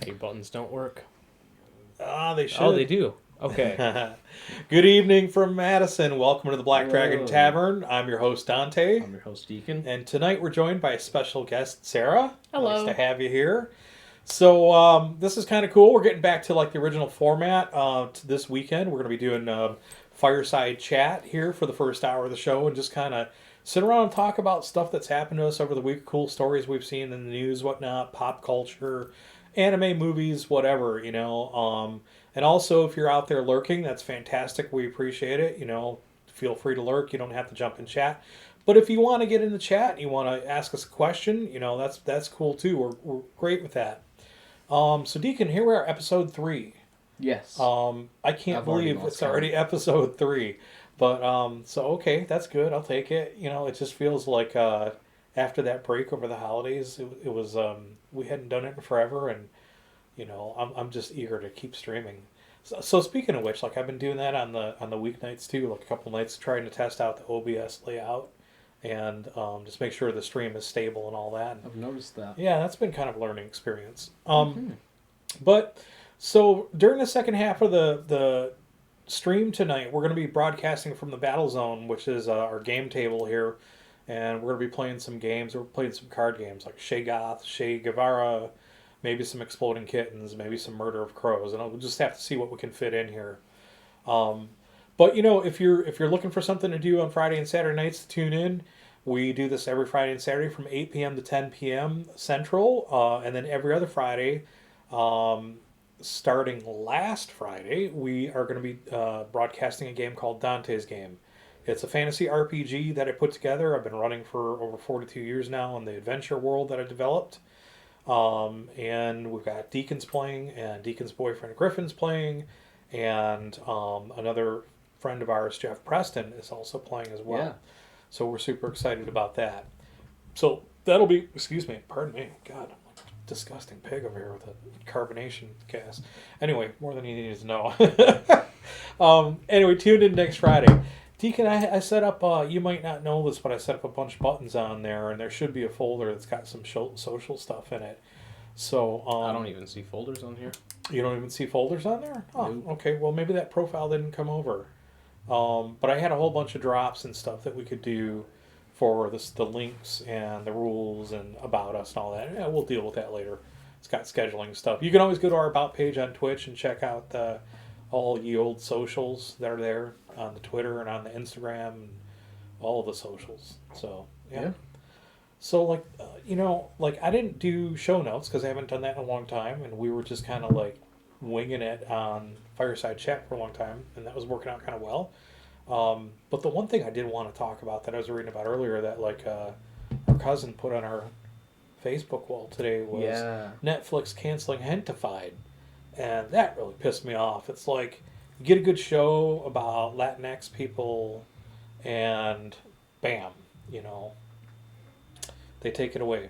Your buttons don't work. They should. Oh, they do. Okay. Good evening from Madison. Welcome to the Black Dragon Hello. Tavern. I'm your host, Dante. I'm your host, Deacon. And tonight we're joined by a special guest, Sarah. Hello. Nice to have you here. So this is kind of cool. We're getting back to like the original format to this weekend. We're going to be doing Fireside Chat here for the first hour of the show and just kind of sit around and talk about stuff that's happened to us over the week, cool stories we've seen in the news, whatnot, pop culture, anime, movies, whatever, and also, if you're out there lurking, that's fantastic. We appreciate it. Feel free to lurk. You don't have to jump in chat. But if you want to get in the chat, you want to ask us a question, that's cool too. We're great with that. So Deacon, here we are, episode 3. Yes. I can't believe it's already episode 3. But so okay, that's good. I'll take it. It just feels like after that break over the holidays, it was we hadn't done it in forever, and I'm just eager to keep streaming. So speaking of which, like I've been doing that on the weeknights too, like a couple nights, trying to test out the OBS layout and just make sure the stream is stable and all that. I've noticed that. Yeah, that's been kind of a learning experience. But so during the second half of the stream tonight, we're going to be broadcasting from the Battle Zone, which is our game table here, and we're going to be playing some games. We're playing some card games like Chez Goth, Che Guevara, maybe some Exploding Kittens, maybe some Murder of Crows, and we'll just have to see what we can fit in here. But if you're looking for something to do on Friday and Saturday nights to tune in, we do this every Friday and Saturday from 8 p.m. to 10 p.m. Central, and then every other Friday, starting last Friday, we are going to be broadcasting a game called Dante's Game. It's a fantasy RPG that I put together. I've been running for over 42 years now in the adventure world that I developed. And we've got Deacon's playing, and Deacon's boyfriend Griffin's playing, and another friend of ours, Jeff Preston, is also playing as well. Yeah. So we're super excited about that. So that'll be, excuse me, pardon me, God, I'm like a disgusting pig over here with a carbonation gas. Anyway, more than you needed to know. Anyway, tune in next Friday. Deacon, I set up, you might not know this, but I set up a bunch of buttons on there, and there should be a folder that's got some social stuff in it. So I don't even see folders on here. You don't even see folders on there? Oh, Nope. Okay. Well, maybe that profile didn't come over. But I had a whole bunch of drops and stuff that we could do for the links and the rules and about us and all that. Yeah, we'll deal with that later. It's got scheduling stuff. You can always go to our About page on Twitch and check out all ye old socials that are there on the Twitter and on the Instagram and all of the socials. So, yeah. So, like, I didn't do show notes because I haven't done that in a long time, and we were just kind of, like, winging it on Fireside Chat for a long time, and that was working out kind of well. But the one thing I did want to talk about that I was reading about earlier that, like, our cousin put on our Facebook wall today was Netflix canceling Hentified. And that really pissed me off. It's like, you get a good show about Latinx people, and bam, they take it away.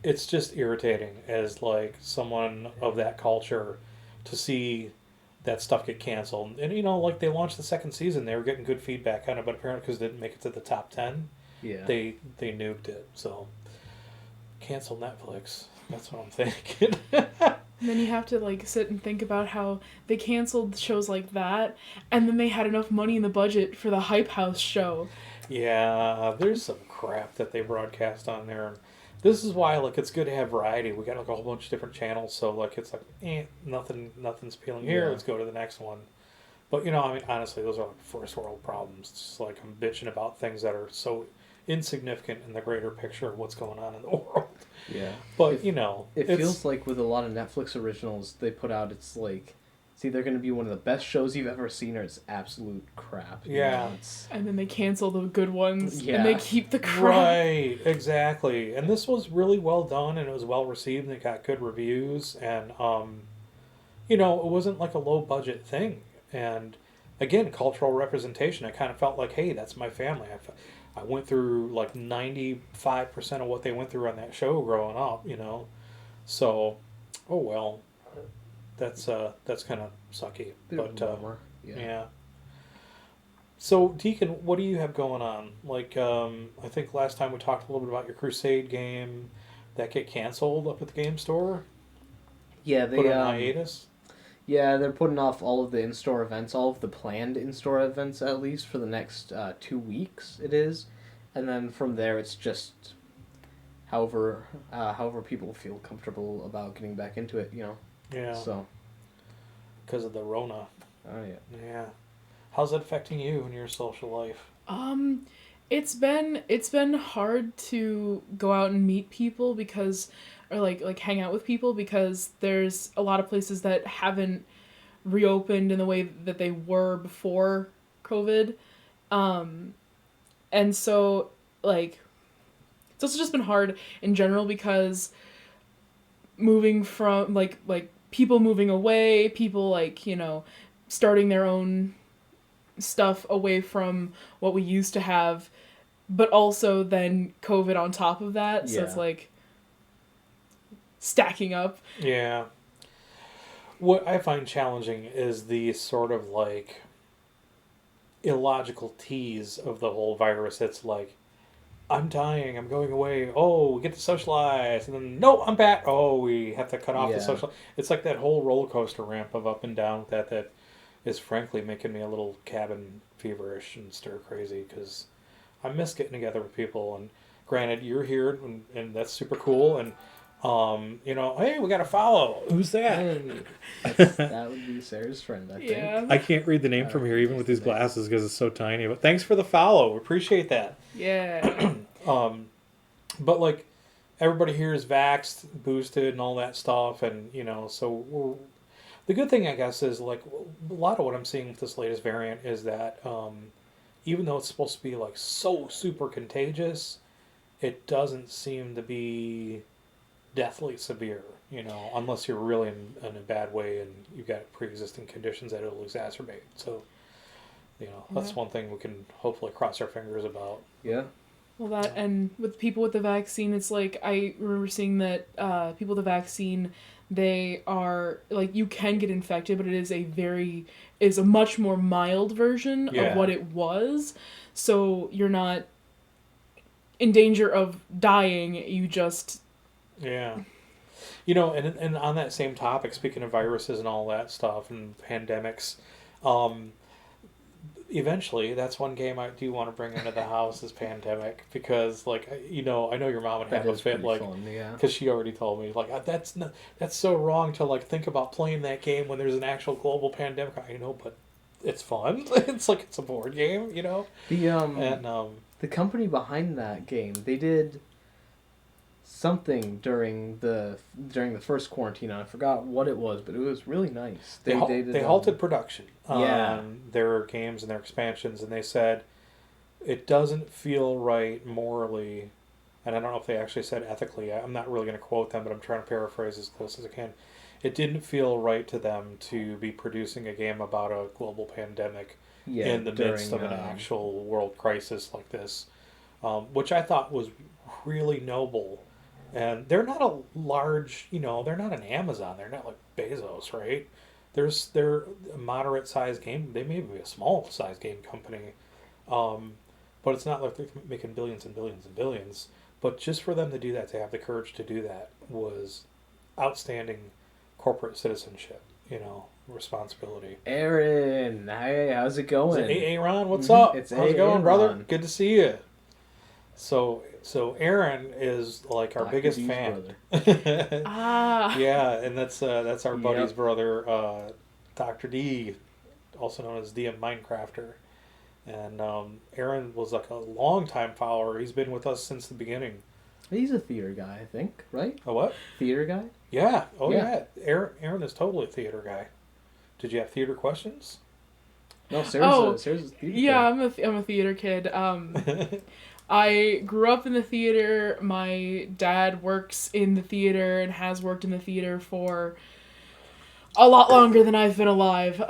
It's just irritating as, like, someone of that culture to see that stuff get canceled. And, like, they launched the second season. They were getting good feedback on it, but apparently because it didn't make it to the top 10, they nuked it. So, cancel Netflix. That's what I'm thinking. And then you have to, like, sit and think about how they canceled shows like that, and then they had enough money in the budget for the Hype House show. Yeah, there's some crap that they broadcast on there. This is why, like, it's good to have variety. We got, like, a whole bunch of different channels, so, like, it's like, nothing's appealing here. Let's go to the next one. But, honestly, those are, like, first world problems. It's just like I'm bitching about things that are so insignificant in the greater picture of what's going on in the world. Yeah. But, it feels like with a lot of Netflix originals they put out, it's like, it's either going to be one of the best shows you've ever seen or it's absolute crap. Yeah. And then they cancel the good ones, Yeah. and they keep the crap. Right, exactly. And this was really well done, and it was well received, and it got good reviews, and, it wasn't like a low-budget thing. And, again, cultural representation. I kind of felt like, hey, that's my family. I went through like 95% of what they went through on that show growing up, So, oh well, that's kind of sucky. But yeah. So, Deacon, what do you have going on? Like, I think last time we talked a little bit about your Crusade game. that get canceled up at the game store? Yeah, they Put on hiatus? Yeah, they're putting off all of the in-store events, all of the planned in-store events at least for the next 2 weeks. It is, and then from there it's just however people feel comfortable about getting back into it. Yeah. So. Because of the Rona. Oh yeah. Yeah. How's that affecting you in your social life? It's been hard to go out and meet people or like hang out with people because there's a lot of places that haven't reopened in the way that they were before COVID. And so like it's also just been hard in general because moving from like people moving away, people like, starting their own stuff away from what we used to have, but also then COVID on top of that. So it's like stacking up. Yeah. What I find challenging is the sort of like illogical tease of the whole virus. It's like, I'm dying, I'm going away, oh, we get to socialize, and then, no, I'm back, oh, we have to cut off the social. It's like that whole roller coaster ramp of up and down that is frankly making me a little cabin feverish and stir crazy, because I miss getting together with people, and granted, you're here, and that's super cool, and, hey, we got to follow. Who's that? That would be Sarah's friend, I think. Yeah. I can't read the name from here, even with these glasses, because it's so tiny, but thanks for the follow, appreciate that. Yeah. But like everybody here is vaxxed, boosted, and all that stuff, and so the good thing I guess is like a lot of what I'm seeing with this latest variant is that even though it's supposed to be like so super contagious, it doesn't seem to be deathly severe. Unless you're really in a bad way and you've got pre-existing conditions that it'll exacerbate. So that's one thing we can hopefully cross our fingers about. Yeah. Well, that, and with people with the vaccine, it's like, I remember seeing that people with the vaccine, they are, like, you can get infected, but it is a much more mild version of what it was. So you're not in danger of dying, you just... Yeah. And on that same topic, speaking of viruses and all that stuff and pandemics, eventually, that's one game I do want to bring into the house is Pandemic, because I know your mom would have a fit, because she already told me that's so wrong to think about playing that game when there's an actual global pandemic. I know, but it's fun. It's it's a board game, The company behind that game, they did something during the first quarantine. I forgot what it was, but it was really nice. They halted production on their games and their expansions, and they said it doesn't feel right morally, and I don't know if they actually said ethically. I'm not really going to quote them, but I'm trying to paraphrase as close as I can. It didn't feel right to them to be producing a game about a global pandemic in the midst of an actual world crisis like this, which I thought was really noble. And they're not a large, they're not an Amazon. They're not like Bezos, right? They're a moderate-sized game. They may be a small-sized game company. But it's not like they're making billions and billions and billions. But just for them to do that, to have the courage to do that, was outstanding corporate citizenship, responsibility. Aaron, hey, how's it going? Hey, Ron, what's up? How's it going, brother? Ron. Good to see you. So Aaron is like our biggest D's fan. Yeah, and that's our buddy's brother, Dr. D, also known as DM Minecrafter. And Aaron was like a long-time follower. He's been with us since the beginning. He's a theater guy, I think, right? A what? Theater guy? Yeah. Oh, yeah. Aaron is totally a theater guy. Did you have theater questions? No, Sarah's a theater kid. I'm a theater kid. I grew up in the theater. My dad works in the theater and has worked in the theater for a lot longer than I've been alive.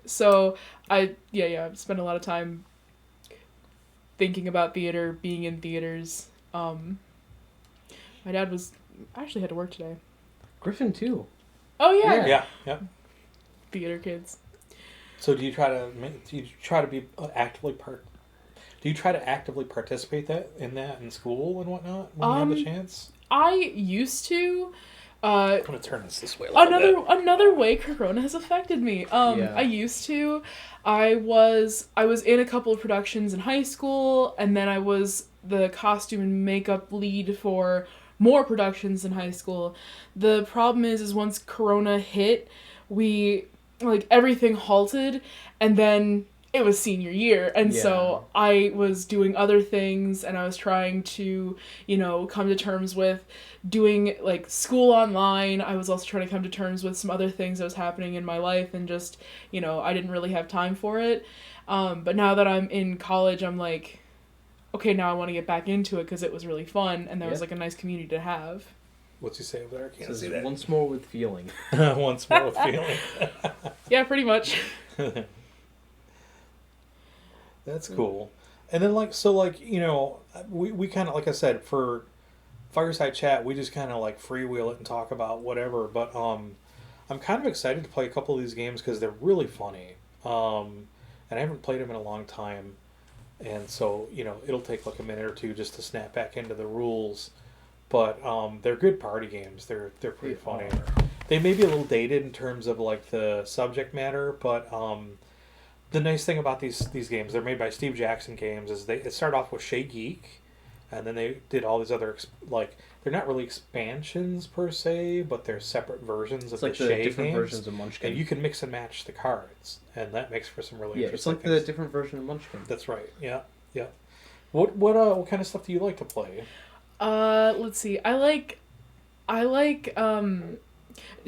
So I've spent a lot of time thinking about theater, being in theaters. My dad actually had to work today. Griffin too. Oh yeah. Yeah. Theater kids. So do you try to be actively Do you try to actively participate in that in school and whatnot when you have the chance? I used to. I'm gonna turn this way. A little bit. Another way Corona has affected me. I used to. I was in a couple of productions in high school, and then I was the costume and makeup lead for more productions in high school. The problem is once Corona hit, everything halted, and then it was senior year, and so I was doing other things, and I was trying to, come to terms with doing, school online. I was also trying to come to terms with some other things that was happening in my life, and just, I didn't really have time for it. But now that I'm in college, I'm like, okay, now I want to get back into it, because it was really fun, and there was, a nice community to have. What's he say over there? I can't see that. Once more with feeling. Once more with feeling. Yeah, pretty much. That's cool. And then, we kind of, like I said, for Fireside Chat, we just kind of, freewheel it and talk about whatever. But I'm kind of excited to play a couple of these games because they're really funny. And I haven't played them in a long time. And so, it'll take, a minute or two just to snap back into the rules. But they're good party games. They're pretty funny. They may be a little dated in terms of, the subject matter, but... the nice thing about these games, they're made by Steve Jackson Games, is it started off with Chez Goth, and then they did all these other, they're not really expansions per se, but they're separate versions of the Chez different games. Versions of Munchkin. And you can mix and match the cards, and that makes for some really interesting it's the different version of Munchkin. That's right, yeah. What kind of stuff do you like to play? Let's see. I like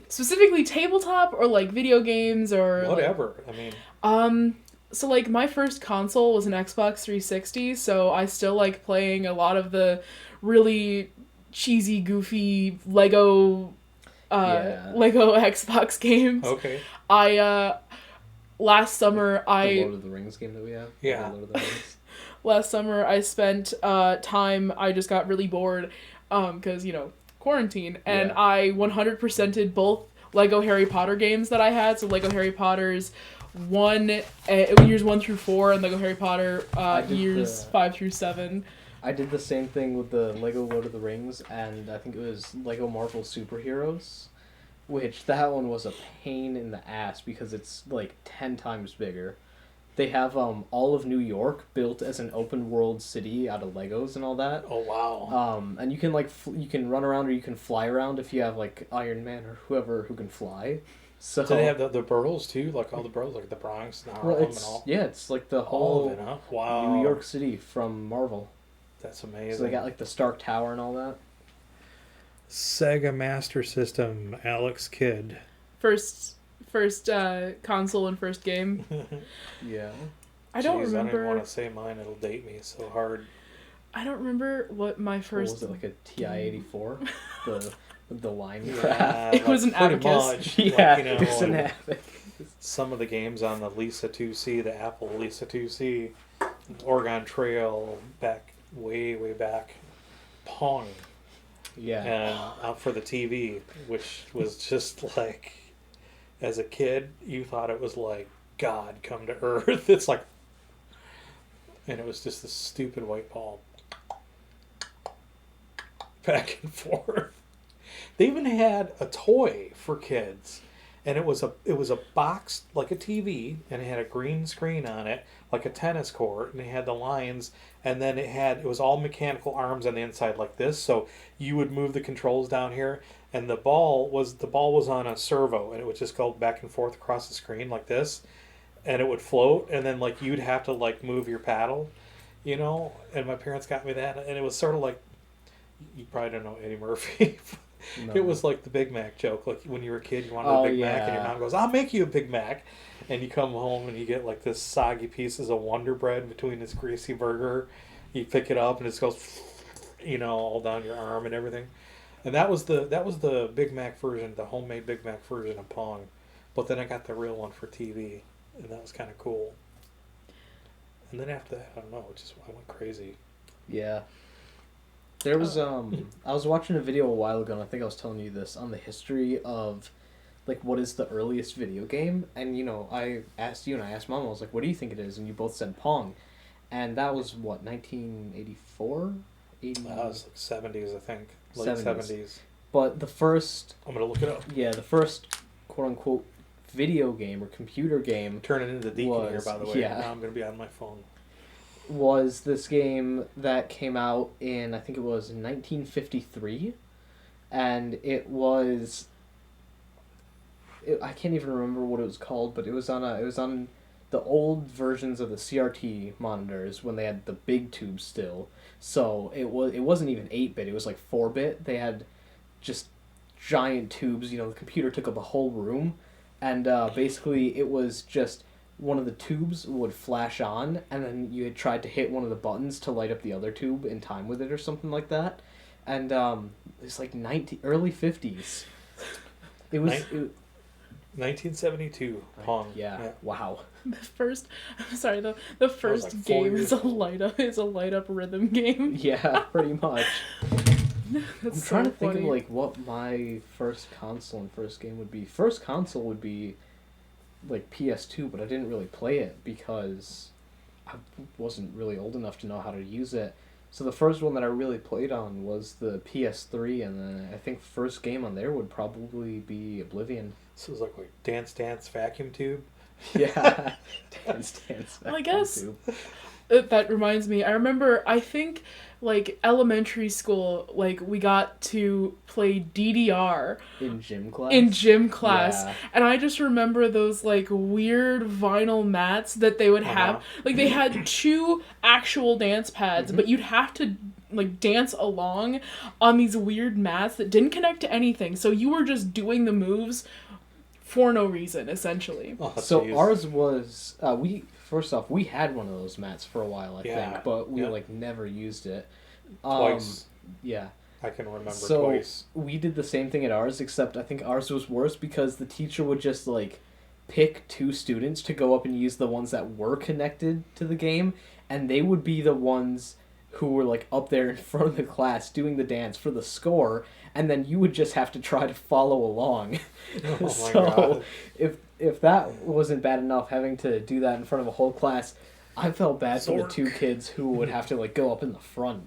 specifically tabletop or video games or whatever. So my first console was an Xbox 360, so I still like playing a lot of the really cheesy, goofy Lego Xbox games. Okay. Last summer the Lord of the Rings game that we have. Yeah. Lord of the Rings. Last summer I spent time. I just got really bored, because quarantine, and I 100%ed both Lego Harry Potter games that I had. So Lego Harry Potter's years 1 through 4, and Lego Harry Potter years 5 through 7. I did the same thing with the Lego Lord of the Rings, and I think it was Lego Marvel Superheroes, which that one was a pain in the ass because it's 10 times bigger. They have all of New York built as an open world city out of Legos and all that. Oh wow! And you can you can run around or you can fly around if you have Iron Man or whoever who can fly. So do they have the boroughs too? All the boroughs, the Bronx and Harlem and all. Yeah, it's the whole of it, huh? Wow. New York City from Marvel. That's amazing. So they got the Stark Tower and all that. Sega Master System, Alex Kidd. First console and first game. Yeah. I don't remember. I don't even want to say mine. It'll date me so hard. I don't remember what my first... What was it, a TI-84? the line yeah, it was an Abacus. Much, yeah, it was an Abacus. Some of the games on the Lisa 2C, the Apple Lisa 2C, Oregon Trail, way back, Pong. Yeah. And out for the TV, which was just as a kid, you thought it was God come to Earth. It's and it was just this stupid white ball. Back and forth. They even had a toy for kids, and it was a box like a TV, and it had a green screen on it, like a tennis court, and it had the lines, and then it was all mechanical arms on the inside like this, so you would move the controls down here, and the ball was on a servo, and it would just go back and forth across the screen like this, and it would float, and then you'd have to move your paddle, and my parents got me that, and it was sort of you probably don't know Eddie Murphy. No. It was the Big Mac joke. When you were a kid, you wanted a Big Mac, and your mom goes, "I'll make you a Big Mac," and you come home and you get this soggy pieces of Wonder Bread between this greasy burger. You pick it up and it goes, all down your arm and everything. And that was the Big Mac version, the homemade Big Mac version of Pong. But then I got the real one for TV, and that was kind of cool. And then after that, I don't know, I went crazy. Yeah. There was I was watching a video a while ago, and I think I was telling you this, on the history of what is the earliest video game, and I asked you and I asked Mom, I was like, what do you think it is? And you both said Pong. and that was what 1984, 80. That was like 70s, I think, late 70s. But the first, I'm gonna look it up. yeah, the first quote unquote video game or computer game Turning into Deacon here, by the way. yeah. Now I'm gonna be on my phone. was this game that came out in, I think it was 1953, and it was. I can't even remember what it was called, but it was on the old versions of the CRT monitors when they had the big tubes still. So it wasn't even 8-bit, it was like 4-bit. They had just giant tubes, the computer took up a whole room, and basically it was just one of the tubes would flash on, and then you had tried to hit one of the buttons to light up the other tube in time with it or something like that. And it's like early 50s. It was... 1972, Pong. Yeah. Wow. The first game like 4 years is a light up rhythm game. Yeah, pretty much. That's I'm trying to think funny. of like what my first console and first game would be. First console would be like PS2, but I didn't really play it because I wasn't really old enough to know how to use it. So the first one that I really played on was the PS3, and then I think first game on there would probably be Oblivion. This was like Dance Dance Vacuum Tube. Yeah. Dance. Well, I guess Tube. that reminds me. I remember, I think, like, elementary school, like, we got to play DDR In gym class? Yeah. and I just remember those, like, weird vinyl mats that they would have. Like, they had 2 actual dance pads, but you'd have to, like, dance along on these weird mats that didn't connect to anything, so you were just doing the moves for no reason, essentially. Oh, So geez. ours was, first off, we had one of those mats for a while, I Yeah. think, but we, Yeah. like, never used it. Twice. Yeah. I can remember So twice. we did the same thing at ours, except I think ours was worse because the teacher would just, like, pick 2 students to go up and use the ones that were connected to the game, and they would be the ones who were, like, up there in front of the class doing the dance for the score, and then you would just have to try to follow along. Oh my So God. if that wasn't bad enough, having to do that in front of a whole class, I felt bad for the Zork. 2 kids who would have to, like, go up in the front,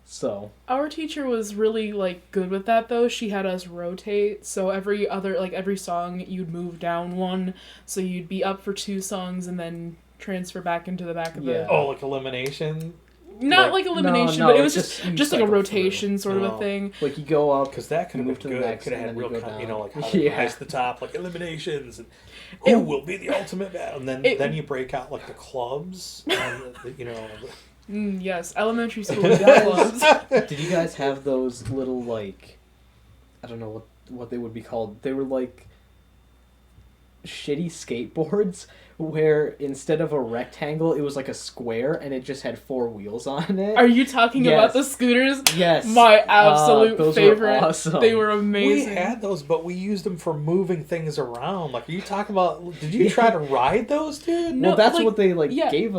So Our teacher was really, like, good with that, though. She had us rotate, so every song, you'd move down 1, so you'd be up for 2 songs and then transfer back into the back of the... Oh, like elimination? Not like elimination, no, but it was it's just you like a cycle rotation sort of No. a thing. like you go up, Because that could have move been to the good. next, Could have and had then real, you go down. like how they Yeah. rise to the top, like eliminations, and It- who will be the ultimate battle, and then you break out like the clubs, and Yes, elementary school Did you guys- clubs. Did you guys have those little, like, I don't know what they would be called? They were like shitty skateboards where instead of a rectangle, it was like a square and it just had 4 wheels on it. Are you talking Yes. about the scooters? Yes. My absolute those favorite. Were awesome. They were we amazing. had those, but we used them for moving things around. Like, are you talking about? Did you try to ride those, dude? No, Well, that's like, what they yeah. gave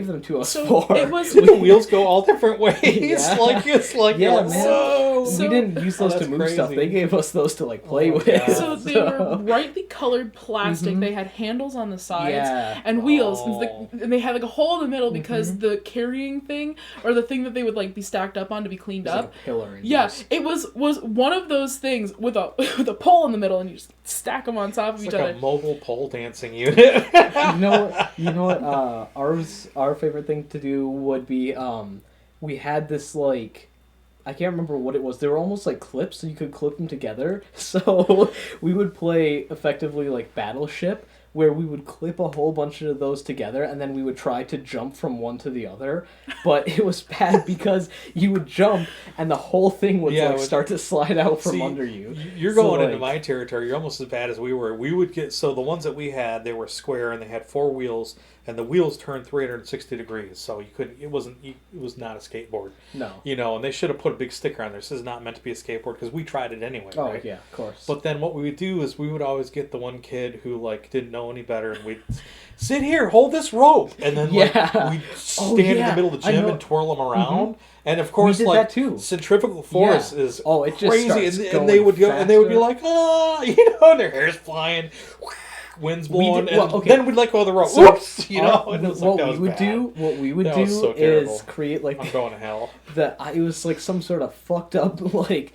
them to us So for. it was- Did the wheels go all different ways? Yeah. It's like Yeah, you're like, man. whoa. So- we didn't use those to that's move stuff. crazy. They gave us those to like play Oh, with. God. So they were brightly colored plastic. Mhm. They had handles on the sides Yeah. and wheels, Oh. and they had like a hole in the middle because the carrying thing or the thing that they would like be stacked up on to be cleaned It was up. like a pillar. And Yeah, just- it was one of those things with a with a pole in the middle, and you just stack them on top of It's each like other. a mobile pole dancing unit. You know what? Our favorite thing to do would be we had this like I can't remember what it was. They were almost like clips, so you could clip them together. So we would play effectively like Battleship, where we would clip a whole bunch of those together, and then we would try to jump from one to the other. But it was bad because you would jump, and the whole thing would Yeah, like start to slide out from See, under you. You're So, going into like- my territory. You're almost as bad as we were. We would get the ones that we had. They were square and they had 4 wheels, and the wheels turned 360 degrees. So you couldn't. It was not a skateboard. No. And they should have put a big sticker on there. This is not meant to be a skateboard because we tried it anyway. Oh right? yeah, of course. But then what we would do is we would always get the one kid who like didn't know any better, and we'd sit here, hold this rope, and then Yeah. we'd Oh, stand in yeah. the middle of the I gym know. and twirl them around. And of course, did like that too. centrifugal force Yeah. is Oh, it just crazy, starts and going they would go and they would be faster. like, and their hair's flying. wind's We blowing, did- well, and okay. then we'd let go of the rope. So, Whoops, you know. And it was like, that was bad. What we would That do was so terrible. is create like I'm going to hell. it was like some sort of fucked up like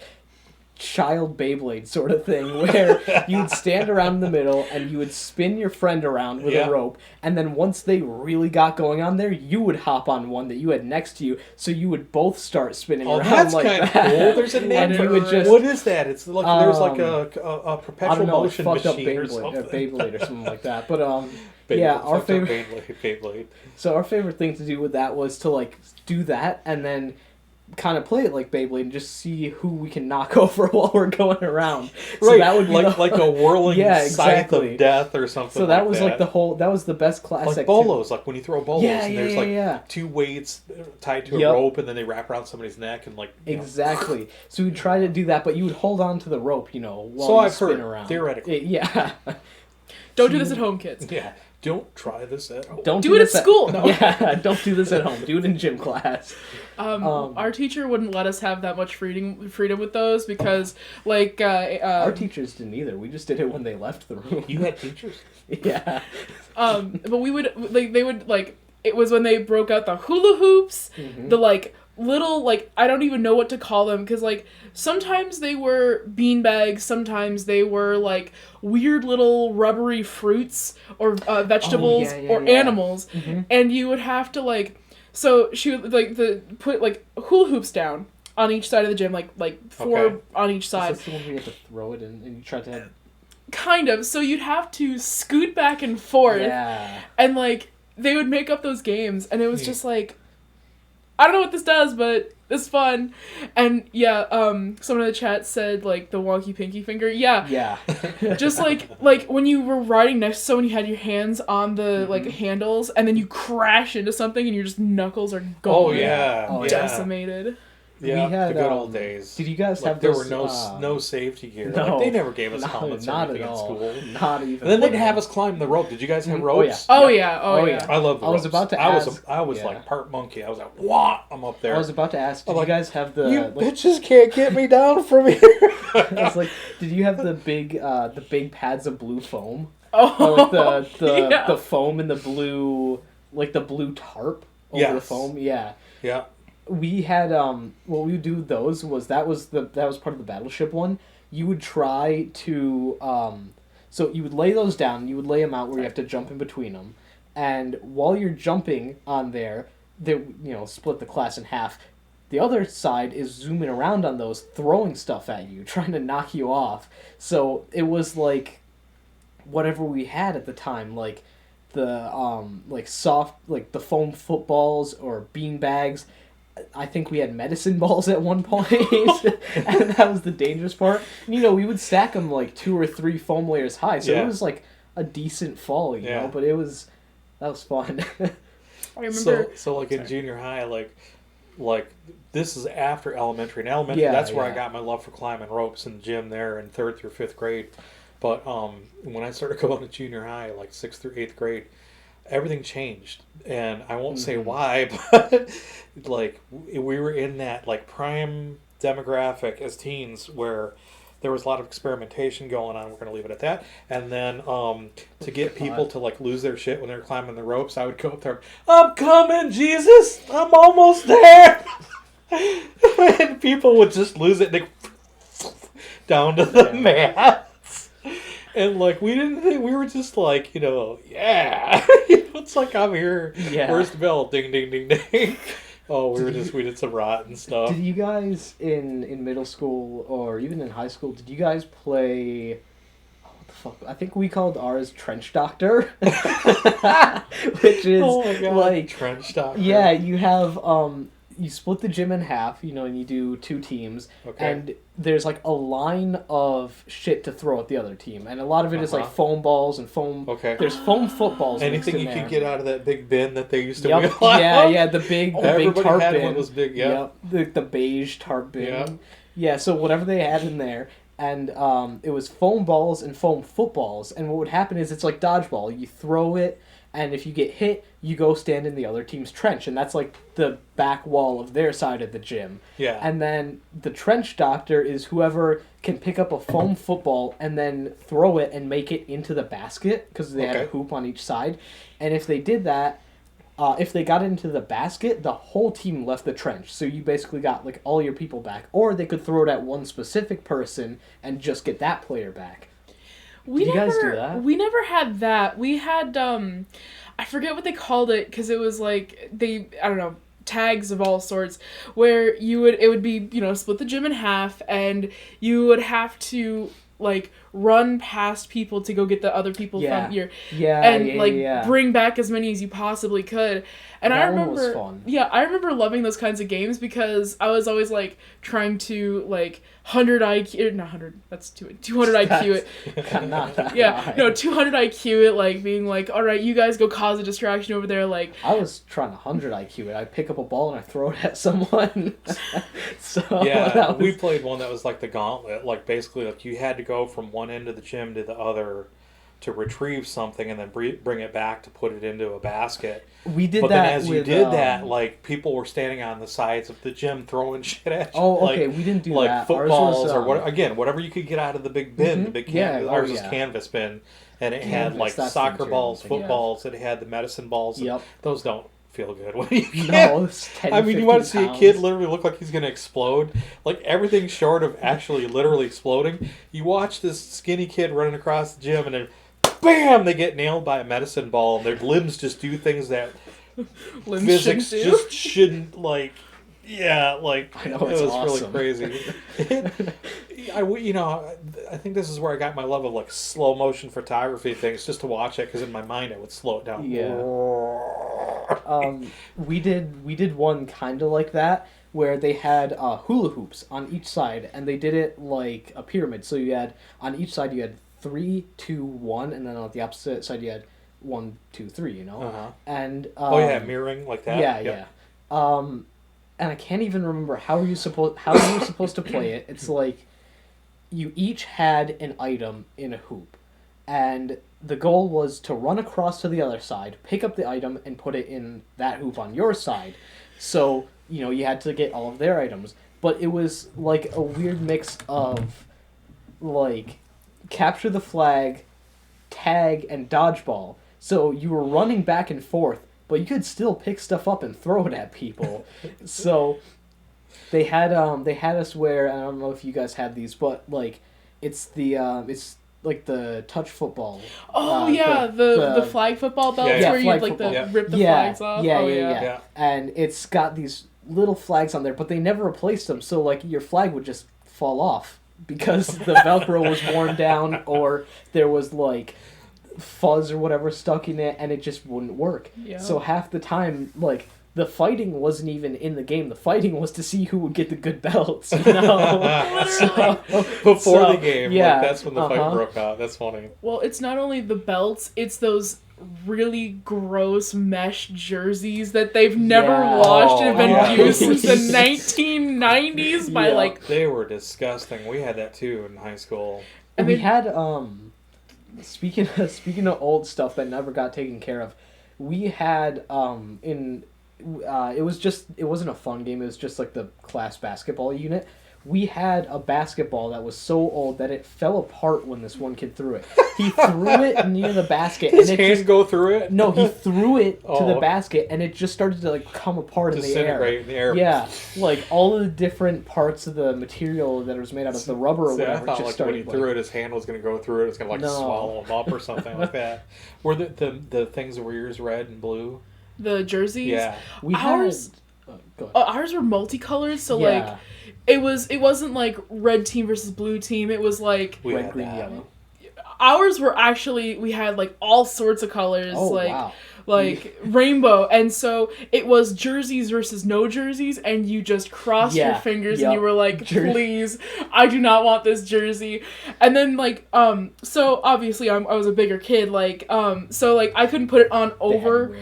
child Beyblade sort of thing where you'd stand around in the middle and you would spin your friend around with Yeah. a rope, and then once they really got going on there, you would hop on one that you had next to you, so you would both start spinning Oh, around that's like kind of that. cool. There's a name And for you would just- what is that? It's like there's like a I perpetual don't know, motion fucked up machine or Beyblade, something. Beyblade or something like that. But Beyblade, yeah, our fucked up favorite. Beyblade. So our favorite thing to do with that was to like do that and then kind of play it like Beyblade and just see who we can knock over while we're going around. So Right, that would be like a whirling Yeah, scythe exactly. of death or something. So that was like that was the best class like activity. bolos, like when you throw bolos Yeah, and yeah, there's yeah, like yeah. two weights tied to a Yep. rope and then they wrap around somebody's neck and like you know. Exactly. So we'd try to do that, but you would hold on to the rope, while So you I've spin heard, around. theoretically. Yeah. Don't do this at home, kids. Yeah, don't try this at home. Don't Do it this at school. No. Yeah, don't do this at home. Do it in gym class. Our teacher wouldn't let us have that much freedom with those because, like, Our teachers didn't either. We just did it when they left the room. You had teachers? Yeah. but we would they would like it was when they broke out the hula hoops, the like little like I don't even know what to call them because like sometimes they were bean bags, sometimes they were like weird little rubbery fruits or vegetables or animals, and you would have to like. So she would like put like hula hoops down on each side of the gym, like four Okay. Is on each side. this the one where you have to throw it in and you try to have... Kind of. So you'd have to scoot back and forth, Yeah. and like they would make up those games, and it was just like, I don't know what this does, but it's fun. And yeah, someone in the chat said like the wonky pinky finger. Yeah. Yeah. Just like when you were riding next to someone, you had your hands on the like handles, and then you crash into something, and your just knuckles are gone. Oh yeah, Oh, yeah. decimated. Yeah, We had, the good old days. Did you guys Like have there those, were no safety gear. no. Like, they never gave us No, helmets or not anything at in all. school. Not even. And then they'd have us climb the rope. Did you guys have Oh, yeah. ropes? Oh Yep. yeah. Oh, Oh, yeah. yeah. I love the I was ropes. about to I was ask- like yeah. part monkey. I was like, wah! I'm up there. I was about to ask, did I'm you like, guys have the... you like, bitches can't get me down from here. I was like, did you have the big pads of blue foam? Oh, Or like yeah. the foam and the blue tarp over the Yes. foam? Yeah. Yeah. We had what we would do those was that was part of the battleship one. You would try to so you would lay those down, you would lay them out where you have to jump in between them, and while you're jumping on there, they split the class in half. The other side is zooming around on those, throwing stuff at you, trying to knock you off. So it was like whatever we had at the time, like the soft, like the foam footballs or bean bags. I think we had medicine balls at one point, and that was the dangerous part. And, we would stack them like 2 or 3 foam layers high, so Yeah. it was like a decent fall, you Yeah. know. But that was fun. I remember. So like in junior high, like this is after elementary. In elementary, Yeah, that's where I yeah. got my love for climbing ropes in the gym there in 3rd through 5th grade. But when I started going to junior high, like 6th through 8th grade, everything changed, and I won't say why, but like we were in that like prime demographic as teens where there was a lot of experimentation going on. We're going to leave it at that. And then to get people to like lose their shit when they were climbing the ropes, I would go up there, I'm coming, Jesus, I'm almost there. And people would just lose it and they down to the mats. And like we didn't think, we were just like, yeah. It's like I'm here. Yeah. Where's the bell? Ding ding ding ding. Oh, we did some rotten stuff. Did you guys in middle school or even in high school? Did you guys play? What the fuck? I think we called ours Trench Doctor, which is Oh my God. like Trench Doctor. yeah. You have you split the gym in half, and you do 2 teams, Okay. and there's like a line of shit to throw at the other team, and a lot of it is like Uh-huh. foam balls and foam. Okay. There's foam footballs. Anything you mixed in could there. get out of that big bin that they used to Yep. wheel out. Yeah, the big Everybody tarp had bin. one of those big, yeah. Yep, the beige tarp bin. Yeah. Yeah, so whatever they had in there, and it was foam balls and foam footballs, and what would happen is it's like dodgeball. You throw it, and if you get hit, you go stand in the other team's trench, and that's like the back wall of their side of the gym. Yeah. And then the trench doctor is whoever can pick up a foam football and then throw it and make it into the basket, because they had a hoop on each side. And if they did that, if they got into the basket, the whole team left the trench. So you basically got like all your people back. Or they could throw it at one specific person and just get that player back. Did you guys do that? We never had that. We had, I forget what they called it, because it was like, I don't know, tags of all sorts, where it would be, split the gym in half, and you would have to, like, run past people to go get the other people from your... bring back as many as you possibly could. And that I remember... one was fun. Yeah, I remember loving those kinds of games, because I was always, like, trying to, like, 100 IQ... Not 100, that's 200 IQ it. Not that high. 200 IQ it, like, being like, alright, you guys go cause a distraction over there, like... I was trying to 100 IQ it. I pick up a ball and I throw it at someone. We played one that was like the gauntlet. Like, basically, like, you had to go from one end of the gym to the other to retrieve something and then bring it back to put it into a basket. We did but that. But then as you did that, like, people were standing on the sides of the gym throwing shit at you. Oh, okay, we didn't do like that. Footballs or whatever you could get out of the big bin, the big canvas. Ours was yeah. canvas bin, and it had like soccer balls, footballs. It had the medicine balls. Yep. Those don't feel good when you get. No, it's 10, I mean, you want to see pounds. a kid literally look like he's going to explode? Like, everything short of actually literally exploding. You watch this skinny kid running across the gym, and then bam, they get nailed by a medicine ball, and their limbs just do things that physics just shouldn't, like, I know, it's it was awesome. Really crazy. I think this is where I got my love of, like, slow motion photography things, just to watch it, because in my mind I would slow it down. Yeah. We did one kind of like that, where they had hula hoops on each side, and they did it like a pyramid. So you had, on each side you had 3, 2, 1, and then on the opposite side you had 1, 2, 3. And mirroring like that. Yeah. And I can't even remember how you were supposed to play it. It's like you each had an item in a hoop, and the goal was to run across to the other side, pick up the item, and put it in that hoop on your side. So you had to get all of their items, but it was like a weird mix of like capture the flag, tag, and dodgeball. So you were running back and forth, but you could still pick stuff up and throw it at people. So they had us wear, I don't know if you guys had these, but like it's like the touch football. Oh the flag football belts where you like rip the flags off. Yeah. And it's got these little flags on there, but they never replaced them, so like your flag would just fall off because the Velcro was worn down, or there was like fuzz or whatever stuck in it, and it just wouldn't work. Yeah. So half the time, like, the fighting wasn't even in the game. The fighting was to see who would get the good belts. Before the game, like, that's when the fight broke out. That's funny. Well, it's not only the belts; it's those really gross mesh jerseys that they've never washed and have been used since the 1990s. They were disgusting. We had that too in high school. And we had speaking of old stuff that never got taken care of, we had it wasn't a fun game, it was just like the class basketball unit. We had a basketball that was so old that it fell apart when this one kid threw it. He threw it near the basket. His hands go through it? No, he threw it to the basket, and it just started to like come apart in the air. Disintegrate in the air. Yeah, like all of the different parts of the material that it was made out of, the rubber or whatever, I thought, just like, started. when he threw it, his hand was going to go through it. It's going to swallow him up or something like that. Were the things that were yours red and blue? The jerseys? Yeah. Ours were multicolored, so like it wasn't like red team versus blue team. It was like red, green, yellow. Ours were actually, we had like all sorts of colors, wow. like rainbow, and so it was jerseys versus no jerseys, and you just crossed your fingers and you were like, please, I do not want this jersey. And then like so obviously I was a bigger kid, like so like I couldn't put it on over.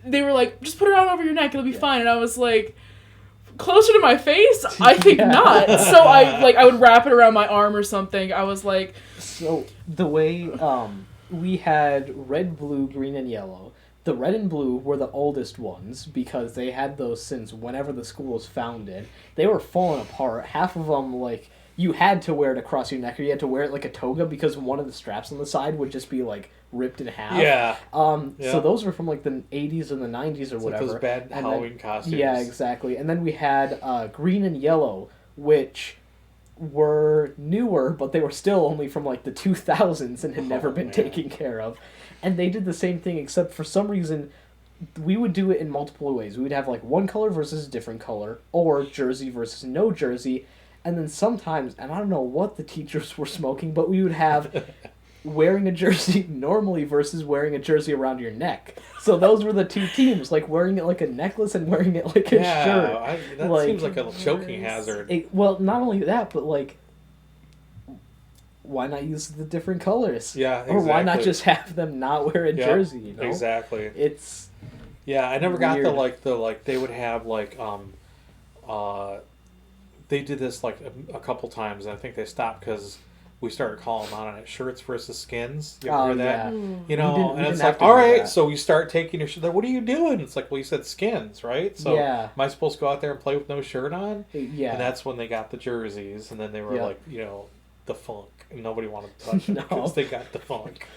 They were like, just put it on over your neck, it'll be fine. And I was like, closer to my face? I think not. So I would wrap it around my arm or something. I was like... So the way we had red, blue, green, and yellow. The red and blue were the oldest ones because they had those since whenever the school was founded. They were falling apart. Half of them, like, you had to wear it across your neck or you had to wear it like a toga because one of the straps on the side would just be, like, ripped in half. Yeah. So those were from, like, the 80s and the 90s or whatever. Like those bad and Halloween costumes. Yeah, exactly. And then we had green and yellow, which were newer, but they were still only from, like, the 2000s and had never been taken care of. And they did the same thing, except for some reason, we would do it in multiple ways. We would have, like, one color versus a different color, or jersey versus no jersey, and then sometimes, and I don't know what the teachers were smoking, but we would have wearing a jersey normally versus wearing a jersey around your neck. So those were the two teams, like, wearing it like a necklace and wearing it like a shirt. That like, seems like a choking hazard. Well, not only that, but, like, why not use the different colors? Yeah, exactly. Or why not just have them not wear a jersey, you know? Exactly. It's I never weird. got the they would have, like, they did this, like, a couple times, and I think they stopped because we started calling them out on it, shirts versus skins. You ever hear that? Yeah. You know, We and it's didn't like, have to all do right, that. so we start taking your shirt. What are you doing? It's like, well, you said skins, right? So Yeah. am I supposed to go out there and play with no shirt on? Yeah. And that's when they got the jerseys, and then they were Yeah. like, you know, the funk. And nobody wanted to touch it No. because they got the funk.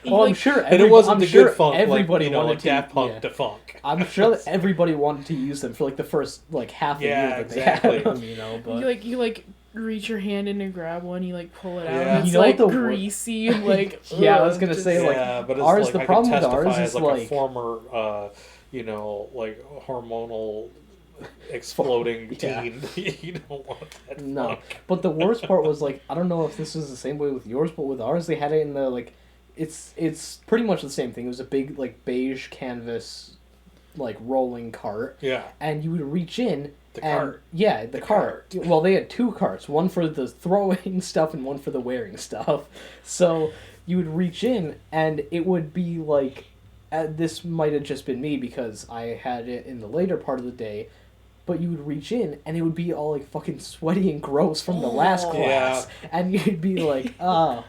Well, I'm sure. And it wasn't I'm the sure good funk, everybody like, you know, wanted like Daft Punk yeah. to funk. I'm sure that everybody wanted to use them for, like, the first, like, half a Yeah, year that exactly. they had them, you know. But You reach your hand in and grab one, you like pull it out, Yeah. and it's You know what like the greasy and like Yeah, I was gonna say, like, Yeah, but it's ours- like, the I problem can with testify ours as is, like like- a former, you know, like hormonal exploding Yeah. teen. You don't want that. no. funk. But the worst part was, like, I don't know if this is the same way with yours, but with ours they had it in the, like, it's pretty much the same thing. It was a big, like, beige canvas, like, rolling cart, Yeah. and you would reach in. The and, cart. Yeah, the cart. Well, they had two carts, one for the throwing stuff and one for the wearing stuff. So you would reach in, and it would be like, this might have just been me because I had it in the later part of the day, but you would reach in, and it would be all, like, fucking sweaty and gross from the last class, and you'd be like, oh,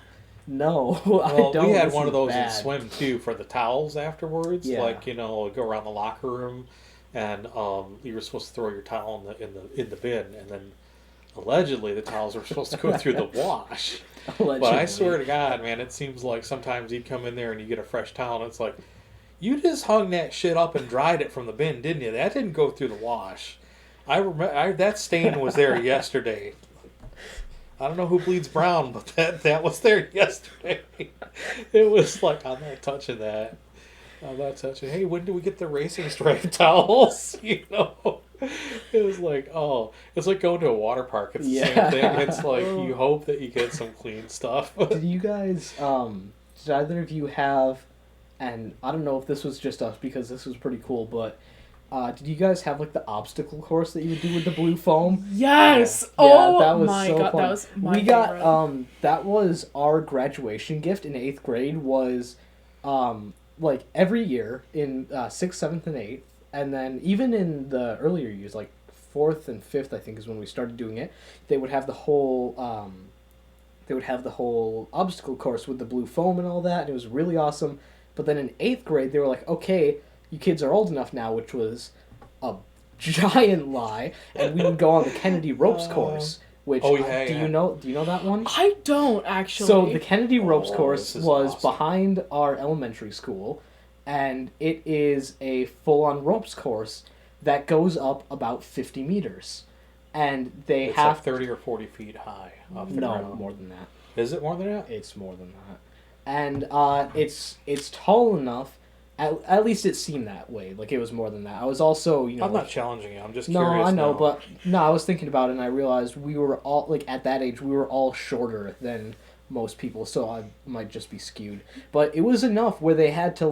no, I Well, don't. we had this one is of those bad. in swim too for the towels afterwards. Yeah. Like, you know, go around the locker room, and you were supposed to throw your towel in the bin, and then allegedly the towels were supposed to go through the wash. But I Allegedly. swear to God, man, it seems like sometimes you'd come in there and you get a fresh towel, and it's like, you just hung that shit up and dried it from the bin, didn't you? That didn't go through the wash. I remember that stain was there yesterday. I don't know who bleeds brown, but that was there yesterday. It was like, I'm not touching that. I'm not touching. Hey, when do we get the racing stripe towels? You know, it was like, oh, it's like going to a water park. It's the same thing. It's like you hope that you get some clean stuff. Did you guys, did either of you have, and I don't know if this was just us because this was pretty cool, but did you guys have, like, the obstacle course that you would do with the blue foam? Yes. Yeah, Oh that was my so god, fun. that was my We got favorite. that was our graduation gift in 8th grade was like every year in 6th, 7th, and 8th, and then even in the earlier years, like 4th and 5th, I think is when we started doing it. They would have the whole obstacle course with the blue foam and all that, and it was really awesome. But then in 8th grade, they were like, okay, you kids are old enough now, which was a giant lie, and we would go on the Kennedy ropes course. Which Oh, yeah, do yeah. you know that one? I don't actually. So the Kennedy ropes course this is was awesome. behind our elementary school, and it is a full-on ropes course that goes up about 50 meters, and they It's have like 30 or 40 feet high off the no ground. more than that. Is it more than that? It's more than that, and it's tall enough. At least it seemed that way. Like, it was more than that. I was also, you know, I'm not challenging you. I'm just no, curious. I know, now. but no, I was thinking about it and I realized we were all, like, at that age, we were all shorter than most people, so I might just be skewed. But it was enough where they had to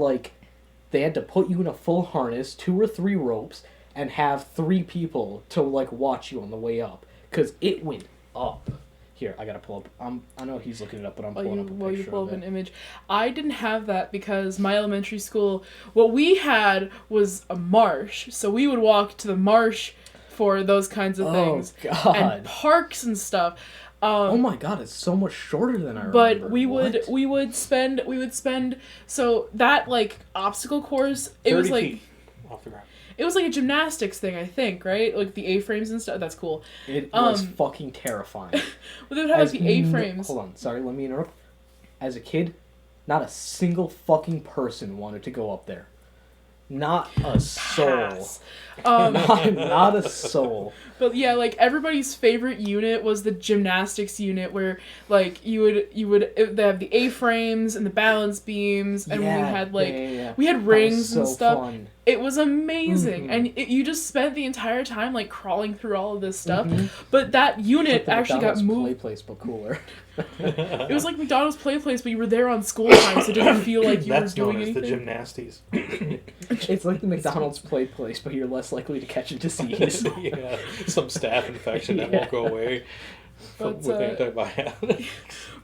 put you in a full harness, 2 or 3 ropes, and have 3 people to, like, watch you on the way up. Because it went up. Here, I gotta pull up. I know he's looking it up, but I'm pulling up a picture you pull of up it. an image. I didn't have that because my elementary school, what we had was a marsh, so we would walk to the marsh for those kinds of things God. and parks and stuff. Oh my god, it's so much shorter than I But remember. we would spend so that like obstacle course, it 30 was like feet off the ground. it was like a gymnastics thing, I think, right? Like the A-frames and stuff. That's cool. It was fucking terrifying. Well, they would have like the A-frames. Hold on, sorry, let me interrupt. As a kid, not a single fucking person wanted to go up there. Not a soul. Pass. Not a soul. But yeah, like everybody's favorite unit was the gymnastics unit, where like they have the A-frames and the balance beams, and we had like we had rings and stuff. Fun. It was amazing, and you just spent the entire time like crawling through all of this stuff. But that unit like actually got moved. Play place, but cooler. It was like McDonald's play place, but you were there on school time, so it didn't feel like you were doing anything. That's known as the gymnasties. It's like the McDonald's play place, but you're less likely to catch a disease. Yeah, some staph infection that won't go away with antibiotics.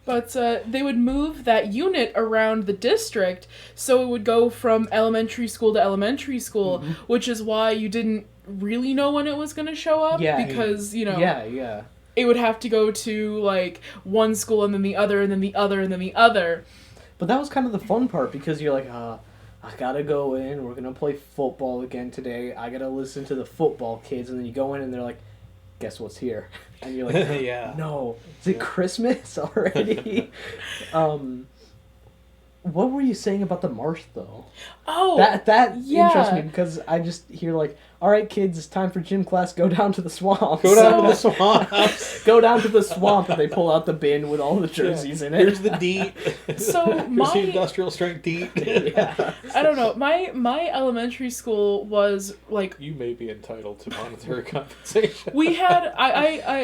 But they would move that unit around the district, so it would go from elementary school to elementary school, which is why you didn't really know when it was going to show up, because, you know... Yeah. It would have to go to, like, one school and then the other and then the other and then the other. But that was kind of the fun part, because you're like, I gotta go in, we're gonna play football again today, I gotta listen to the football kids, and then you go in and they're like, guess what's here? And you're like, no, is it Christmas already? What were you saying about the marsh, though? Oh, that interests me, because I just hear like, all right, kids, it's time for gym class. Go down to the swamp. Go down to the swamp. Go down to the swamp, and they pull out the bin with all the jerseys in it. Here's the DEET. So Here's the industrial strength DEET. I don't know. My elementary school was like. You may be entitled to monetary compensation. We had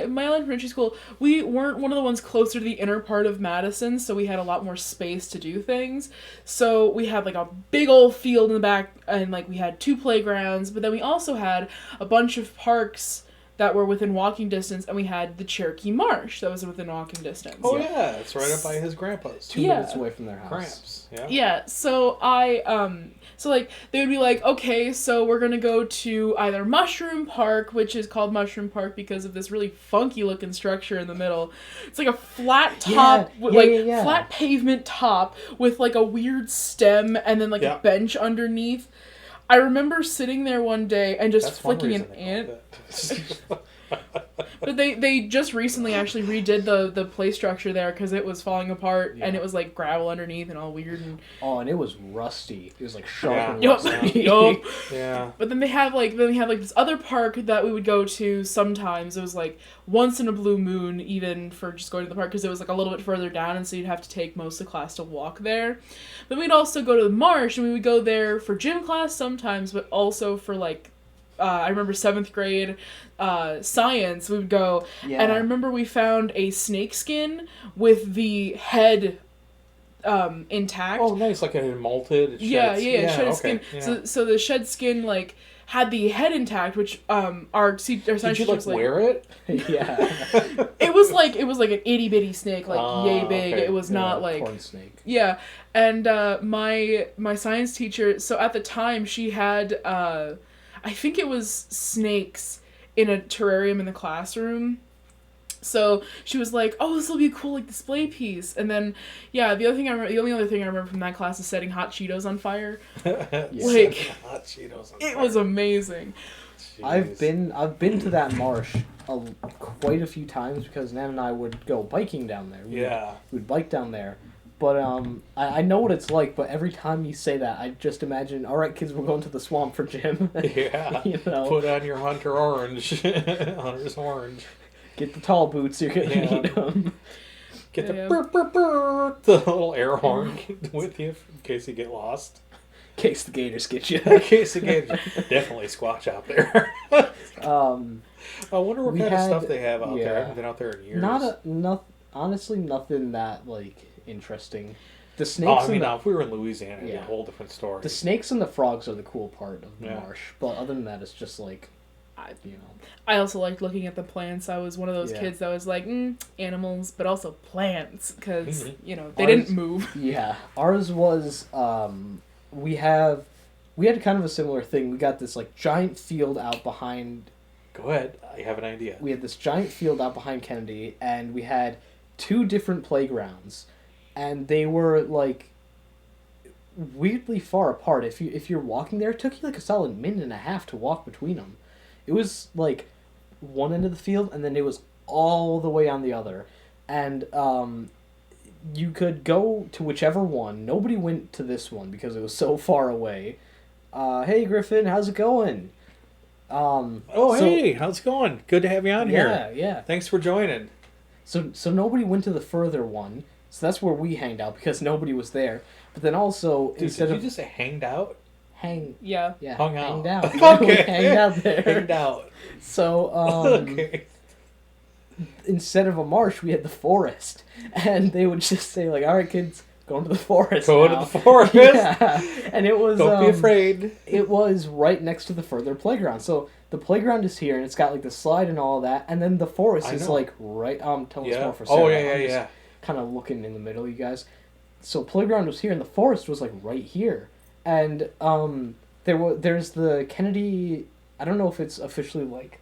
my elementary school. We weren't one of the ones closer to the inner part of Madison, so we had a lot more space to do things. So we had like a big old field in the back, and like we had 2 playgrounds, but then we also had a bunch of parks that were within walking distance, and we had the Cherokee Marsh that was within walking distance. Oh yeah, it's right up by his grandpa's. 2 minutes away from their house. Cramps. Yeah, so so like they would be like, okay, so we're gonna go to either Mushroom Park, which is called Mushroom Park because of this really funky looking structure in the middle. It's like a flat top, flat pavement top with like a weird stem and then like a bench underneath. I remember sitting there one day and just flicking an ant. But they just recently actually redid the play structure there because it was falling apart and it was like gravel underneath and all weird and and it was rusty. It was like sharp and rusty. Yeah. But then we have like this other park that we would go to sometimes. It was like once in a blue moon, even for just going to the park, because it was like a little bit further down, and so you'd have to take most of the class to walk there. Then we'd also go to the marsh, and we would go there for gym class sometimes, but also for like I remember 7th grade science, we would go, and I remember we found a snake skin with the head intact. Oh, nice, like an molted. Shed skin. Yeah. So the shed skin like had the head intact, which our science Did you was like wear it? Yeah. It was like an itty bitty snake, like yay big. Okay. It was not like corn snake. Yeah, and my science teacher. So at the time she had I think it was snakes in a terrarium in the classroom. So she was like, "Oh, this will be a cool like display piece." And then, the only other thing I remember from that class is setting hot Cheetos on fire. Like hot Cheetos on it fire. was amazing. Jeez. I've been to that marsh quite a few times because Nan and I would go biking down there. We'd bike down there. But I know what it's like, but every time you say that, I just imagine, all right, kids, we're going to the swamp for gym. Yeah. Put on your Hunter Orange. Hunter's Orange. Get the tall boots, you're going to need them. Get the burr, burr, burr, the little air horn with you in case you get lost. In case the gators get you. In case the gators. Definitely squatch out there. I wonder what kind of stuff they have out there. I haven't been out there in years. Honestly, nothing that, like, interesting. The snakes. Now if we were in Louisiana, it'd be a whole different story. The snakes and the frogs are the cool part of the marsh, but other than that, it's just like, I also liked looking at the plants. I was one of those kids that was like, animals, but also plants, because they didn't move. Yeah, ours was. We had kind of a similar thing. We got this like giant field out behind Go ahead. I have an idea. We had this giant field out behind Kennedy, and we had 2 different playgrounds, and they were like weirdly far apart. If you're walking there, it took you like a solid minute and a half to walk between them. It was like one end of the field, and then it was all the way on the other, and you could go to whichever one. Nobody went to this one because it was so far away. Hey Griffin, how's it going? Hey, how's it going? Good to have you on here. Yeah. Thanks for joining. So nobody went to the further one. So that's where we hanged out because nobody was there. But then also Did you just say hanged out? Yeah. Hung out. Hanged out. Okay. We hanged out there. Hanged out. So Okay. instead of a marsh, we had the forest, and they would just say like, "All right, kids, go into the forest. Go now." to the forest. Yeah, and it was. Don't be afraid. It was right next to the further playground. So the playground is here, and it's got like the slide and all that, and then the forest is like right. Tell us more for Sarah. Oh yeah. Kind of looking in the middle, you guys. So playground was here, and the forest was like right here, and there's the Kennedy. I don't know if it's officially like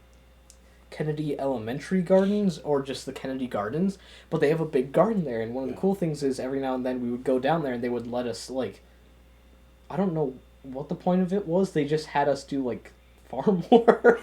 Kennedy Elementary Gardens or just the Kennedy Gardens, but they have a big garden there, and one of the cool things is every now and then we would go down there and they would let us like, I don't know what the point of it was, they just had us do like farm work.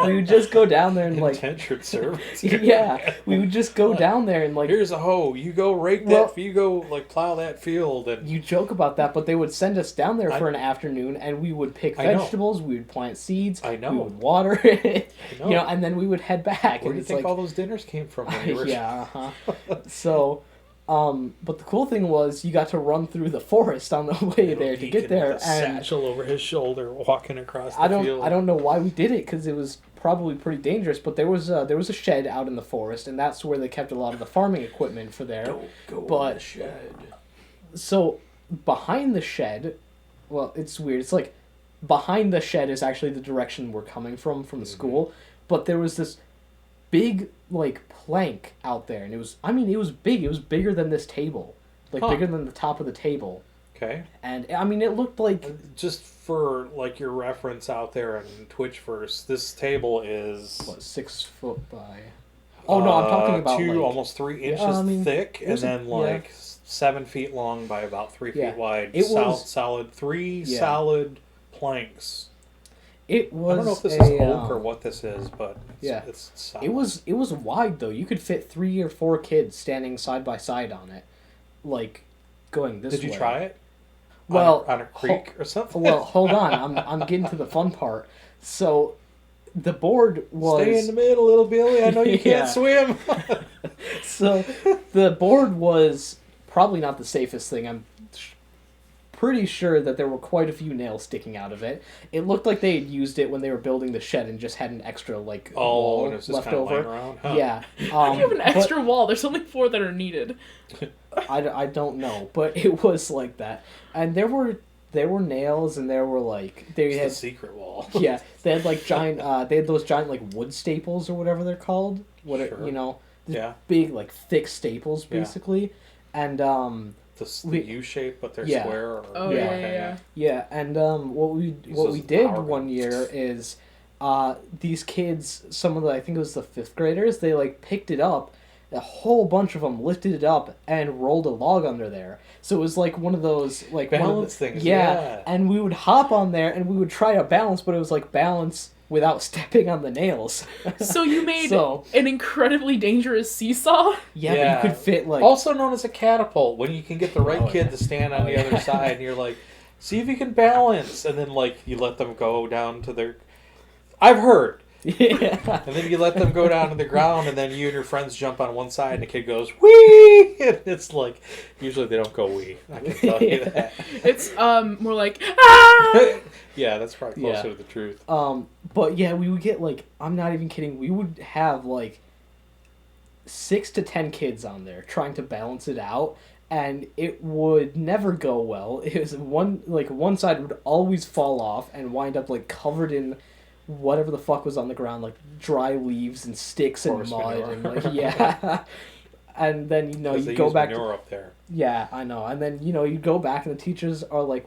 We would just go down there and like indentured service. Yeah, we would just go down there and like, here's a hoe, you go rake that, you go like plow that field, and you joke about that, but they would send us down there for an afternoon, and we would pick vegetables, we would plant seeds, we would water it, and then we would head back. Where do you think all those dinners came from when you were... So, but the cool thing was you got to run through the forest on the way there to get there, with a satchel over his shoulder, walking across the field. I don't know why we did it, because it was probably pretty dangerous, but there was a shed out in the forest, and that's where they kept a lot of the farming equipment for there. Go in the shed. So behind the shed, well, it's weird. It's like behind the shed is actually the direction we're coming from the school, but there was this big like plank out there, and it was big. It was bigger than this table, bigger than the top of the table. Okay. And it looked like, just for like your reference out there in Twitchverse, this table is what, 6 foot by. Oh no, I'm talking about 2, like, almost 3 inches thick, and then 7 feet long by about 3 feet wide. It was solid 3 solid planks. It was. I don't know if this is oak or what this is, but it's solid. It was wide though. You could fit 3 or 4 kids standing side by side on it, like going this way. Did you try it? Well, on a creek or something. Well, hold on. I'm getting to the fun part. So, the board was... Stay in the middle, little Billy. I know you can't swim. So, the board was probably not the safest thing. I'm pretty sure that there were quite a few nails sticking out of it. It looked like they had used it when they were building the shed and just had an extra wall and it's just left kind of over. lying around. Huh. Yeah. How do you have an extra wall? There's only 4 that are needed. I don't know, but it was like that, and there were nails, and there were they had the secret wall. Yeah, they had giant. They had those giant wood staples or whatever they're called. Big thick staples basically, and the U shape, but they're square. Yeah, and what we did one year is these kids, I think it was the 5th graders, they picked it up. A whole bunch of them lifted it up and rolled a log under there. So it was one of those balance things. Yeah, and we would hop on there and we would try to balance, but it was balance without stepping on the nails. So you made an incredibly dangerous seesaw? Yeah, but you could fit also known as a catapult, when you can get the right kid to stand on the other side and you're see if you can balance, and then you let them go down to their... I've heard. Yeah. And then you let them go down to the ground, and then you and your friends jump on one side, and the kid goes, wee! And it's usually they don't go wee. I can tell you that. It's more like, ah! Yeah, that's probably closer to the truth. But yeah, we would get I'm not even kidding, we would have 6 to 10 kids on there trying to balance it out, and it would never go well. It was one side would always fall off and wind up covered in whatever the fuck was on the ground, dry leaves and sticks and mud and and then you go back manure up there. Yeah, I know. And then you go back and the teachers are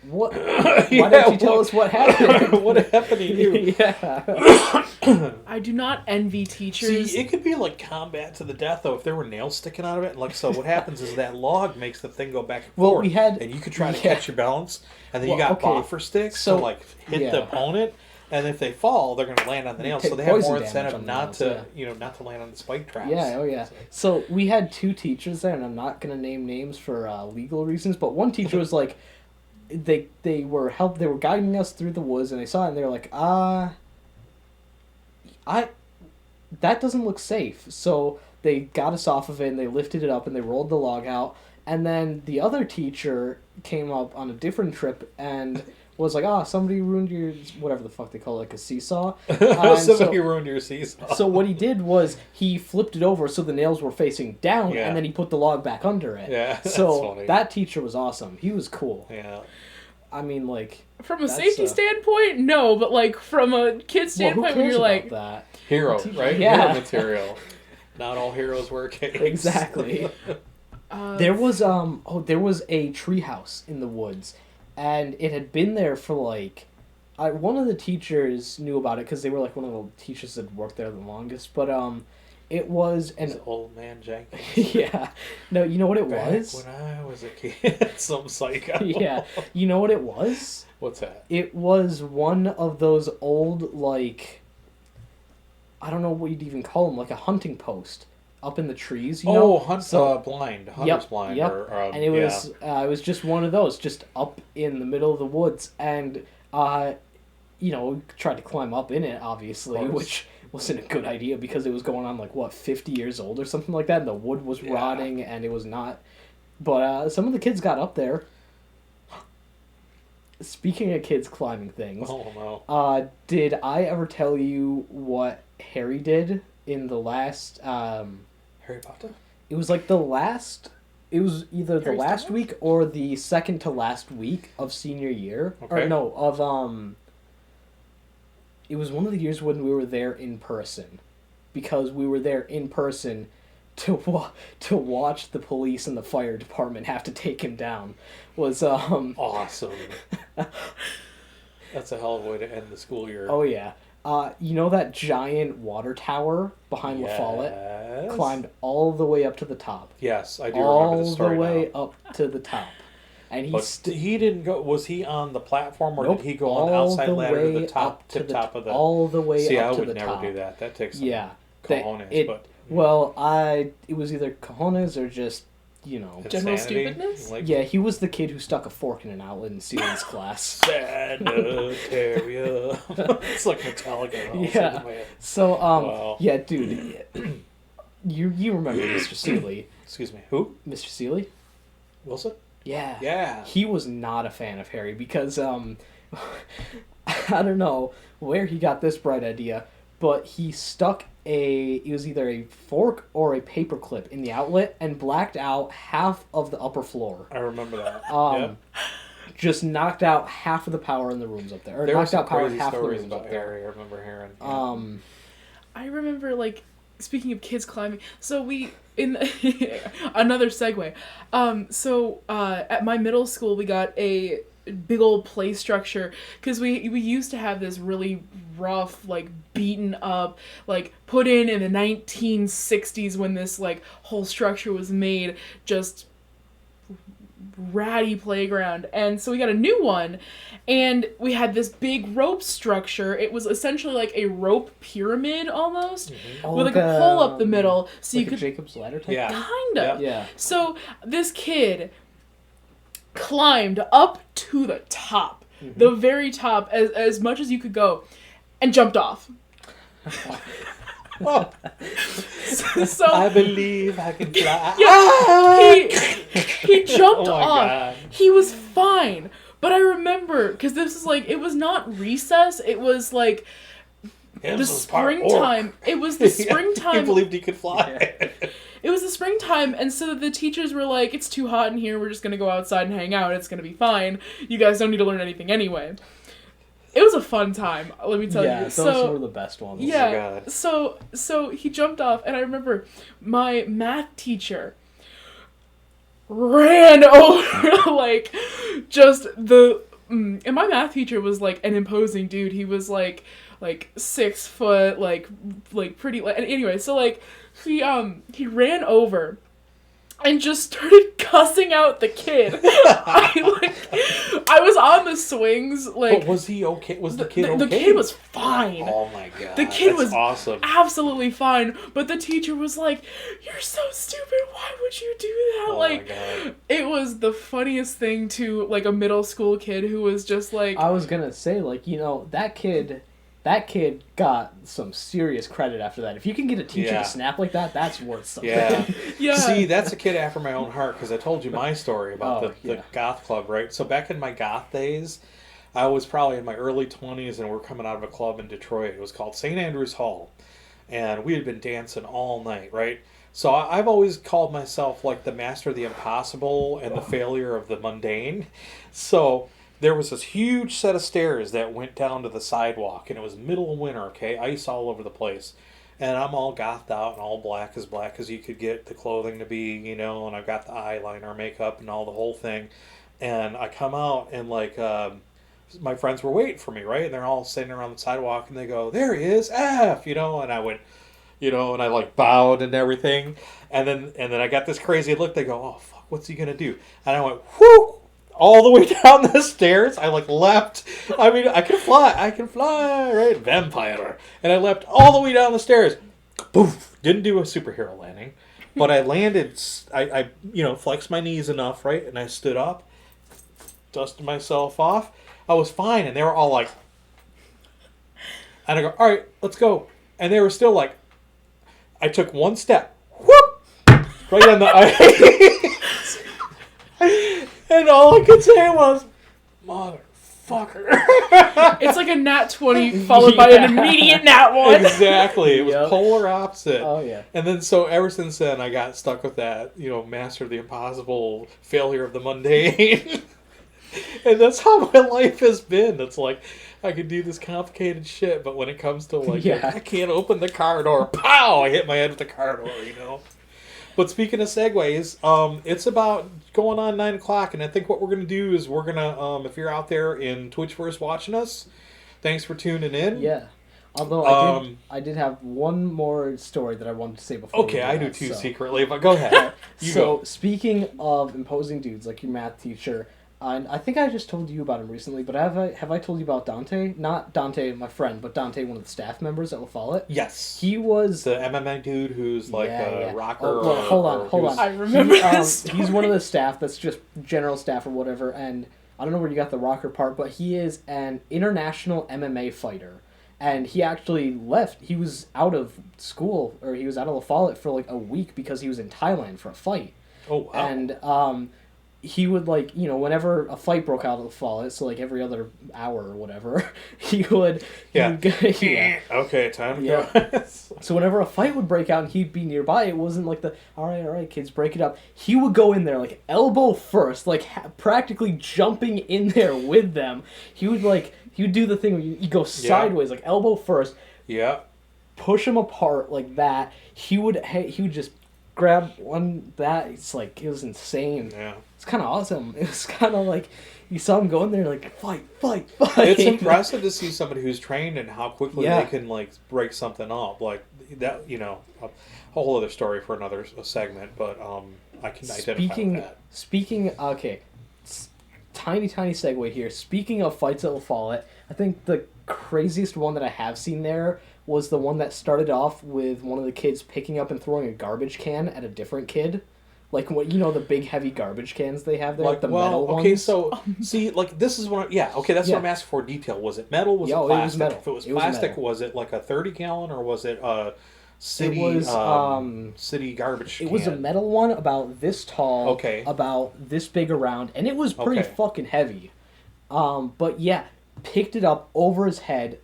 What? Why don't you tell us what happened? What happened to you? Yeah. I do not envy teachers. See, it could be like combat to the death, though, if there were nails sticking out of it. And like, so what happens is that log makes the thing go back and forth. And you could try to catch your balance, and then you got boffer sticks to like hit the opponent. And if they fall, they're going to land on the nails, so they have more incentive not to, not to land on the spike traps. Yeah, oh yeah. So we had 2 teachers there, and I'm not going to name names for legal reasons, but one teacher was like, they were guiding us through the woods, and they saw it, and they were like, that doesn't look safe. So they got us off of it, and they lifted it up, and they rolled the log out, and then the other teacher came up on a different trip, and was like, somebody ruined your, whatever the fuck they call it, like a seesaw. Somebody ruined your seesaw. So what he did was he flipped it over so the nails were facing down, and then he put the log back under it. Yeah, that's so funny. That teacher was awesome. He was cool. Yeah. I mean, like... From a safety standpoint, no, but like from a kid standpoint, when you're like... that? Hero, right? Yeah. Hero material. Not all heroes wear capes. Exactly. There was a treehouse in the woods, and it had been there for like, one of the teachers knew about it because they were like one of the teachers that worked there the longest. But it was an old man Jenkins. Yeah, no, you know what it was? When I was a kid, some psycho. Yeah, you know what it was? What's that? It was one of those old, like, I don't know what you'd even call them, like a hunting post up in the trees, you know? Blind. Hunter's blind. Yep. And it was just one of those, just up in the middle of the woods, and, tried to climb up in it, obviously, which wasn't a good idea because it was going on, 50 years old or something like that, and the wood was rotting, and it was not... But some of the kids got up there. Speaking of kids climbing things... Oh, no. Did I ever tell you what Harry did in the last... Harry Potter? It was like the last... It was either the Harry last Styles? week or the second to last week of senior year. Okay. Or no, of... It was one of the years when we were there in person. Because we were there in person to watch the police and the fire department have to take him down. Was, Awesome. That's a hell of a way to end the school year. Oh, yeah. You know that giant water tower behind La Follette? Climbed all the way up to the top. Yes, I do remember the story all the way now. up to the top. And he didn't go... Was he on the platform, or Nope, did he go on the outside ladder to the top, top of the... All the way up to the top. See, I would never do that. That takes some cojones, but... Well, it was either cojones or just, General insanity. stupidness? Yeah, he was the kid who stuck a fork in an outlet in Celine's class. Sanitarium. It's like Metallica. Yeah. So, Wow. yeah, dude, you remember Mr. Seeley? Excuse me. Who? Mr. Seeley? Wilson? Yeah. Yeah. He was not a fan of Harry because, I don't know where he got this bright idea, but he stuck it was either a fork or a paper clip in the outlet and blacked out half of the upper floor. I remember that. Just knocked out half of the power in the rooms up there. Or there knocked were out power in crazy half of the stories rooms about up there. Harry. I remember hearing. I remember, speaking of kids climbing, so we, another segue. At my middle school, we got a big old play structure, because we used to have this really rough, beaten up, put in the 1960s when this, whole structure was made, just ratty playground. And so we got a new one, and we had this big rope structure. It was essentially like a rope pyramid almost, with a pole up the middle, so you could... Jacob's Ladder type? Yeah. Kind of. Yeah. So this kid climbed up to the top, the very top, as much as you could go, and jumped off. So I believe I can fly. Yeah, he jumped off. God. He was fine, but I remember, because this is it was not recess. It was the springtime. It was the springtime. He believed he could fly. It was the springtime, and so the teachers were like, it's too hot in here, we're just going to go outside and hang out, it's going to be fine. You guys don't need to learn anything anyway. It was a fun time, let me tell you. Yeah, those were the best ones. Yeah, so he jumped off, and I remember my math teacher ran over, just the and my math teacher was like an imposing dude. He was like 6 foot, like pretty. And anyway, so like he ran over and just started cussing out the kid. I was on the swings, like. But was he okay? Was the kid okay? The kid was fine. Oh my god. The kid was awesome. Absolutely fine. But the teacher was like, "You're so stupid. Why would you do that?" Oh like, my god. It was the funniest thing to like a middle school kid who was just like. I was gonna say, like, you know, that kid got some serious credit after that. If you can get a teacher to snap like that, that's worth something. Yeah. Yeah. See, that's a kid after my own heart, because I told you my story about the yeah. goth club, right? So back in my goth days, I was probably in my early 20s, and we're coming out of a club in Detroit. It was called St. Andrews Hall, and we had been dancing all night, right? So I've always called myself like the master of the impossible and the failure of the mundane. So there was this huge set of stairs that went down to the sidewalk, and it was middle of winter, okay? Ice all over the place. And I'm all gothed out and all black as you could get the clothing to be, you know, and I've got the eyeliner, makeup, and all the whole thing. And I come out, and like, my friends were waiting for me, right? And they're all sitting around the sidewalk, and they go, "There he is, F," you know? And I went, you know, and I like bowed and everything. And then I got this crazy look. They go, "Oh, fuck, what's he gonna do?" And I went, whoo! All the way down the stairs. I like leapt. I mean, I can fly, right? Vampire. And I leapt all the way down the stairs. Poof. Didn't do a superhero landing, but I landed. I flexed my knees enough, right? And I stood up, dusted myself off. I was fine, and they were all like, and I go, "All right, let's go." And they were still like, I took one step, whoop, right on the ice. And all I could say was, "Motherfucker." It's like a nat 20 followed by an immediate nat 1. Exactly. It was polar opposite. Oh, yeah. And then so ever since then, I got stuck with that, you know, master of the impossible, failure of the mundane. And that's how my life has been. It's like, I could do this complicated shit, but when it comes to like, I can't open the car door, pow, I hit my head with the car door, you know. But speaking of segues, it's about going on 9 o'clock, and I think what we're going to do is we're going to, if you're out there in Twitchverse watching us, thanks for tuning in. Yeah. Although I did have one more story that I wanted to say before. Okay, I do too, secretly, but go ahead. Speaking of imposing dudes, like your math teacher, I think I just told you about him recently, but have I told you about Dante? Not Dante, my friend, but Dante, one of the staff members at La Follette. Yes. He was the MMA dude who's like a rocker. Oh, well, hold on. I remember he's one of the staff that's just general staff or whatever, and I don't know where you got the rocker part, but he is an international MMA fighter. And he actually left. He was out of school, or he was out of La Follette for like a week because he was in Thailand for a fight. Oh, wow. And he would, like, you know, whenever a fight broke out of La Follette, so like every other hour or whatever, he would... Okay, time to go. So whenever a fight would break out and he'd be nearby, it wasn't like the, all right, kids, break it up. He would go in there, like, elbow first, like, practically jumping in there with them. He would, like... He would do the thing where you go sideways, like elbow first. Yeah. Push him apart like that. He would just grab one that. It's like, it was insane. Yeah. It's kind of awesome. It was kind of like you saw him go in there like fight. It's impressive to see somebody who's trained and how quickly they can like break something up like that. You know, a whole other story for another segment. But I can identify with that. Speaking, okay. Tiny segue here. Speaking of fights at La Follette, I think the craziest one that I have seen there was the one that started off with one of the kids picking up and throwing a garbage can at a different kid. Like, what, you know, the big heavy garbage cans they have there, like the metal ones? Okay, so, see, like, this is what that's what I'm asking for detail. Was it metal? Was it plastic? It was metal. If it was plastic, was it like a 30-gallon, or was it city garbage can? It was a metal one about this tall, about this big around, and it was pretty fucking heavy. But yeah, picked it up over his head,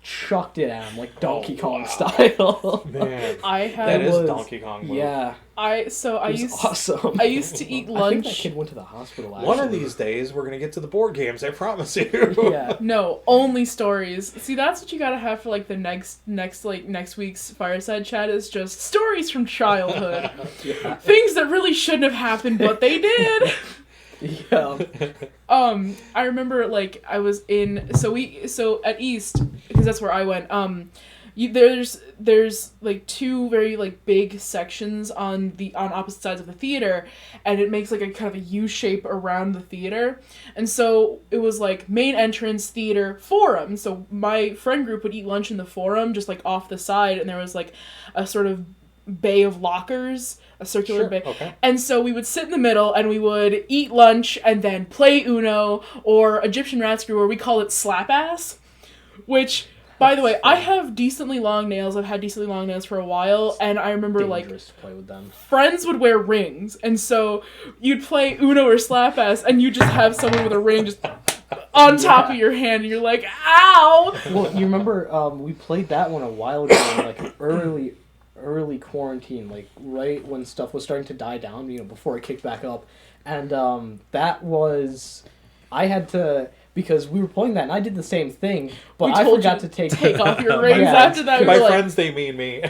chucked it at him like Donkey Kong style. Man, that is Donkey Kong move. Yeah. awesome. I used to eat lunch. I think that kid went to the hospital. Actually. One of these days, we're gonna get to the board games. I promise you. Yeah. No, only stories. See, that's what you gotta have for like the next week's Fireside Chat is just stories from childhood. Things that really shouldn't have happened, but they did. Yeah. I remember like I was in so at East, because that's where I went. There's like two very like big sections on opposite sides of the theater, and it makes like a kind of a U shape around the theater. And so it was like main entrance, theater, forum. So my friend group would eat lunch in the forum, just like off the side, and there was like a sort of bay of lockers, a circular Sure, bay. okay. And so we would sit in the middle and we would eat lunch and then play Uno or Egyptian Rat Screw, or we call it slap ass, which, by the way, I have decently long nails. I've had decently long nails for a while, and I remember Dangerous to play with them. friends would wear rings, and so you'd play Uno or slap ass, and you just have someone with a ring just on top of your hand, and you're like, ow! Well, you remember we played that one a while ago, in, like early quarantine, like right when stuff was starting to die down, before it kicked back up, and that was, I had to, because we were playing that, and I did the same thing, but I forgot to take off your rings Yeah. after that. By Like, friends, they mean me.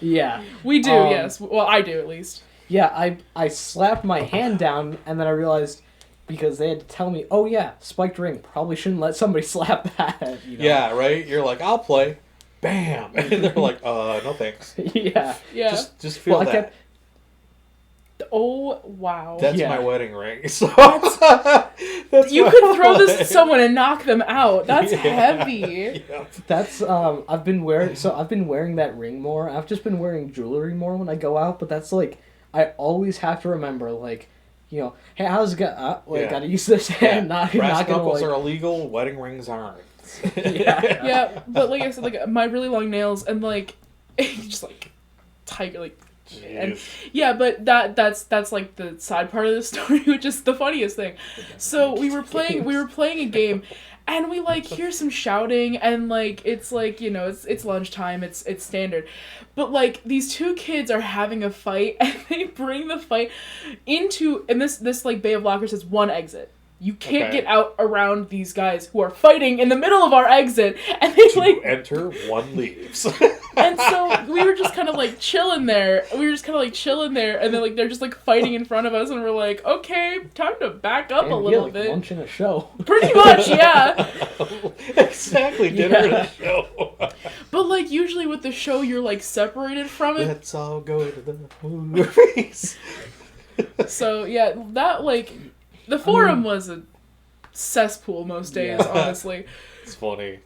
Yeah. we do, yes. Well, I do at least. Yeah, I slapped my hand down, and then I realized, because they had to tell me, oh yeah, spiked ring, probably shouldn't let somebody slap that. Yeah, right? You're like, I'll play. Bam! And they're like, no thanks. Yeah. Yeah. Just feel Well, I that. kept, Oh, wow. That's Yeah. my wedding ring. So that's You what could I throw this play. at someone and knock them out. That's Yeah. heavy. Yeah. That's I've been wearing that ring more. I've just been wearing jewelry more when I go out, but that's like, I always have to remember, like, hey, how's it going? Yeah. Gotta use this hand, not Brass gonna, knuckles like, are illegal, wedding rings aren't. Yeah. Yeah, but like I said, like my really long nails and like just like tiger like and Jeez. yeah, but that's like the side part of the story, which is the funniest thing. So we were playing a game, and we like hear some shouting, and like it's like it's lunchtime, it's standard, but like these two kids are having a fight, and they bring the fight into, and this like bay of lockers has one exit. You can't Okay. get out around these guys who are fighting in the middle of our exit, and they To like enter, one leaves. and so we were just kind of like chilling there. And then like they're just like fighting in front of us, and we're like, okay, time to back up a damn, little like bit. lunch in a show. Pretty much, yeah. Exactly, dinner and Yeah. a show. But like usually with the show, you're like separated from it. Let's all go to the movies. So yeah, that like the forum was a cesspool most days, Yeah. honestly. It's funny.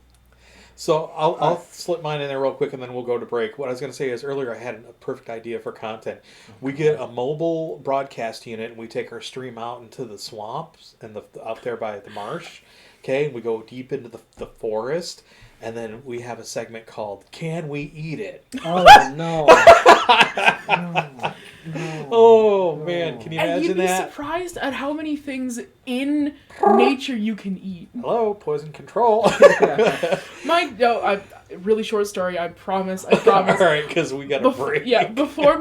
So I'll slip mine in there real quick, and then we'll go to break. What I was going to say is earlier I had a perfect idea for content. We get a mobile broadcast unit, and we take our stream out into the swamps and out there by the marsh. Okay, and we go deep into the forest, and then we have a segment called "Can We Eat It?" Oh no. No. Oh man, can you And you'd imagine be that? surprised at how many things in nature you can eat. Hello, poison control. Really short story. I promise. All right, because we got a break. Before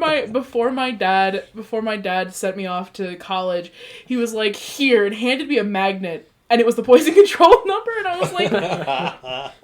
my dad sent me off to college, he was like, "Here," and handed me a magnet, and it was the poison control number, and I was like,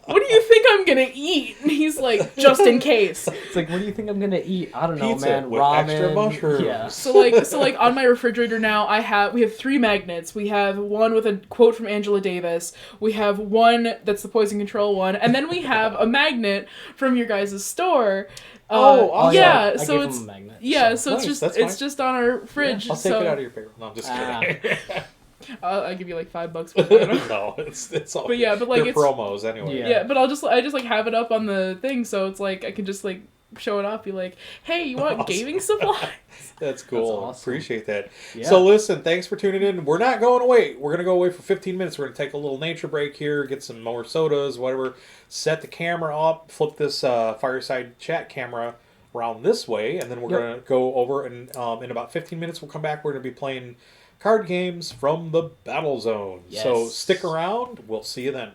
"What do you think I'm gonna eat?" And he's like, "Just in case." It's like, what do you think I'm gonna eat? I don't know, Pizza man. with Ramen. extra mushrooms. Yeah. So like on my refrigerator now, we have 3 magnets. We have one with a quote from Angela Davis. We have one that's the poison control one, and then we have a magnet from your guys' store. Awesome. Yeah, I so gave it's him a magnet, yeah, so. so Nice, it's that's just fine. just on our fridge. I'll take it out of your paper. No, I'm just kidding. I'll give you like $5 for that. No, it's all. But yeah, but like they're it's promos anyway. Yeah. yeah, but I just like have it up on the thing, so it's like I can just like show it off, be like, "Hey, you want Awesome. gaming supplies?" That's cool. That's awesome. Appreciate that. Yeah. So listen, thanks for tuning in. We're not going away. We're gonna go away for 15 minutes. We're gonna take a little nature break here, get some more sodas, whatever. Set the camera up, flip this Fireside Chat camera around this way, and then we're gonna go over and in about 15 minutes we'll come back. We're gonna be playing card games from the Battle Zone. So Yes. stick around. We'll see you then.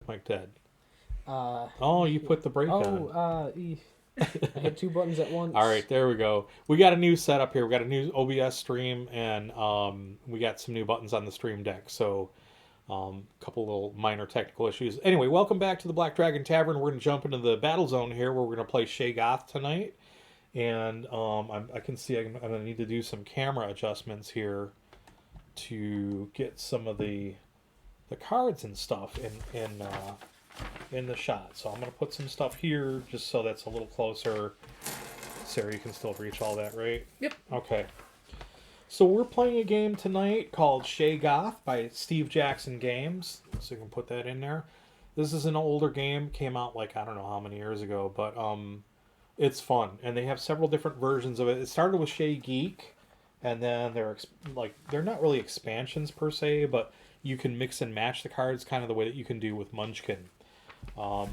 Mic dead. Oh, you put the brake on. I hit 2 buttons at once. All right, there we go. We got a new setup here. We got a new OBS stream, and we got some new buttons on the stream deck. So, a couple little minor technical issues. Anyway, welcome back to the Black Dragon Tavern. We're going to jump into the Battle Zone here, where we're going to play Chez Goth tonight. And I can see I'm going to need to do some camera adjustments here to get some of the cards and stuff in the shot. So I'm going to put some stuff here just so that's a little closer. Sarah, you can still reach all that, right? Yep. Okay. So we're playing a game tonight called Chez Goth by Steve Jackson Games. So you can put that in there. This is an older game. Came out like I don't know how many years ago, but it's fun. And they have several different versions of it. It started with Chez Geek, and then they're not really expansions per se, but you can mix and match the cards kind of the way that you can do with Munchkin.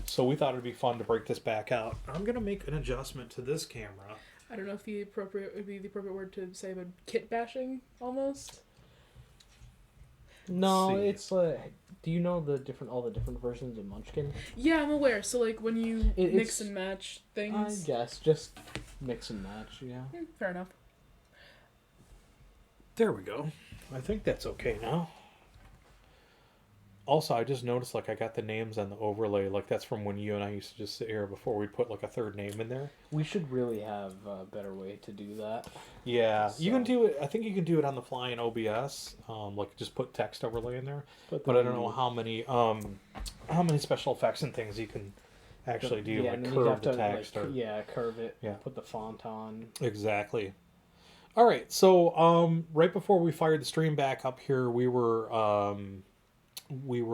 So we thought it'd be fun to break this back out. I'm going to make an adjustment to this camera. I don't know if the appropriate word to say, but kit bashing almost. No, it's do you know all the different versions of Munchkin? Yeah, I'm aware. So like when you mix and match things. I guess just mix and match. Yeah. Fair enough. There we go. I think that's okay now. Also, I just noticed like I got the names on the overlay. Like that's from when you and I used to just sit here before we put like a third name in there. We should really have a better way to do that. Yeah, you can do it. I think you can do it on the fly in OBS. Like just put text overlay in there. But I don't know how many special effects and things you can actually do. Yeah, like and then curve you have the to text curve it. Yeah. Put the font on. Exactly. All right. So right before we fired the stream back up here, we were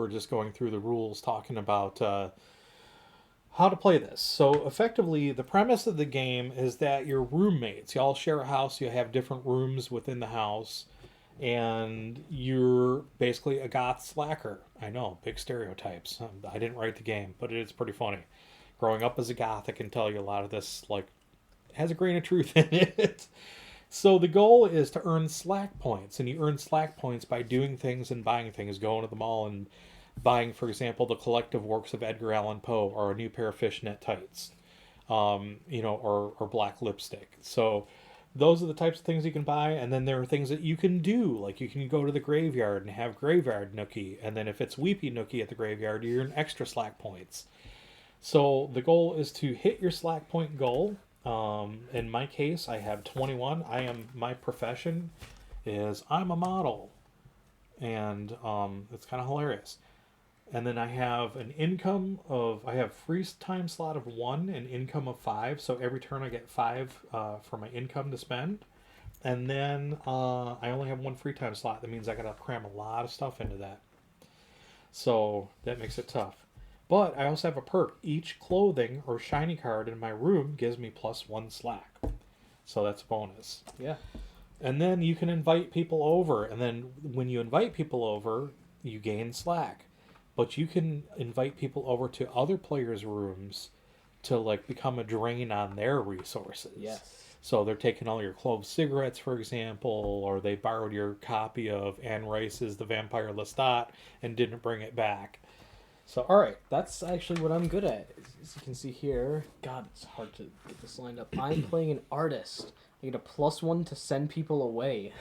just going through the rules, talking about how to play this. So effectively, the premise of the game is that your roommates, you all share a house, you have different rooms within the house, and you're basically a goth slacker. I know, big stereotypes. I didn't write the game, but it's pretty funny. Growing up as a goth, I can tell you a lot of this has a grain of truth in it. So the goal is to earn slack points, and you earn slack points by doing things and buying things, going to the mall and buying, for example, the collective works of Edgar Allan Poe, or a new pair of fishnet tights, or black lipstick. So those are the types of things you can buy, and then there are things that you can do, like you can go to the graveyard and have graveyard nookie, and then if it's weepy nookie at the graveyard, you earn extra slack points. So the goal is to hit your slack point goal. In my case, I have 21. My profession is I'm a model, and it's kind of hilarious. And then I have I have free time slot of 1 and income of 5. So every turn I get 5 for my income to spend. And then I only have 1 free time slot. That means I gotta cram a lot of stuff into that. So that makes it tough. But I also have a perk. Each clothing or shiny card in my room gives me +1 slack. So that's a bonus. Yeah. And then you can invite people over. And then when you invite people over, you gain slack. But you can invite people over to other players' rooms to become a drain on their resources. Yes. So they're taking all your clove cigarettes, for example, or they borrowed your copy of Anne Rice's The Vampire Lestat and didn't bring it back. So, all right. That's actually what I'm good at. As you can see here, God, it's hard to get this lined up. I'm playing an artist. I get a +1 to send people away.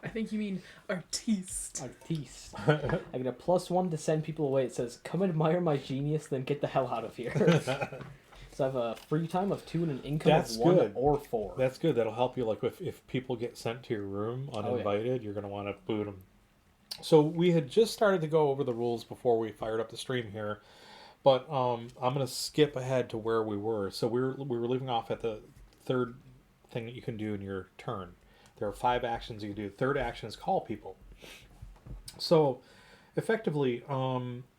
I think you mean artiste. Artiste. I get a +1 to send people away. It says, come admire my genius, then get the hell out of here. So I have a free time of 2 and an income of 1 or 4. That's good. That'll help you. If people get sent to your room uninvited, you're going to want to boot them. So we had just started to go over the rules before we fired up the stream here, but I'm going to skip ahead to where we were. So we were leaving off at the third thing that you can do in your turn. There are 5 actions you can do. The third action is call people. So effectively,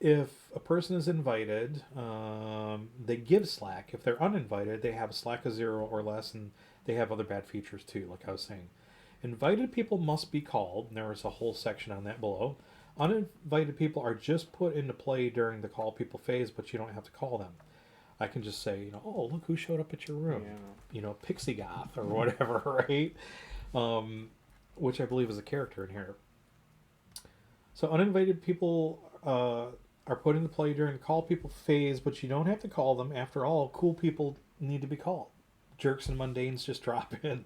if a person is invited, they give slack. If they're uninvited, they have a slack of 0 or less, and they have other bad features too, like I was saying. Invited people must be called, and there is a whole section on that below. Uninvited people are just put into play during the call people phase, but you don't have to call them. I can just say, oh, look who showed up at your room. Yeah. Pixie Goth or whatever, right? Which I believe is a character in here. So uninvited people are put into play during the call people phase, but you don't have to call them. After all, cool people need to be called. Jerks and mundanes just drop in.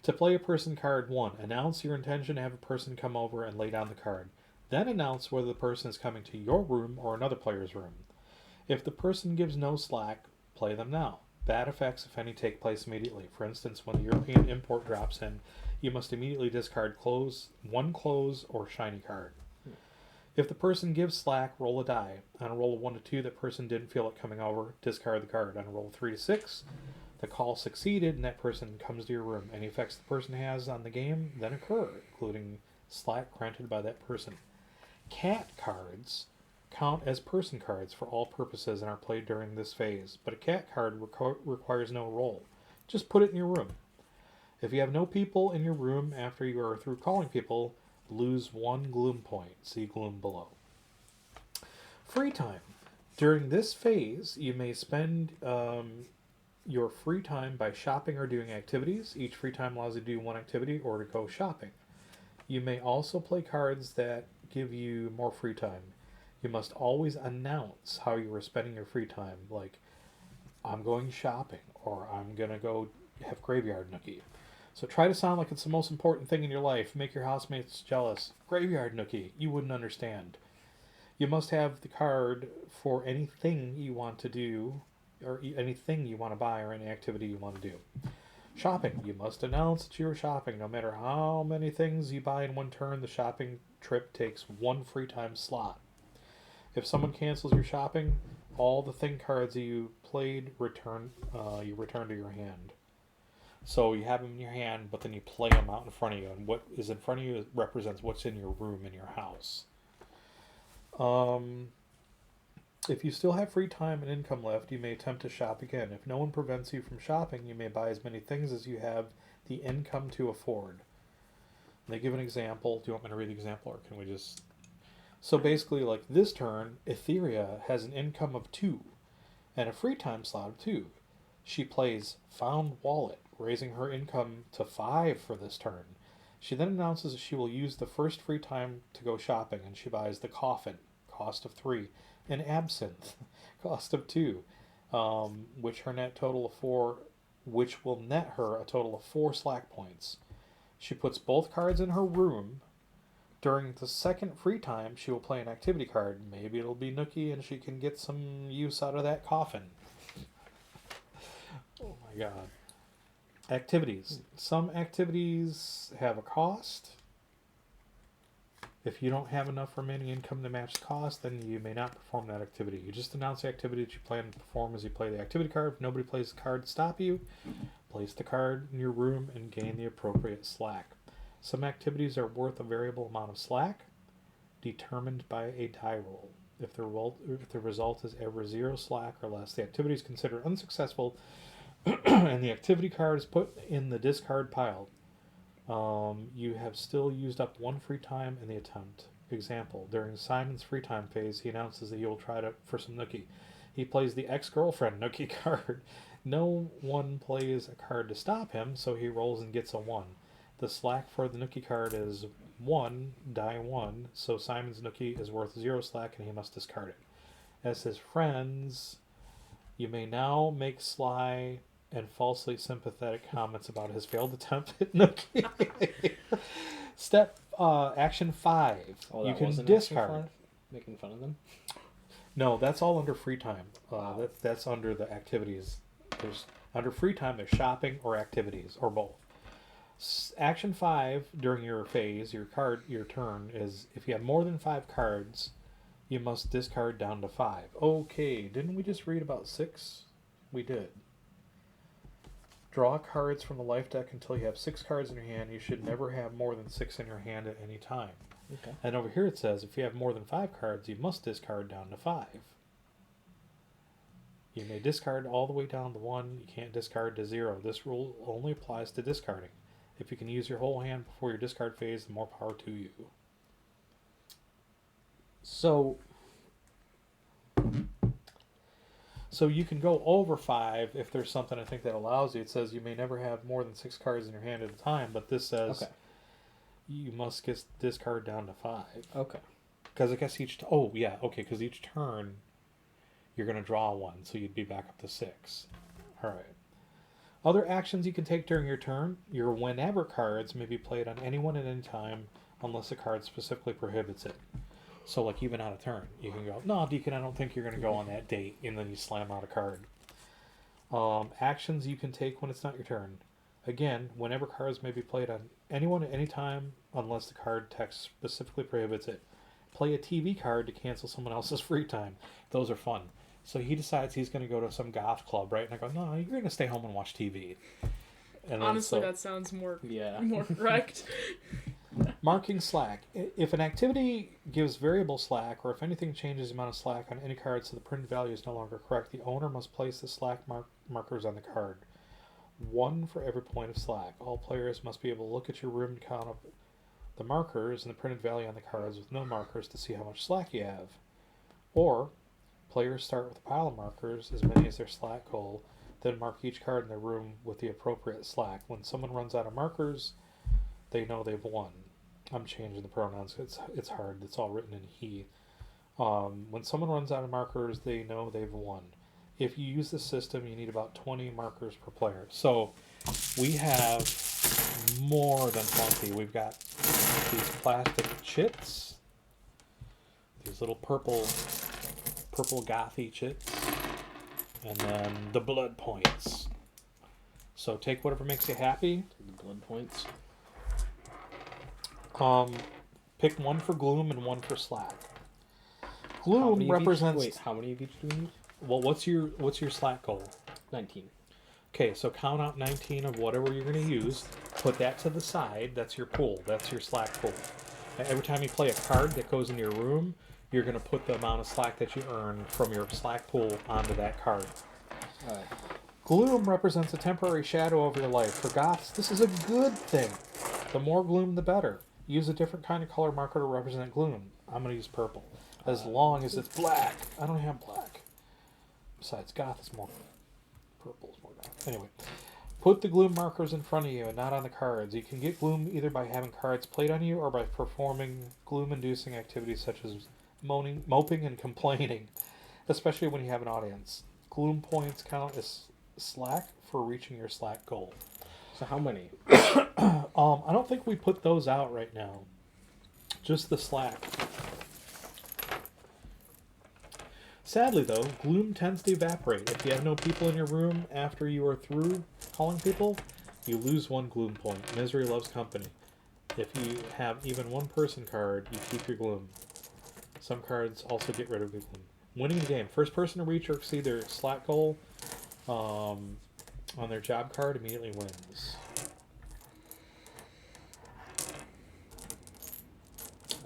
To play a person card, 1. Announce your intention to have a person come over and lay down the card. Then announce whether the person is coming to your room or another player's room. If the person gives no slack, play them now. Bad effects, if any, take place immediately. For instance, when the European import drops in, you must immediately discard one close or shiny card. If the person gives slack, roll a die. On a roll of 1 to 2, that person didn't feel it coming over, discard the card. On a roll of 3 to 6, the call succeeded and that person comes to your room. Any effects the person has on the game then occur, including slack granted by that person. Cat cards count as person cards for all purposes and are played during this phase, but a cat card requires no roll. Just put it in your room. If you have no people in your room after you are through calling people, lose 1 gloom point. See gloom below. Free time. During this phase, you may spend your free time by shopping or doing activities. Each free time allows you to do one activity or to go shopping. You may also play cards that give you more free time. You must always announce how you are spending your free time, like, I'm going shopping, or I'm going to go have graveyard nookie. So try to sound like it's the most important thing in your life. Make your housemates jealous. Graveyard nookie. You wouldn't understand. You must have the card for anything you want to do, or anything you want to buy, or any activity you want to do. Shopping. You must announce that you are shopping. No matter how many things you buy in one turn, the shopping trip takes 1 free time slot. If someone cancels your shopping, all the thing cards you played return to your hand. So you have them in your hand, but then you play them out in front of you, and what is in front of you represents what's in your room in your house. If you still have free time and income left, you may attempt to shop again. If no one prevents you from shopping, you may buy as many things as you have the income to afford. And they give an example. Do you want me to read the example, or can we just... So basically, like this turn, Etheria has an income of 2 and a free time slot of 2. She plays Found Wallet, raising her income to 5 for this turn. She then announces that she will use the first free time to go shopping, and she buys the Coffin, cost of 3, and Absinthe, cost of 2, which her net total of 4, which will net her a total of 4 slack points. She puts both cards in her room. During the second free time, she will play an activity card. Maybe it'll be Nookie and she can get some use out of that coffin. Oh my god. Activities. Some activities have a cost. If you don't have enough remaining income to match the cost, then you may not perform that activity. You just announce the activity that you plan to perform as you play the activity card. If nobody plays the card to stop you, place the card in your room and gain the appropriate slack. Some activities are worth a variable amount of slack, determined by a die roll. If the result is ever 0 slack or less, the activity is considered unsuccessful, and the activity card is put in the discard pile. You have still used up 1 free time in the attempt. Example, during Simon's free time phase, he announces that he will try for some Nookie. He plays the ex-girlfriend Nookie card. No one plays a card to stop him, so he rolls and gets a 1. The slack for the Nookie card is 1, die 1, so Simon's Nookie is worth 0 slack and he must discard it. As his friends, you may now make sly and falsely sympathetic comments about his failed attempt at Nookie. Action 5. Oh, you that can wasn't discard. Action 5? Making fun of them? No, that's all under free time. Wow. That's under the activities. Under free time, there's shopping or activities, or both. Action 5 during your phase, your turn, is if you have more than 5 cards, you must discard down to 5. Okay, didn't we just read about 6? We did. Draw cards from the life deck until you have 6 cards in your hand. You should never have more than 6 in your hand at any time. Okay. And over here it says if you have more than 5 cards, you must discard down to 5. You may discard all the way down to 1. You can't discard to 0. This rule only applies to discarding. If you can use your whole hand before your discard phase, the more power to you. So you can go over 5 if there's something I think that allows you. It says you may never have more than 6 cards in your hand at a time, but this says you must discard down to 5. Okay. Because I guess because each turn you're going to draw one, so you'd be back up to 6. All right. Other actions you can take during your turn. Your whenever cards may be played on anyone at any time unless the card specifically prohibits it. So, like, even on a turn, you can go, no, Deacon, I don't think you're going to go on that date, and then you slam out a card. Actions you can take when it's not your turn. Again, whenever cards may be played on anyone at any time unless the card text specifically prohibits it. Play a TV card to cancel someone else's free time. Those are fun. So he decides he's going to go to some goth club, right? And I go, no, you're going to stay home and watch TV. And honestly, that sounds more correct. Marking slack. If an activity gives variable slack, or if anything changes the amount of slack on any card so the printed value is no longer correct, the owner must place the slack markers on the card. 1 for every point of slack. All players must be able to look at your room and count up the markers and the printed value on the cards with no markers to see how much slack you have. Or, players start with a pile of markers, as many as their slack goal, then mark each card in their room with the appropriate slack. When someone runs out of markers, they know they've won. I'm changing the pronouns. It's hard. It's all written in he. When someone runs out of markers, they know they've won. If you use the system, you need about 20 markers per player. So we have more than plenty. We've got these plastic chits, these little purple gothy chits, and then the blood points. So take whatever makes you happy. The blood points. Pick 1 for gloom and 1 for slack. Gloom represents. How many of each do we need? Well, what's your slack goal? 19. Okay, so count out 19 of whatever you're going to use. Put that to the side. That's your pool. That's your slack pool. Every time you play a card that goes into your room, you're going to put the amount of slack that you earn from your slack pool onto that card. All right. Gloom represents a temporary shadow over your life. For goths, this is a good thing. The more gloom, the better. Use a different kind of color marker to represent gloom. I'm going to use purple. As long as it's black. I don't have black. Besides, goth is more... Purple is more goth. Anyway. Put the gloom markers in front of you and not on the cards. You can get gloom either by having cards played on you or by performing gloom-inducing activities such as moping and complaining, especially when you have an audience. Gloom points count as slack for reaching your slack goal. So how many? I don't think we put those out right now. Just the slack. Sadly, though, gloom tends to evaporate. If you have no people in your room after you are through calling people, you lose 1 gloom point. Misery loves company. If you have even 1 person card, you keep your gloom. Some cards also get rid of your gloom. Winning the game. First person to reach or exceed their slack goal on their job card immediately wins.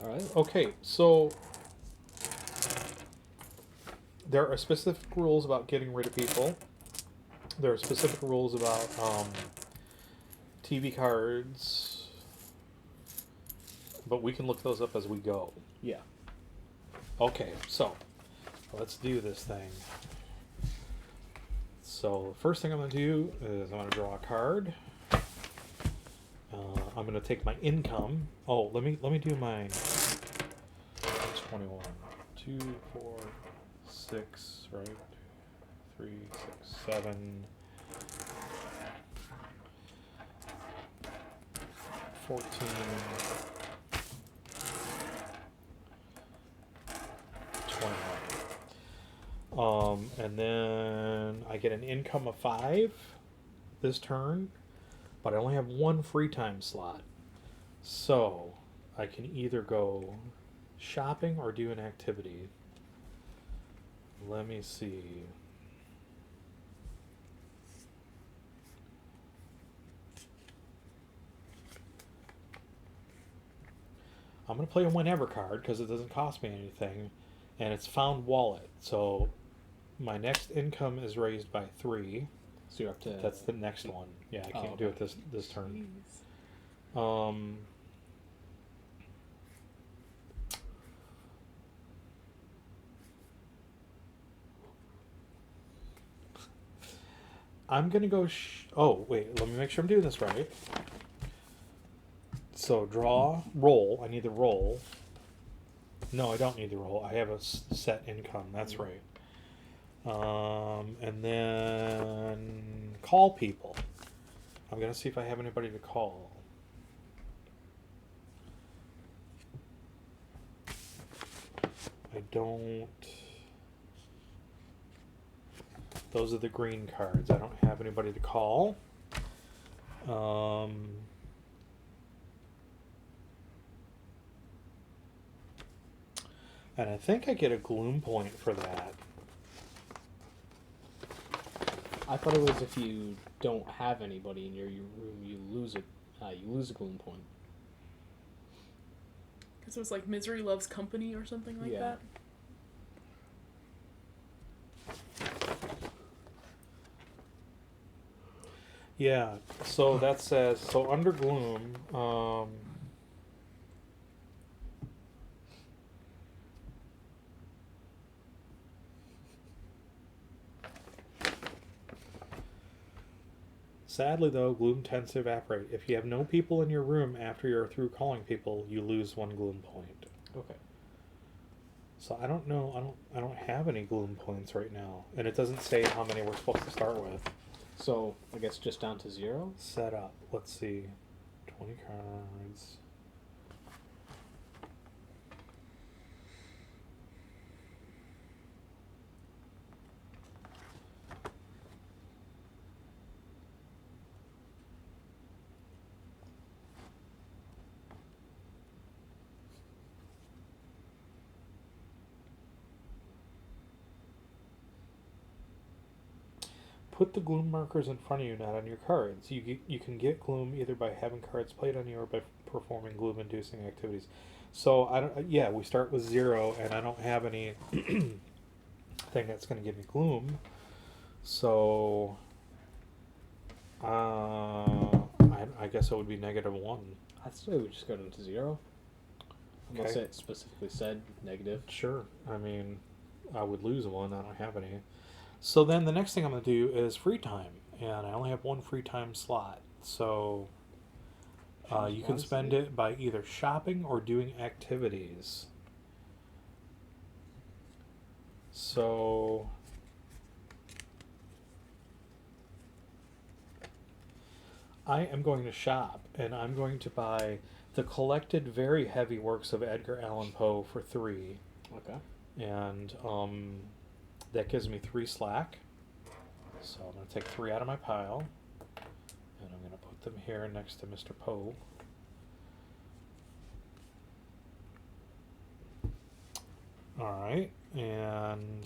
Alright. Okay, so there are specific rules about getting rid of people. There are specific rules about TV cards. But we can look those up as we go. Yeah. Okay, so let's do this thing. So the first thing I'm going to do is I'm going to draw a card. I'm going to take my income. Oh, let me do my 21. 2, 4, 6, right? 3, 6, 7. 14. 21. And then I get an income of 5 this turn, but I only have 1 free time slot. So I can either go shopping or do an activity. Let me see. I'm going to play a whenever card because it doesn't cost me anything, and it's found wallet. So my next income is raised by 3. So you're up to... That's the next one. Yeah, I can't do it this turn. Jeez. I'm going to go... oh, wait. Let me make sure I'm doing this right. So, draw, roll. I need to roll. No, I don't need to roll. I have a set income. That's right. And then call people. I'm going to see if I have anybody to call. I don't. Those are the green cards. I don't have anybody to call. And I think I get a gloom point for that. I thought it was if you don't have anybody in your room, you lose it. You lose a gloom point. Because it was like misery loves company or something like that. Yeah, so that says, so under gloom, sadly though, gloom tends to evaporate. If you have no people in your room after you're through calling people, you lose 1 gloom point. Okay. So I don't know, I don't have any gloom points right now. And it doesn't say how many we're supposed to start with. So, I guess just down to 0? Set up. Let's see. 20 cards. Put the gloom markers in front of you, not on your cards. You can get gloom either by having cards played on you or by performing gloom-inducing activities. So I don't. Yeah, we start with 0, and I don't have any thing that's going to give me gloom. So I guess it would be -1. I'd say we just go down to 0. Unless Okay. it specifically said negative. Sure. I mean, I would lose 1. I don't have any. So then the next thing I'm going to do is free time, and I only have 1 free time slot. So you can spend it by either shopping or doing activities. So I am going to shop, and I'm going to buy the collected very heavy works of Edgar Allan Poe for 3. Okay. And that gives me 3 slack. So I'm going to take 3 out of my pile, and I'm going to put them here next to Mr. Poe. Alright, and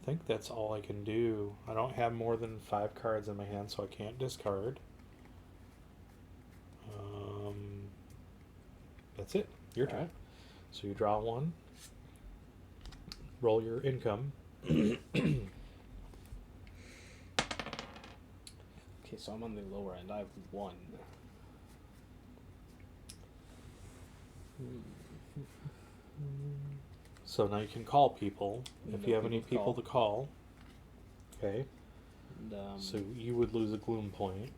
I think that's all I can do. I don't have more than 5 cards in my hand, so I can't discard. That's it. Your turn. Alright. So you draw 1. Roll your income. Okay, so I'm on the lower end. I have 1. So now you can call people if No you have any people people to call. Okay. And, So you would lose a gloom point.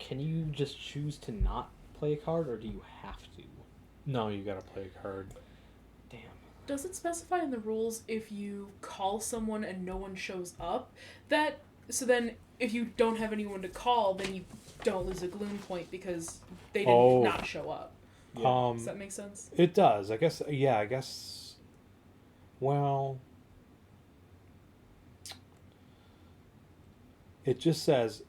can you just choose to not play a card, or do you have to? No, you gotta play a card. Damn. Does it specify in the rules if you call someone and no one shows up? So then if you don't have anyone to call, then you don't lose a gloom point because they did not show up. Yeah. Does that make sense? It does. I guess, yeah, I guess. Well, it just says